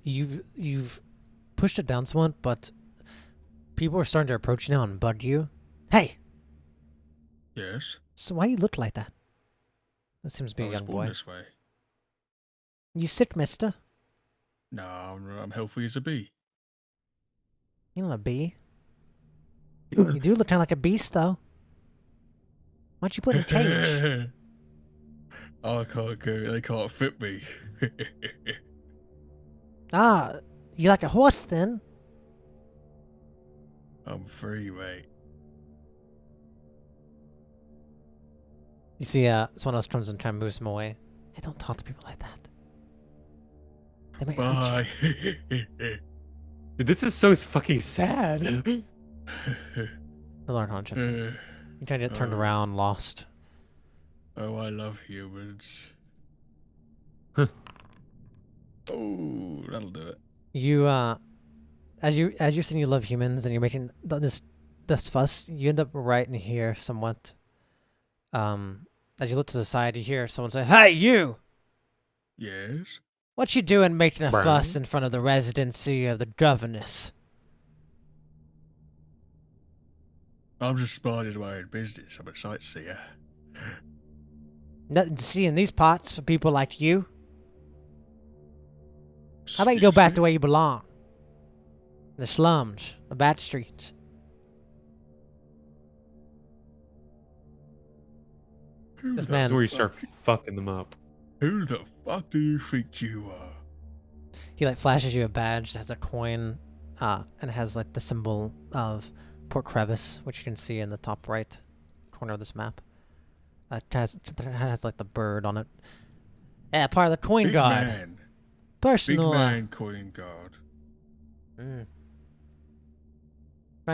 You've pushed it down somewhat, but people are starting to approach you now and bug you. Hey! Yes. So why you look like that? That seems to be I a was young born boy. this way. You sick, mister? No, I'm healthy as a bee. You're not a bee. You do look kind of like a beast, though. Why'd you put in a cage? I can't go. They can't fit me. Ah, you like a horse then? I'm free, mate. You see, someone else comes and tries to move him away. Hey, don't talk to people like that. They might hurt you. Bye. Dude, this is so fucking sad. Another Arcana check, please. You kind of get turned around, lost. Oh, I love humans. Oh, that'll do it. You, as you're saying you love humans and you're making this fuss, you end up right in here somewhat. As you look to the side, you hear someone say, "Hey, you! Yes? What you doing making a Brian? fuss in front of the residency of the governess?" I'm just minding my own business. I'm a sightseer. Nothing to see in these parts for people like you. How about you go back Excuse to me? where you belong? The slums, the bad streets. Who This the man- That's where you fuck- start fucking them up. Who the fuck do you think you are? He like flashes you a badge that has a coin, and has like the symbol of Port Crevice, which you can see in the top right corner of this map. That has like the bird on it. Yeah, part of the coin Big guard. man. Big Personal. man coin guard. Trying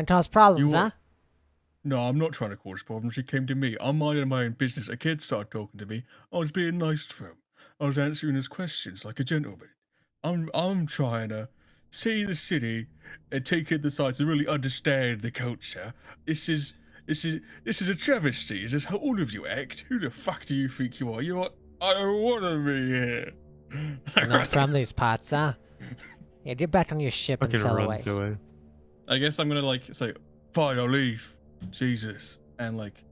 to cause problems, You huh? what? No, I'm not trying to cause problems. He came to me. I'm minding my own business. A kid started talking to me. I was being nice to him. I was answering his questions like a gentleman. I'm trying to see the city and take in the sights and really understand the culture. This is a travesty. Is this how all of you act? Who the fuck do you think you are? I don't want to be here. You're not from these parts, huh? Yeah, get back on your ship and Fucking sail away. runs away. I guess I'm gonna like say, fine, I'll leave. Jesus. And like,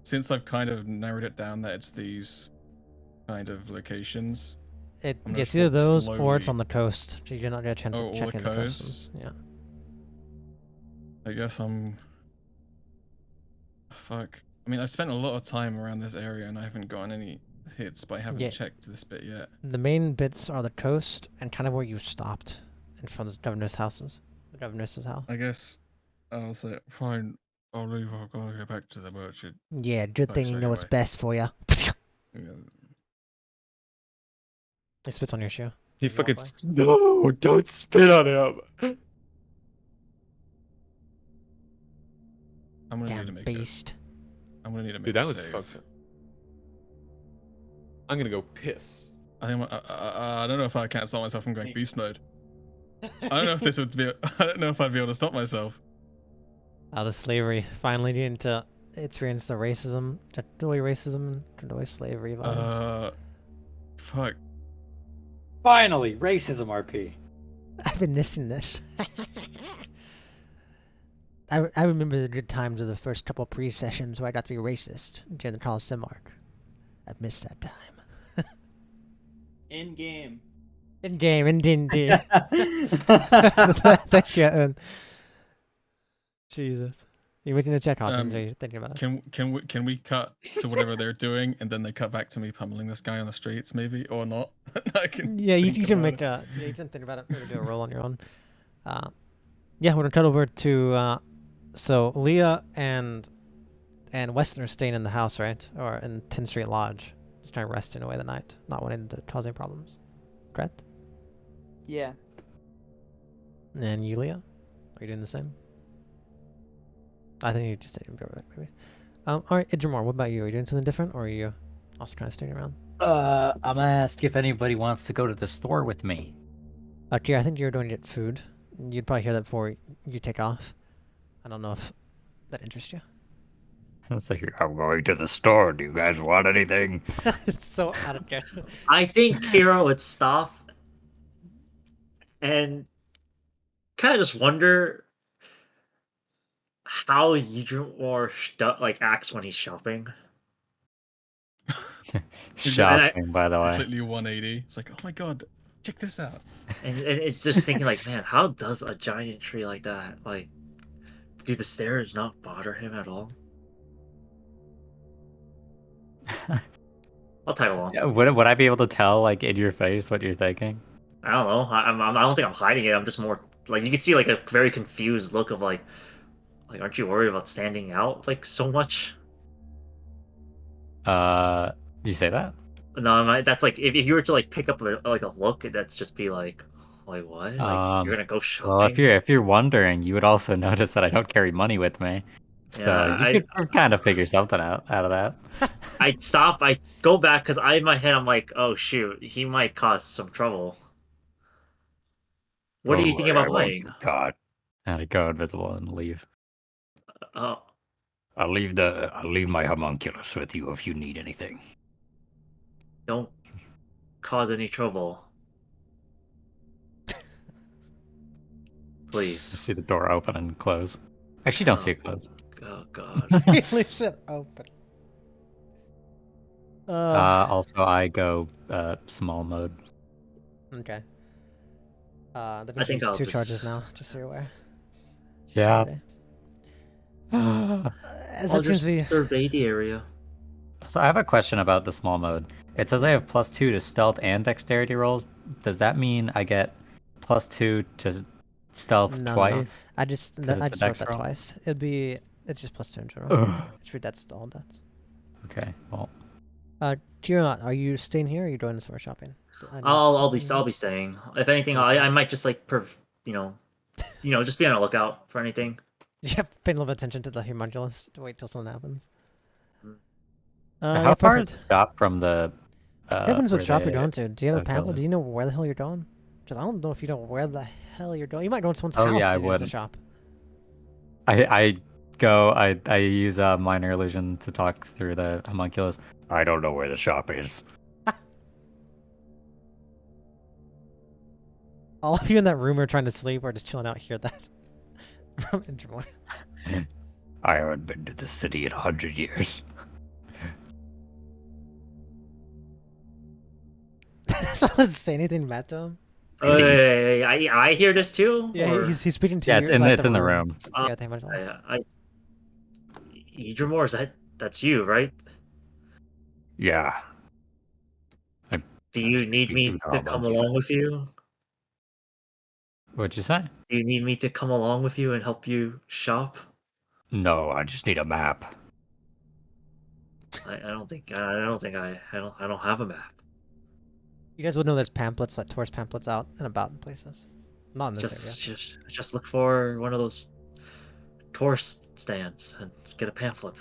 since I've kind of narrowed it down that it's these kind of locations. I'm gonna It's just either walk those or it's slowly. on the coast. So you do not get a chance Oh, to or check the in the coast. coast. Yeah. I guess I'm. Fuck. I mean, I spent a lot of time around this area and I haven't gotten any hits, but I haven't Yeah. checked this bit yet. The main bits are the coast and kind of where you stopped in front of the governor's houses. The governor's house. I guess I'll say, fine, I'll leave. I'll go back to the merchant. Yeah, good thing place you know what's anyway. best for you. Yeah. He spits on your shoe. He You walk fucking away. no! Don't spit on him. I'm gonna need to Damn make beast. I'm gonna need to make Dude, a that was save. fucked up. I'm gonna go piss. I think I don't know if I can't stop myself from going beast mode. I don't know if this would be. I don't know if I'd be able to stop myself. The slavery. Finally getting to experience the racism, Tendoi racism, Tendoi slavery vibes. Fuck. Finally, racism RP. I've been missing this. I remember the good times of the first couple pre-sessions where I got to be racist during the Coliseum arc. I've missed that time. In game. In game, in D&D. Thank you, Evan. Jesus. You making a check, Hawkins, or are you thinking about it? Can we cut to whatever they're doing and then they cut back to me pummeling this guy on the streets, maybe, or not? I can. Yeah, you think can about make it. you can think about it. Maybe do a roll on your own. Yeah, we're gonna cut over to so Leah and Weston are staying in the house, right? Or in 10th Street Lodge. Just kind of resting away the night, not wanting to cause any problems. Correct? Yeah. And you, Leah? Are you doing the same? I think you just stayed in bed, maybe. Alright, Idramar, what about you? Are you doing something different, or are you also kind of staying around? I'm gonna ask if anybody wants to go to the store with me. Okay, I think you're going to get food. You'd probably hear that before you take off. I don't know if that interests you. It's like, I'm going to the store. Do you guys want anything? It's so out of character. I think Kira would stop and kind of just wonder how Yujimor like acts when he's shopping. Shopping, by the way. Completely 180. It's like, oh my god, check this out. And it's just thinking like, man, how does a giant tree like that, like, do the stairs not bother him at all? I'll tag along. Yeah, would I be able to tell, like, in your face what you're thinking? I don't know. I don't think I'm hiding it. I'm just more like, you can see like a very confused look of like aren't you worried about standing out like so much? You say that? No, that's like if you were to like pick up a look, that's just be like what? Like you're gonna go shopping? Well, if you're wondering, you would also notice that I don't carry money with me, so Yeah, you could kind of figure something out of that. I'd stop. I go back because in my head I'm like, oh shoot, he might cause some trouble. What are you thinking about buying? God, and I go invisible and leave. Oh, I'll leave my homunculus with you if you need anything. don't cause any trouble, please. You see the door open and close. Actually, don't see it close. Oh god. Leaves it open. Also, I go small mode. Okay. They've I think introduced I'll 2 just. charges now, just so you're aware. Yeah. Okay. As I'll it seems just to be. survey the area. So I have a question about the small mode. It says I have +2 to stealth and dexterity rolls. Does that mean I get +2 to stealth No. twice? I 'Cause wrote it's a that dex roll? twice. It's just +2 in general. Ugh. It's read that's all that's. Okay, well. Kieran, are you staying here or are you doing some more shopping? I'll be staying. If anything, I might just like just be on the lookout for anything. Yeah, paying a little bit of attention to the homunculus to wait till something happens. How Yeah, far is perfect. the shop from the Depends what where shop you're the going to. Do you have a pamphlet? homunculus? Do you know where the hell you're going? Because I don't know if you know where the hell you're going. You might go to someone's Oh house yeah, I to use the would. shop. I use a minor illusion to talk through the homunculus. I don't know where the shop is. All of you in that room are trying to sleep or just chilling out hear that from Intermore. I haven't been to the city in 100 years. Someone say anything bad to him? I hear this too. Yeah, or... he's speaking to Yeah, you. it's in the room. Yeah, they might Idramore, that's you, right? Yeah. Do you need me to come along with you? What'd you say? Do you need me to come along with you and help you shop? No, I just need a map. I don't have a map. You guys would know there's pamphlets, like tourist pamphlets out and about in places. Not in this area. Just look for one of those tourist stands and get a pamphlet.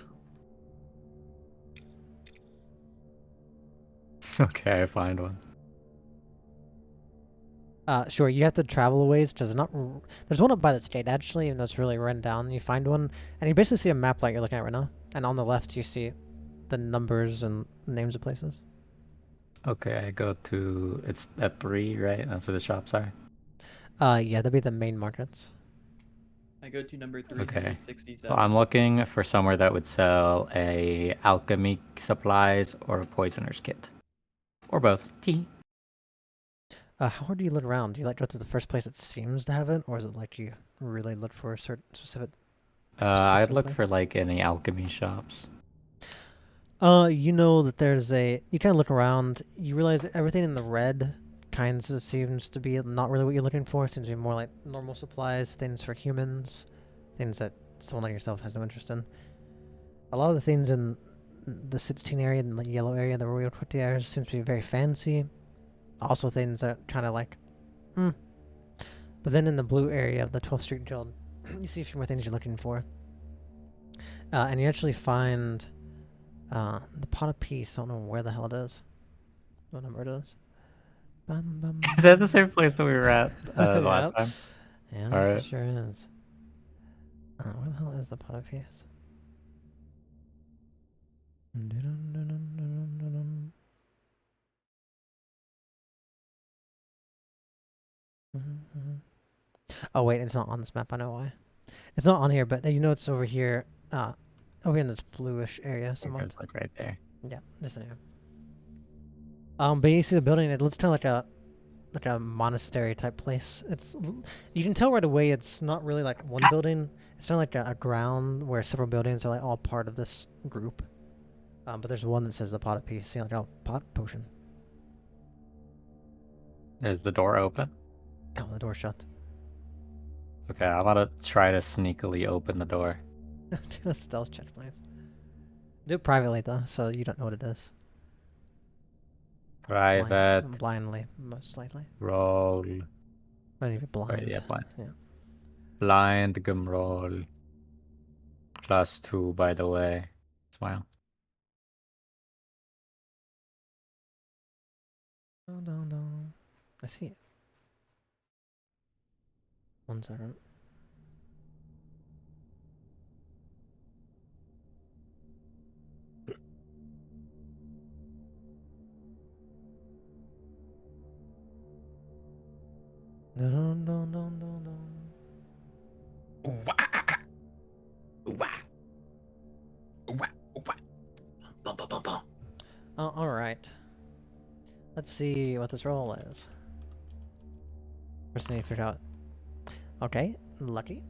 Okay, I find one. Sure, you have to travel a ways because there's one up by the state actually, and that's really run down. You find one, and you basically see a map like you're looking at right now, and on the left you see the numbers and names of places. Okay, I go to it's at 3, right? That's where the shops are. Yeah, that'd be the main markets. I go to number Okay. 367. So I'm looking for somewhere that would sell a alchemy supplies or a poisoner's kit. Or both. Tea. How hard do you look around? Do you like go to the first place that seems to have it, or is it like you really look for a certain specific? I'd look place? for like any alchemy shops. You know that there's you kind of look around, you realize that everything in the red kinds of seems to be not really what you're looking for. It seems to be more like normal supplies, things for humans, things that someone like yourself has no interest in. A lot of the things in the 16 area and the yellow area, the Royal Courtiers, seems to be very fancy. Also things that are kind of like, But then in the blue area of the 12th Street Guild, you see a few more things you're looking for. And you actually find the pot of peace. I don't know where the hell it is. What number it is. Is that the same place that we were at the last Yep. time? Yeah, All it right. sure is. Where the hell is the pot of peace? Oh wait, it's not on this map. I know why. It's not on here, but you know it's over here. Over in this bluish area somewhere. It's like right there. Yeah, just in here. But you see the building. It looks kind of like a monastery type place. You can tell right away it's not really like one building. It's kind of like a ground where several buildings are like all part of this group. But there's one that says the pot of peace. You know, like, oh, pot potion. Is the door open? Oh, the door's shut. Okay, I'm gonna try to sneakily open the door. Do a stealth check, please. Do it privately though, so you don't know what it is. Private. Blindly, most likely. Roll. Might even be blind. Wait, yeah, blind. Yeah. Blind gum roll. +2, by the way. Smile. No. I see it. 1 second. No. Oh, all right. Let's see what this roll is. First thing you figured out. Okay, lucky.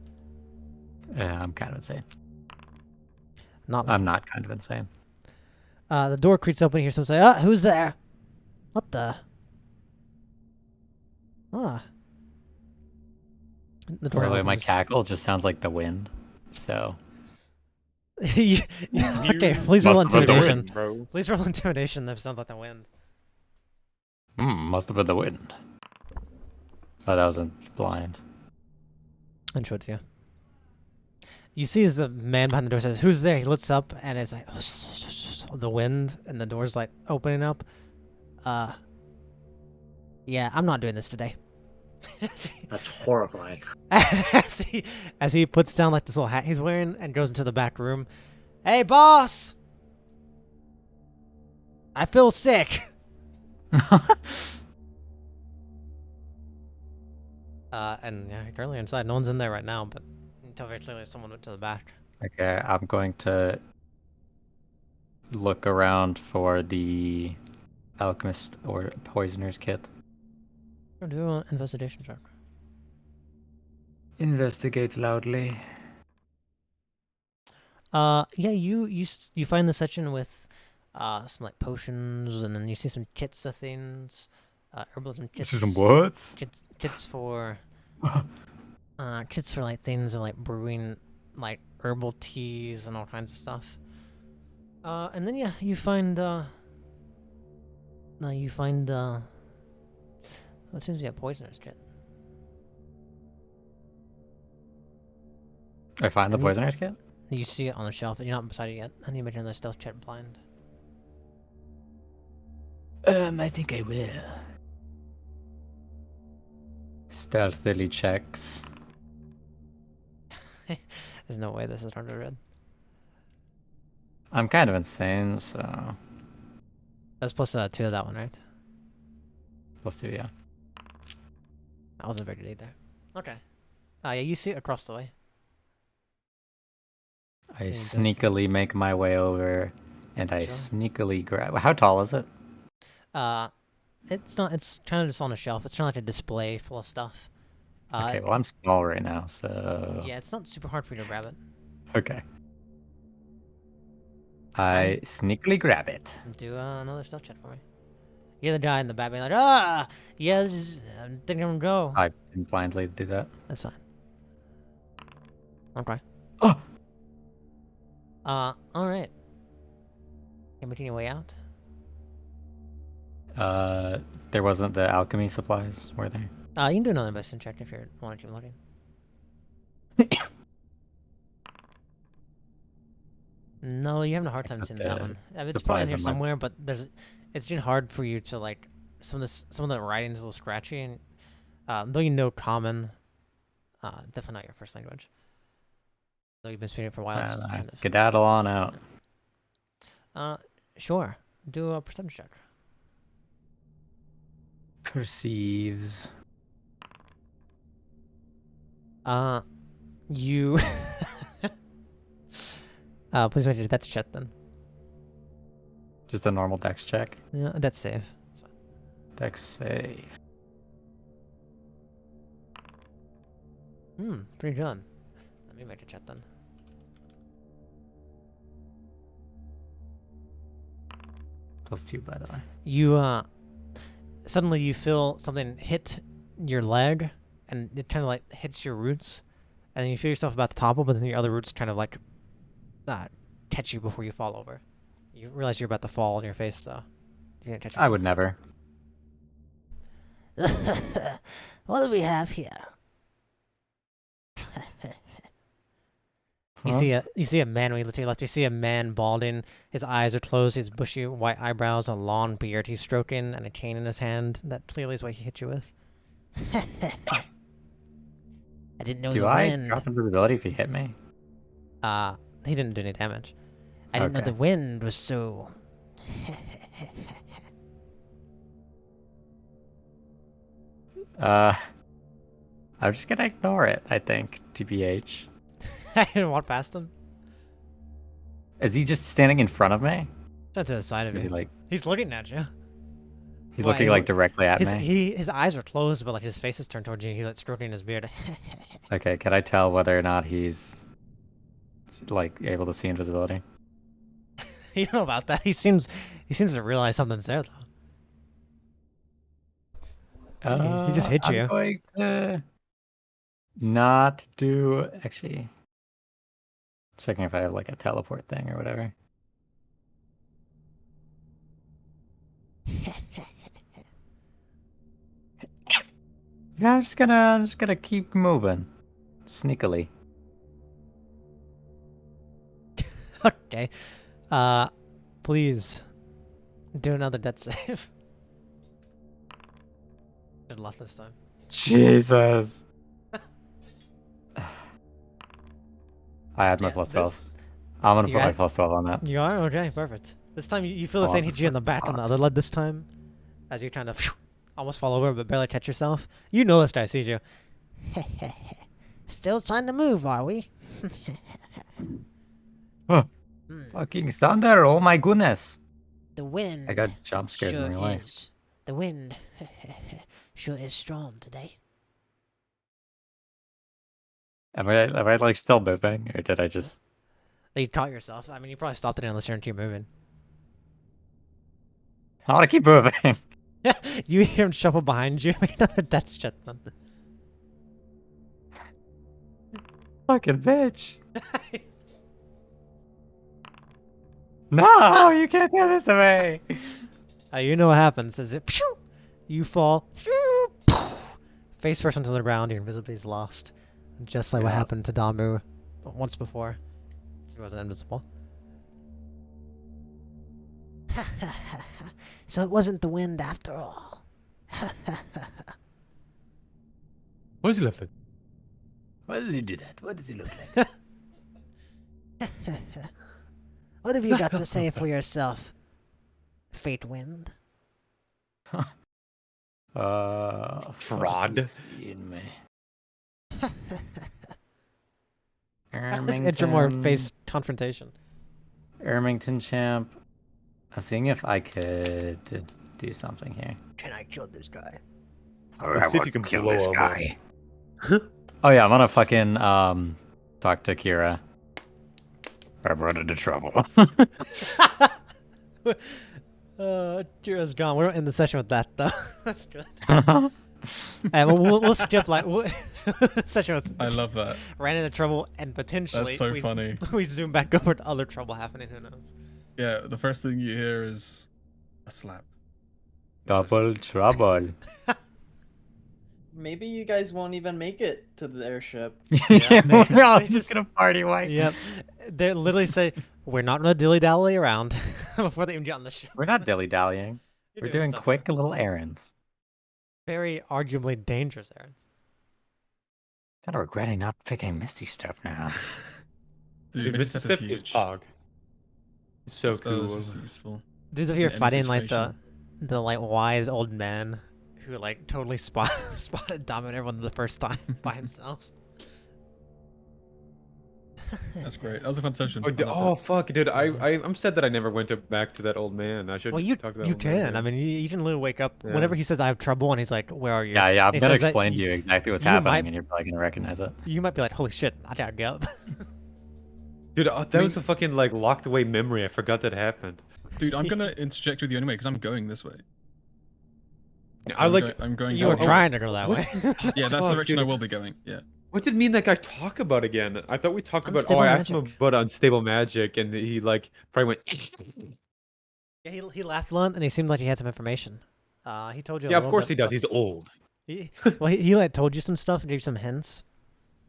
I'm kind of insane. Not lucky. I'm not kind of insane. The door creaks open. You hear someone say, "Ah, who's there?" What the? Ah. The door By the way, my opens. cackle just sounds like the wind. So Okay, please roll Must have been the intimidation. wind, bro. Please roll intimidation. That sounds like the wind. must have been the wind. Oh, that wasn't blind. I showed it to you. You see as the man behind the door says, "Who's there?" He looks up and it's like the wind, and the door's like opening up. Yeah, I'm not doing this today. That's horrifying. as he puts down like this little hat he's wearing and goes into the back room. Hey, boss! I feel sick. And yeah, currently inside. No one's in there right now, but you can tell very clearly someone went to the back. Okay, I'm going to look around for the alchemist or poisoner's kit. Do an investigation check. Investigate loudly. Yeah, you find the section with some like potions, and then you see some kits of things, herbalism kits. See some what? Kits for kits for like things of like brewing like herbal teas and all kinds of stuff. And then yeah, you find what seems to be a poisoner's kit. I find the And you- poisoner's kit? You see it on the shelf, and you're not beside it yet. I need to make another stealth check blind. I think I will. Stealthily checks. There's no way this is turned to red. I'm kind of insane, so That's plus 2 of that one, right? +2, yeah. I wasn't very good either. Okay. Yeah, you see it across the way. I Seems good. sneakily make my way over, and I Sure. sneakily grab. How tall is it? It's not. It's kind of just on a shelf. It's kind of like a display full of stuff. Okay, well I'm small right now, so Yeah, it's not super hard for you to grab it. okay. I sneakily grab it. Do another stealth check for me. You're the guy in the back being like, "Ah, yeah, I'm thinking I'm gonna go." I didn't blindly do that. That's fine. Okay. Oh! Alright. You making your way out? There wasn't the alchemy supplies, were there? You can do another investigation check if you're wanting to keep looking. No, you're having a hard time seeing that one. It's probably in supplies here on my- somewhere, but it's getting hard for you to like some of the writing is a little scratchy, and though you know common, definitely not your first language. Though you've been speaking it for a while, it's just kind of. Skedaddle on out. Sure. Do a perception check. Perceives. You. Please make a dex check then. Just a normal dex check. Yeah, that's save. That's fine. Dex save. Pretty good. Let me make a check then. +2, by the way. You suddenly you feel something hit your leg, and it kind of like hits your roots, and then you feel yourself about to topple, but then your other roots kind of like catch you before you fall over. You realize you're about to fall on your face, though. You didn't catch I would never. What do we have here? You see a man when you look to your left. You see a man balding. His eyes are closed. His bushy white eyebrows, a long beard he's stroking, and a cane in his hand. That clearly is what he hit you with. I didn't know Do the I wind. drop invisibility if he hit me? He didn't do any damage. I didn't know Okay. the wind was so. I'm just gonna ignore it, I think, TBH. I didn't walk past him. Is he just standing in front of me? Not to the side of Is he you. like... He's looking at you. He's Why, looking like directly at his me. his eyes are closed, but like his face is turned towards you. He's like stroking his beard. Okay, can I tell whether or not he's like able to see invisibility? You don't know about that. He seems to realize something's there though. He just hit I'm you. going to not do actually. Checking if I have like a teleport thing or whatever. Yeah, I'm just gonna keep moving, sneakily. Okay. Please do another death save. Did a lot this time. Jesus. I had my Yeah, plus 12. I'm gonna you put my had- plus 12 on that. You are? Okay, perfect. This time you feel the Oh, thing this hit you in the one back on the sucks. other leg this time. As you kind of almost fall over but barely catch yourself. You know this guy sees you. Still trying to move, are we? Huh. Hmm. Fucking thunder! Oh my goodness! The wind I got jump scared sure in real life. is. The wind sure is strong today. Am I like still moving, or did I just? You caught yourself. I mean, you probably stopped it unless you're into your moving. I want to keep moving. You hear him shuffle behind you. Make another death shit then. Fucking bitch! No, you can't do this to me. You know what happens. Is it? You fall. Face first onto the ground. Your invisibility is lost. Just like what Yeah. happened to Damu once before. He wasn't invisible. So it wasn't the wind after all. What is he laughing? Why does he do that? What does he look like? What have you got to say for yourself, Fate Wind? Fraud. In me. Let's enter more face confrontation. Ermington champ. I'm seeing if I could do something here. Can I kill this guy? Let's see if you can blow him up. Oh yeah, I'm gonna fucking talk to Kira. I've run into trouble. Kira's gone. We're in the session with that though. That's good. We'll skip like session was. I love that. Ran into trouble and potentially. That's so funny. We zoom back over to other trouble happening. Who knows? Yeah, the first thing you hear is a slap. Double trouble. Maybe you guys won't even make it to the airship. We're all they just gonna party white. Yep. They literally say, "We're not gonna dilly dally around," before they even get on the ship. We're not dilly dallying. You're We're doing stuff. quick little errands. Very arguably dangerous errands. Kind of regretting not picking Misty Step now. Dude, This Misty step is huge. pog. It's so Spell is cool. just useful. Dudes over here In any fighting like situation. the like wise old man who like totally spotted Dom and everyone the first time by himself. That's great. That was a fun session. Oh, I love oh that. fuck, dude! I'm sad that I never went back to that old man. I should. Well, you talk to that you old man can. again. I mean, you can literally wake up Yeah. whenever he says I have trouble, and he's like, "Where are you?" Yeah, I'm And he gonna says that explain to you exactly what's you happening, might- and you're probably gonna recognize it. You might be like, "Holy shit, I gotta get up." Dude, that was a fucking like locked away memory. I forgot that happened. Dude, I'm gonna interject with you anyway because I'm going this way. I like. I'm going. You were down- trying to go that What? way. Yeah, that's the Fuck, direction I dude. will be going. Yeah. What did mean that guy talk about again? I thought we talked about. Unstable Oh, I asked him magic. about unstable magic, and he like probably went. Yeah, he laughed a lot, and he seemed like he had some information. He told you. A Yeah, of little course bit, he does. but- He's old. Well, he like told you some stuff and gave you some hints,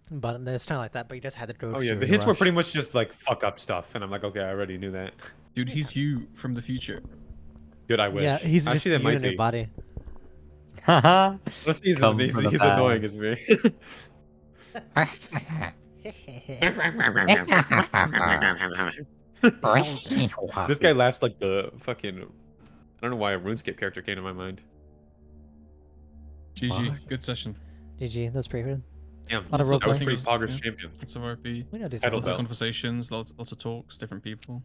but it's kind of like that. But you just had to go. Oh yeah, through the the hints were rush. pretty much just like fuck up stuff, and I'm like, okay, I already knew that. Dude, he's you from the future. Dude, I wish. Yeah, he's just Actually, you that might in a new be. body. Haha. Honestly, he's, Come he's, from the he's past. annoying as me. This guy laughs like the fucking. I don't know why a RuneScape character came to my mind. GG, good session. GG, that's pretty good. Yeah, Lot of I was roleplay. pretty poggers Yeah. champion. Lots of RP. We know these Title Lots of belt. conversations, lots of talks, different people.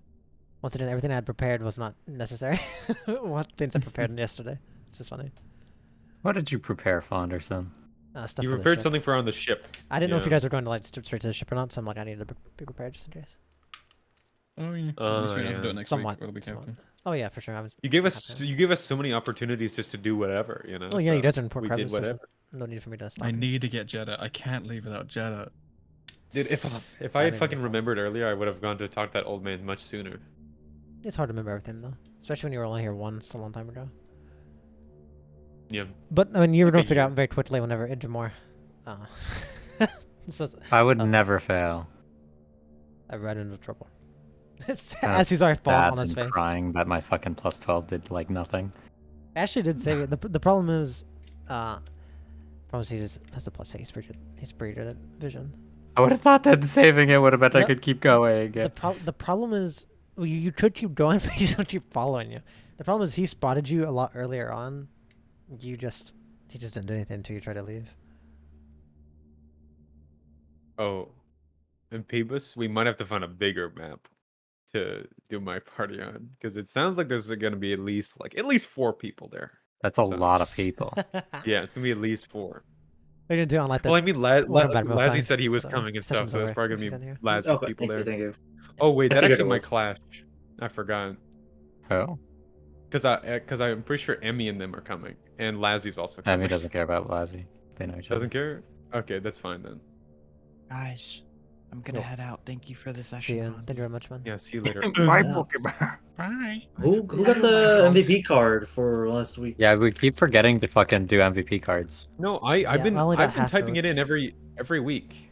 Once again, everything I had prepared was not necessary. What things I prepared yesterday. which is funny. What did you prepare, Fonderson? Stuff You for the prepared ship. something for on the ship. I didn't know if you Yeah. guys were going to like straight to the ship or not, so I'm like, I need to be prepared just in case. Oh yeah. At least we don't have to do Yeah. it next Somewhat. week or the week after. Oh yeah, for sure. I was. You gave happy. us so many opportunities just to do whatever, you know. Oh yeah, you so guys are in Port we Crevice. did So whatever. no need for me to stop. I you. need to get Jeddah. I can't leave without Jeddah. Dude, if I had fucking remembered earlier, I would have gone to talk to that old man much sooner. It's hard to remember everything though, especially when you were only here once a long time ago. Yeah. But I mean, you were going Like to a figure year. out very quickly whenever Idramore. Says, I would never fail. I ran into trouble. And As he's already fallen sad on his and face. crying that my fucking +12 did like nothing. Ashley did save it. The problem is, problem is he just has a +8. He's pretty good at vision. I would have thought that saving it would have meant I No, could keep going. The problem is, well, you could keep going, but he's gonna keep following you. The problem is he spotted you a lot earlier on. He just didn't do anything until you tried to leave. Oh, in Pebus, we might have to find a bigger map to do my party on, because it sounds like there's gonna be at least 4 people there. That's a So, lot of people. yeah, it's gonna be at least 4. What are you gonna do on like that? Well, I mean, Lazzy said he was But, coming and session's stuff, so over it's probably once you're gonna done be here. Lazzy's Okay, people thank you, there. thank you. Oh wait, I that figured actually it might was. clash. I forgot. Oh, Because I'm pretty sure Emmy and them are coming, and Lazzy's also coming. Emmy doesn't care about Lazzy. They know each other. Doesn't care? Okay, that's fine then. Guys, I'm gonna Cool. head out. Thank you for the See session. ya. Fonzie. Thank you very much, man. Yeah, see you later. Bye, Yeah. Pokemon. Bye. Who got the MVP card for last week? Yeah, we keep forgetting to fucking do MVP cards. No, Yeah, I've been I only got I've been half typing it in votes. every week.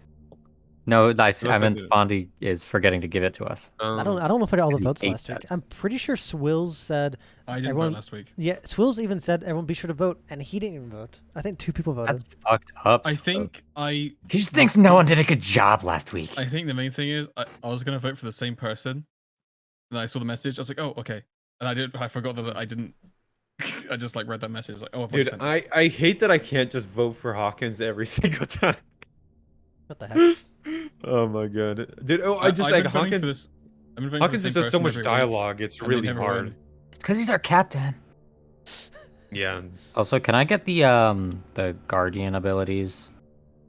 No, I Unless I meant didn't. Fondy is forgetting to give it to us. I don't know if I got all the He votes ate last week. that. I'm pretty sure Swills said I didn't everyone. vote last week. Yeah, Swills even said everyone be sure to vote, and he didn't even vote. I think 2 people voted. That's fucked up. I so- think He just thinks no one did a good job last week. I think the main thing is I was gonna vote for the same person. And then I saw the message. I was like, oh, okay. And I forgot that I didn't. I just like read that message. Like, oh, I've already Dude, sent it. I hate that I can't just vote for Hawkins every single time. What the heck? Oh my god, dude. Oh, I just I've like been voting for Hawkins. this. I've been voting for Hawkins the just same does so person much every week, dialogue. It's and they really never hard. win. It's because he's our captain. Yeah. Also, can I get the guardian abilities?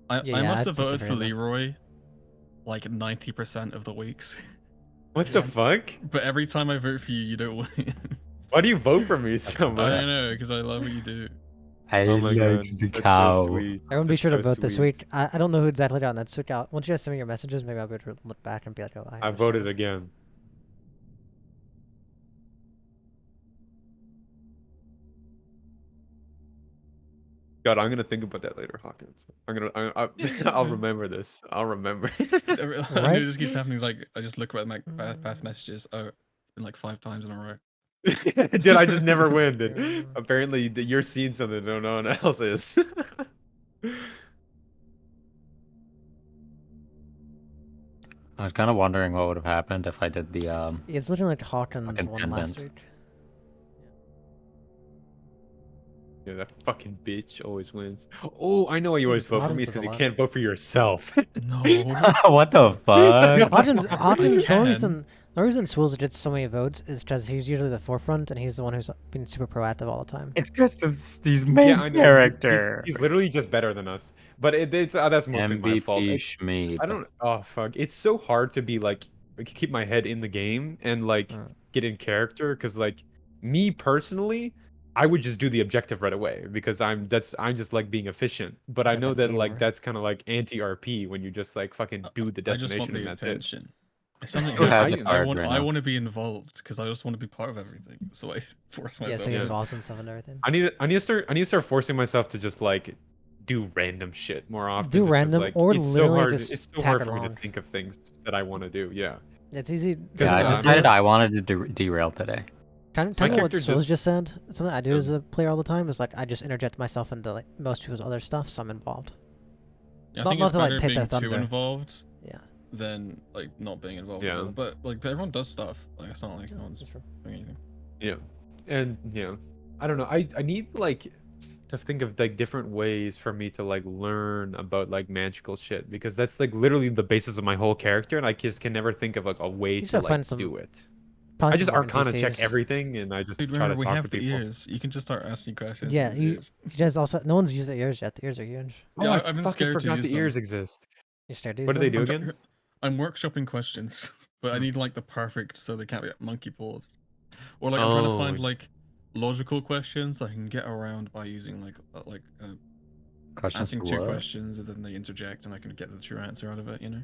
I Yeah, must I have voted disagree for on that. Leroy like 90% of the weeks. What the fuck? But every time I vote for you, you don't win. Why do you vote for me so I much? don't know, because I love what you do. I Oh my god, the that's so cow. sweet. Everyone be That's sure to so vote this sweet. week. I don't know who exactly got that switch out. Once you guys send me your messages, maybe I'll be able to look back and be like, oh, I understand voted that. again. God, I'm gonna think about that later, Hawkins. I'll remember this. I'll remember. Right? It just keeps happening. Like I just look at my past messages. Oh, it's been like 5 times in a row. Dude, I just never win, dude. Apparently, you're seeing something that no one else is. I was kind of wondering what would have happened if I did the It's literally like Hawkins fucking won last pendant. week. Yeah, that fucking bitch always wins. Oh, I know why you always Jesus, vote for me. Hawkins It's because is a you lot. can't vote for yourself. No. what the fuck? Hawkins, the can. reason Swills gets so many votes is because he's usually the forefront and he's the one who's been super proactive all the time. It's because of he's main Yeah, I know. character. He's literally just better than us. But it's that's mostly my fault. MVP It's- Schmeed. I don't. Oh fuck! It's so hard to be like keep my head in the game and like get in character because like me personally, I would just do the objective right away because I'm just like being efficient. But I Like know that that like gamer. that's kind of like anti-RP when you just like fucking do the I just want destination and the that's it. attention. It's something Who has I, a I card want. right I now? want to be involved because I just want to be part of everything. So I force Yeah, myself. so he Yeah. involves himself in everything. I need to start forcing myself to just like do random shit more often. Do just 'cause, random like, or it's so literally hard. just It's so tag hard for me along. to think of things that I want to do. Yeah. It's easy. Yeah, I Yeah, decided I wanted to derail today. Tell My me what character Swills just- just said. Something I do as a player all the time is like I just interject myself into like most people's other stuff, so I'm involved. I Not- think not it's to, like, better take their being too thunder. involved Yeah. than like not being involved. Yeah. At all. But like everyone does stuff. Like it's not like no one's That's true. doing anything. Yeah. And yeah, I don't know. I need like to think of like different ways for me to like learn about like magical shit because that's like literally the basis of my whole character, and I just can never think of like a way You just to gotta like find some- do it. I Process just more arcana check NPCs. everything, and I just Dude, try to remember, we talk have to the people. ears. You can just start asking questions. Yeah, to the you ears. guys also no one's used the ears yet. The ears are huge. Oh, Yeah, I I've been fucking scared to forgot use the them. ears exist. You start to What use do they them? do I'm, again? I'm workshopping questions, but I Hmm. need like the perfect so they can't be monkey paws. Or like I'm trying to find Oh, like logical questions I can get around by using Questions asking for two what? questions and then they interject and I can get the true answer out of it. You know.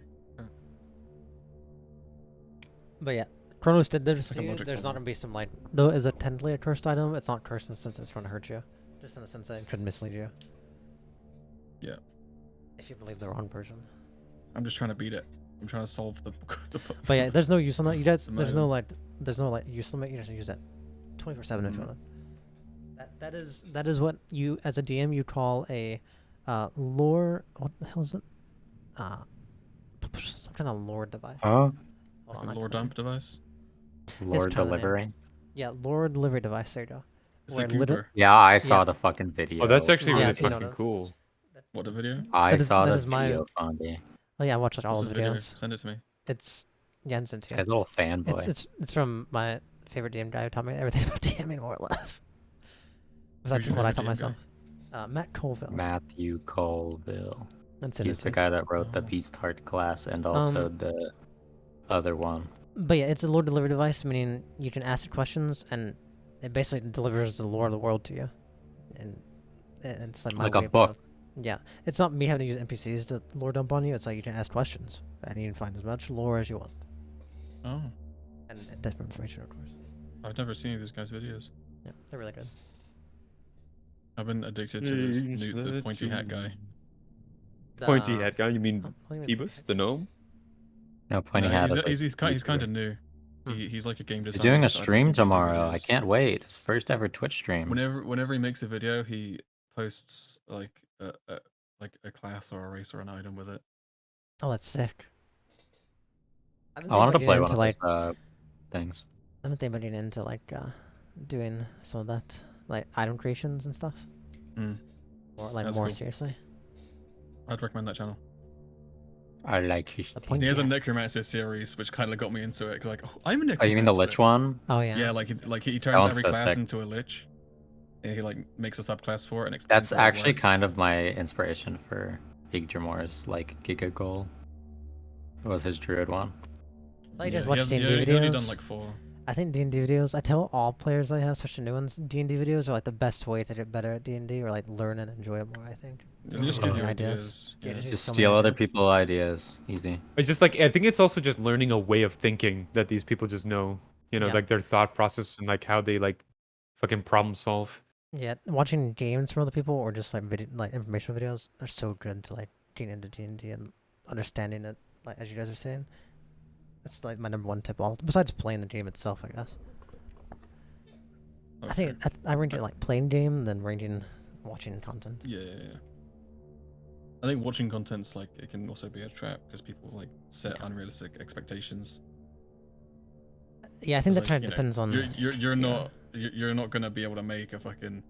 But yeah, Kronos did this Like to a you. logic There's not puzzle. gonna be some like though is a technically a cursed item. It's not cursed in the sense that it's trying to hurt you, just in the sense that it could mislead you. Yeah. If you believe the wrong version. I'm just trying to beat it. I'm trying to solve the. But yeah, there's no use on that. You guys, the there's item. no like use limit. You just use that 24/7 if you Mhm. want it. That is what you as a DM you call a lore. What the hell is it? Some kind of lore device. Huh? Hold Like on, a I lore can tell you. dump device. Lord kinda new. delivering. Yeah, lore delivery device. There you go. It's Where like liter- Uber. Yeah, I saw Yeah. the fucking video. oh, that's actually Yeah, really if you fucking notice. cool. What a video? I That is- saw that the is my- video, Fondy. Oh yeah, I watched like, all What's his this video? videos. Send it to me. It's yeah, it's This guy's a little fanboy. It's from my favorite DM guy who taught me everything about DMing more or less. Besides your what I favorite taught DM guy? myself. Matt Colville. Matthew Colville. That's He's the guy that wrote the Oh. Beast Heart class and also the other one. But yeah, it's a lore delivery device, meaning you can ask it questions and it basically delivers the lore of the world to you. And it's like my Like a way of book. yeah, it's not me having to use NPCs to lore dump on you. It's like you can ask questions and you can find as much lore as you want Oh, and different information, of course. I've never seen these guys' videos. Yeah, they're really good. I've been addicted to this the pointy hat guy. Pointy The- hat guy? You mean what do you mean Phoebus, the gnome? No, Pointy No, Hat he's, is like he's kind of YouTuber. new. Hmm. He's like a game designer. He's doing a so I don't stream think he'll do tomorrow. I videos. can't wait. His first ever Twitch stream. Whenever he makes a video, he posts like a class or a race or an item with it. Oh, that's sick. I've been I wanted to thinking play about one getting of into, those things. I've been thinking about getting into like doing some of that, like item creations and stuff, Mm. or like That's more cool. seriously. I'd recommend that channel. I like his The team. point- He has a Yeah. necromancer series, which kind of got me into it. Cause like, oh, I'm a necromancer. Oh, you mean the Lich one? Oh yeah. Yeah, like he turns one's every so class sick. into a lich. And he like makes a subclass for it and explains That's how it actually works. kind of my inspiration for Yggdrasil's like Giga goal. It was his druid one. Like you Yeah, guys he watch hasn't- D&D he's only done videos. like 4. I think D&D videos. I tell all players I have, especially new ones, D&D videos are like the best way to get better at D&D or like learn and enjoy it more. I think. And just so give many you ideas. ideas. Yeah, Yeah. just- Just so many steal other ideas. people's ideas. Easy. It's just like I think it's also just learning a way of thinking that these people just know. You know, Yeah. like their thought process and like how they like fucking problem solve. Yeah, watching games from other people or just like video, like informational videos, they're so good to like getting into D&D and understanding it. Like as you guys are saying, it's like my number one tip. All besides playing the game itself, I guess. I think I rank it like playing game, then ranking watching content. Yeah. I think watching content's like it can also be a trap because people like set unrealistic expectations. Yeah, I think that Like, kind you of know, depends on. you're not gonna be able to make a fucking.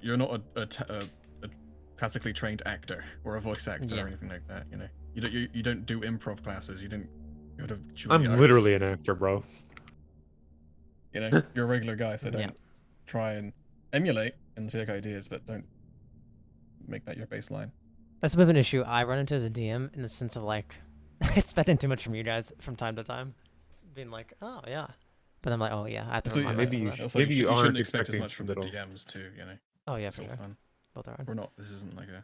You're not a classically trained actor or a voice actor Yeah. or anything like that. You know, you don't do improv classes. You don't go to. I'm Juilliard. literally an actor, bro. You know, you're a regular guy, so don't Yeah. try and emulate and take ideas, but don't make that your baseline. That's a bit of an issue I run into as a DM in the sense of like, expecting too much from you guys from time to time, being like, oh yeah, but I'm like, oh yeah, I have to So, remind yeah, myself maybe of that. also, maybe you shouldn't aren't expect as expecting much from the little. DMs too. You know. Oh yeah, It's for all sure. fun. Both are. We're not. This isn't like a.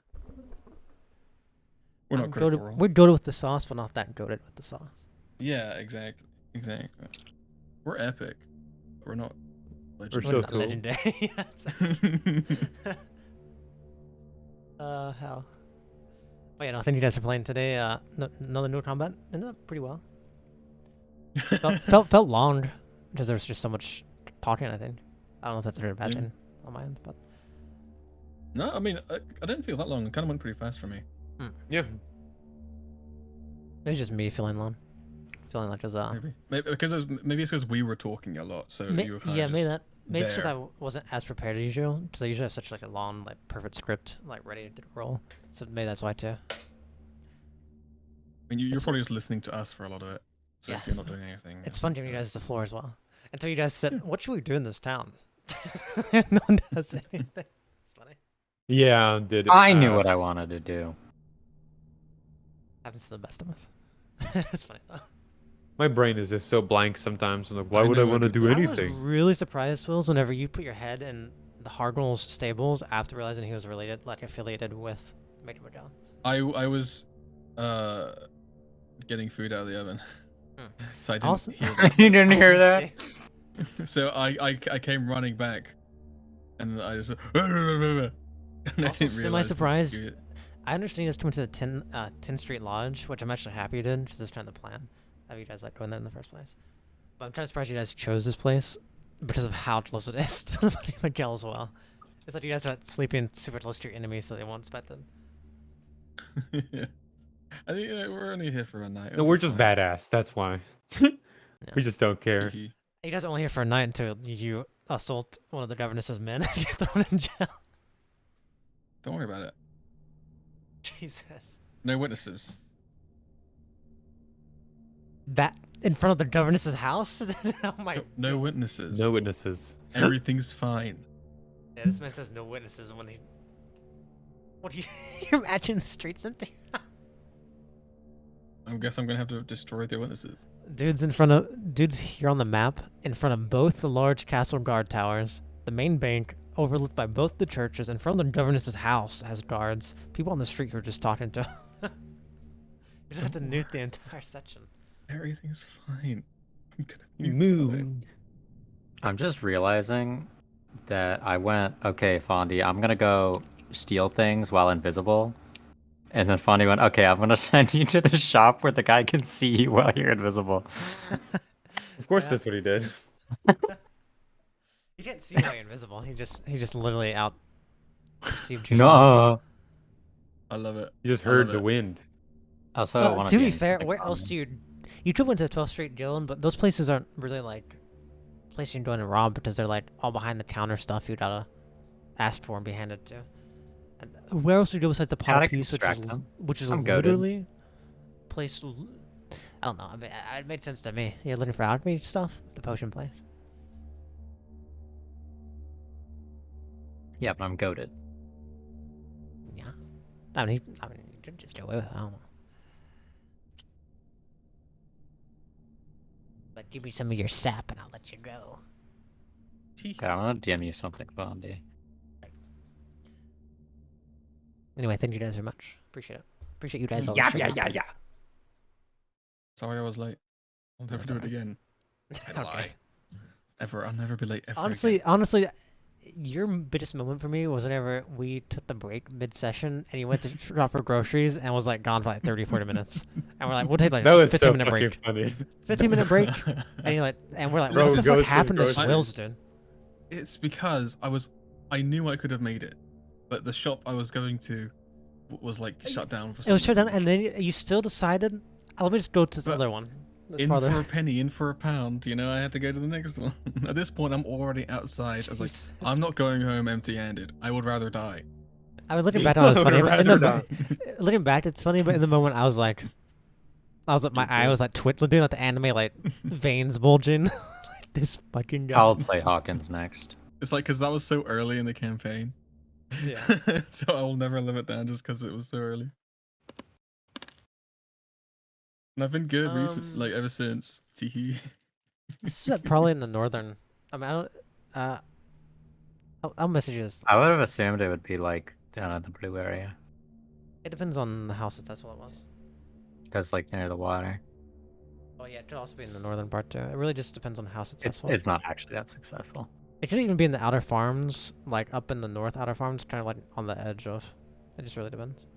We're not Goated- critical role. We're goated with the sauce, but not that goated with the sauce. Yeah, exactly. We're epic. We're not. We're Legendary. so not cool. legendary. Hell. Oh yeah, no, thank you guys for playing today. Another new combat ended up pretty well. felt long because there was just so much talking. I think. I don't know if that's a good or bad Yeah. thing on my end, but No, I mean, I didn't feel that long. It kind of went pretty fast for me. Yeah. maybe it's just me feeling long. Feeling like it was Maybe it's because we were talking a lot, so you were kind yeah, of maybe just that. Maybe it's because there. I wasn't as prepared as usual. Because I usually have such like a long, like perfect script, like ready to roll. So maybe that's why too. I mean, you're probably just listening to us for a lot of it. So Yeah. if you're not doing anything, It's fun giving you guys the floor as well. Until you guys said, "What should we do in this town?" And no one does anything. It's funny. Yeah, did I knew what I wanted to do. Happens to the best of us. It's funny though. My brain is just so blank sometimes. I'm like, why I would I know want to it do I anything? was really surprised, Wills, whenever you put your head in the Hargreaves stables after realizing he was related, like affiliated with Major Magellan. I was getting food out of the oven, so I didn't Also- hear that. You didn't hear I that? see. So I came running back, and I just and I Also, didn't realize that semi-surprised. you- I understand you guys went to the 10 Street Lodge, which I'm actually happy you did, because this kind of the plan. Have you guys like doing that in the first place? But I'm kind of surprised you guys chose this place because of how close it is to the Buddy Miguel as well. It's like you guys are sleeping super close to your enemies, so they won't expect it. I think we're only here for a night. No, It'll we're be just fine. badass. That's why. We just don't care. Hee hee. You guys are only here for a night until you assault one of the governess's men and get thrown in jail. Don't worry about it. Jesus. No witnesses. That in front of the governess's house? Oh my. No witnesses. No witnesses. Everything's fine. Yeah, this man says no witnesses when he. What do you? You imagine the streets empty? I guess I'm gonna have to destroy the witnesses. Dudes here on the map, in front of both the large castle guard towers, the main bank, overlooked by both the churches, in front of the governess's house has guards. People on the street who are just talking to. You just have to nuke the entire section. Everything's fine. I'm gonna be Move. fine. I'm just realizing that I went, okay, Fondy, I'm gonna go steal things while invisible. And then Fondy went, okay, I'm gonna send you to the shop where the guy can see you while you're invisible. Of course, Yeah. that's what he did. You can't see why you're invisible. He just literally out perceived yourself. No. I love it. You just I love heard the it. wind. Also, Well, one of to the be fair, like, where else do you could went to 12th Street Guild, but those places aren't really like places you're going to rob because they're like all behind the counter stuff you gotta ask for and be handed to. And where else would you go besides the pot Gotta of peace, distract them. which is I'm goated. literally place? I don't know. I mean, it made sense to me. You're looking for alchemy stuff, the potion place. Yeah, but I'm goaded. Yeah. I mean, you could just get away with it. I don't know. But give me some of your sap and I'll let you go. Okay, I'm gonna DM you something, Fondy. Anyway, thank you guys very much. Appreciate it. Appreciate you guys all. Yeah, showing yeah, up. yeah. Sorry I was late. I'll never That's do it alright. again. I Okay. lie. Ever. I'll never be late ever Honestly, again. your biggest moment for me was whenever we took the break mid-session and you went to shop for groceries and was like gone for like 30, 40 minutes. And we're like, we'll take like That was 15 so minute fucking break. funny. 15-minute break. And you're like, and we're like, Bro what the goes fuck to happened to groceries. Swills, dude? It's because I knew I could have made it, but the shop I was going to was like shut down for It was some shut down, reason. and then you still decided, let me just go to this But other one. That's In farther. for a penny, in for a pound. You know, I had to go to the next one. At this point, I'm already outside. I was like, Jesus. I'm not going home empty-handed. I would rather die. I was looking back on it, it's funny. But in Rather the, looking back, it's funny, but in the moment, I was like, my eye was like doing like the anime like veins bulging. Like, this fucking guy. I'll play Hawkins next. It's like because that was so early in the campaign. Yeah. So I will never live it down just because it was so early. And I've been good like ever since. Teehee. This is probably in the northern. I mean, I'll message you this. I would have assumed it would be like down in the blue area. It depends on the house that's what it was. Because like near the water. Oh yeah, it could also be in the northern part too. It really just depends on how successful. It's not actually that successful. It could even be in the outer farms, like up in the north outer farms, kind of like on the edge of. It just really depends.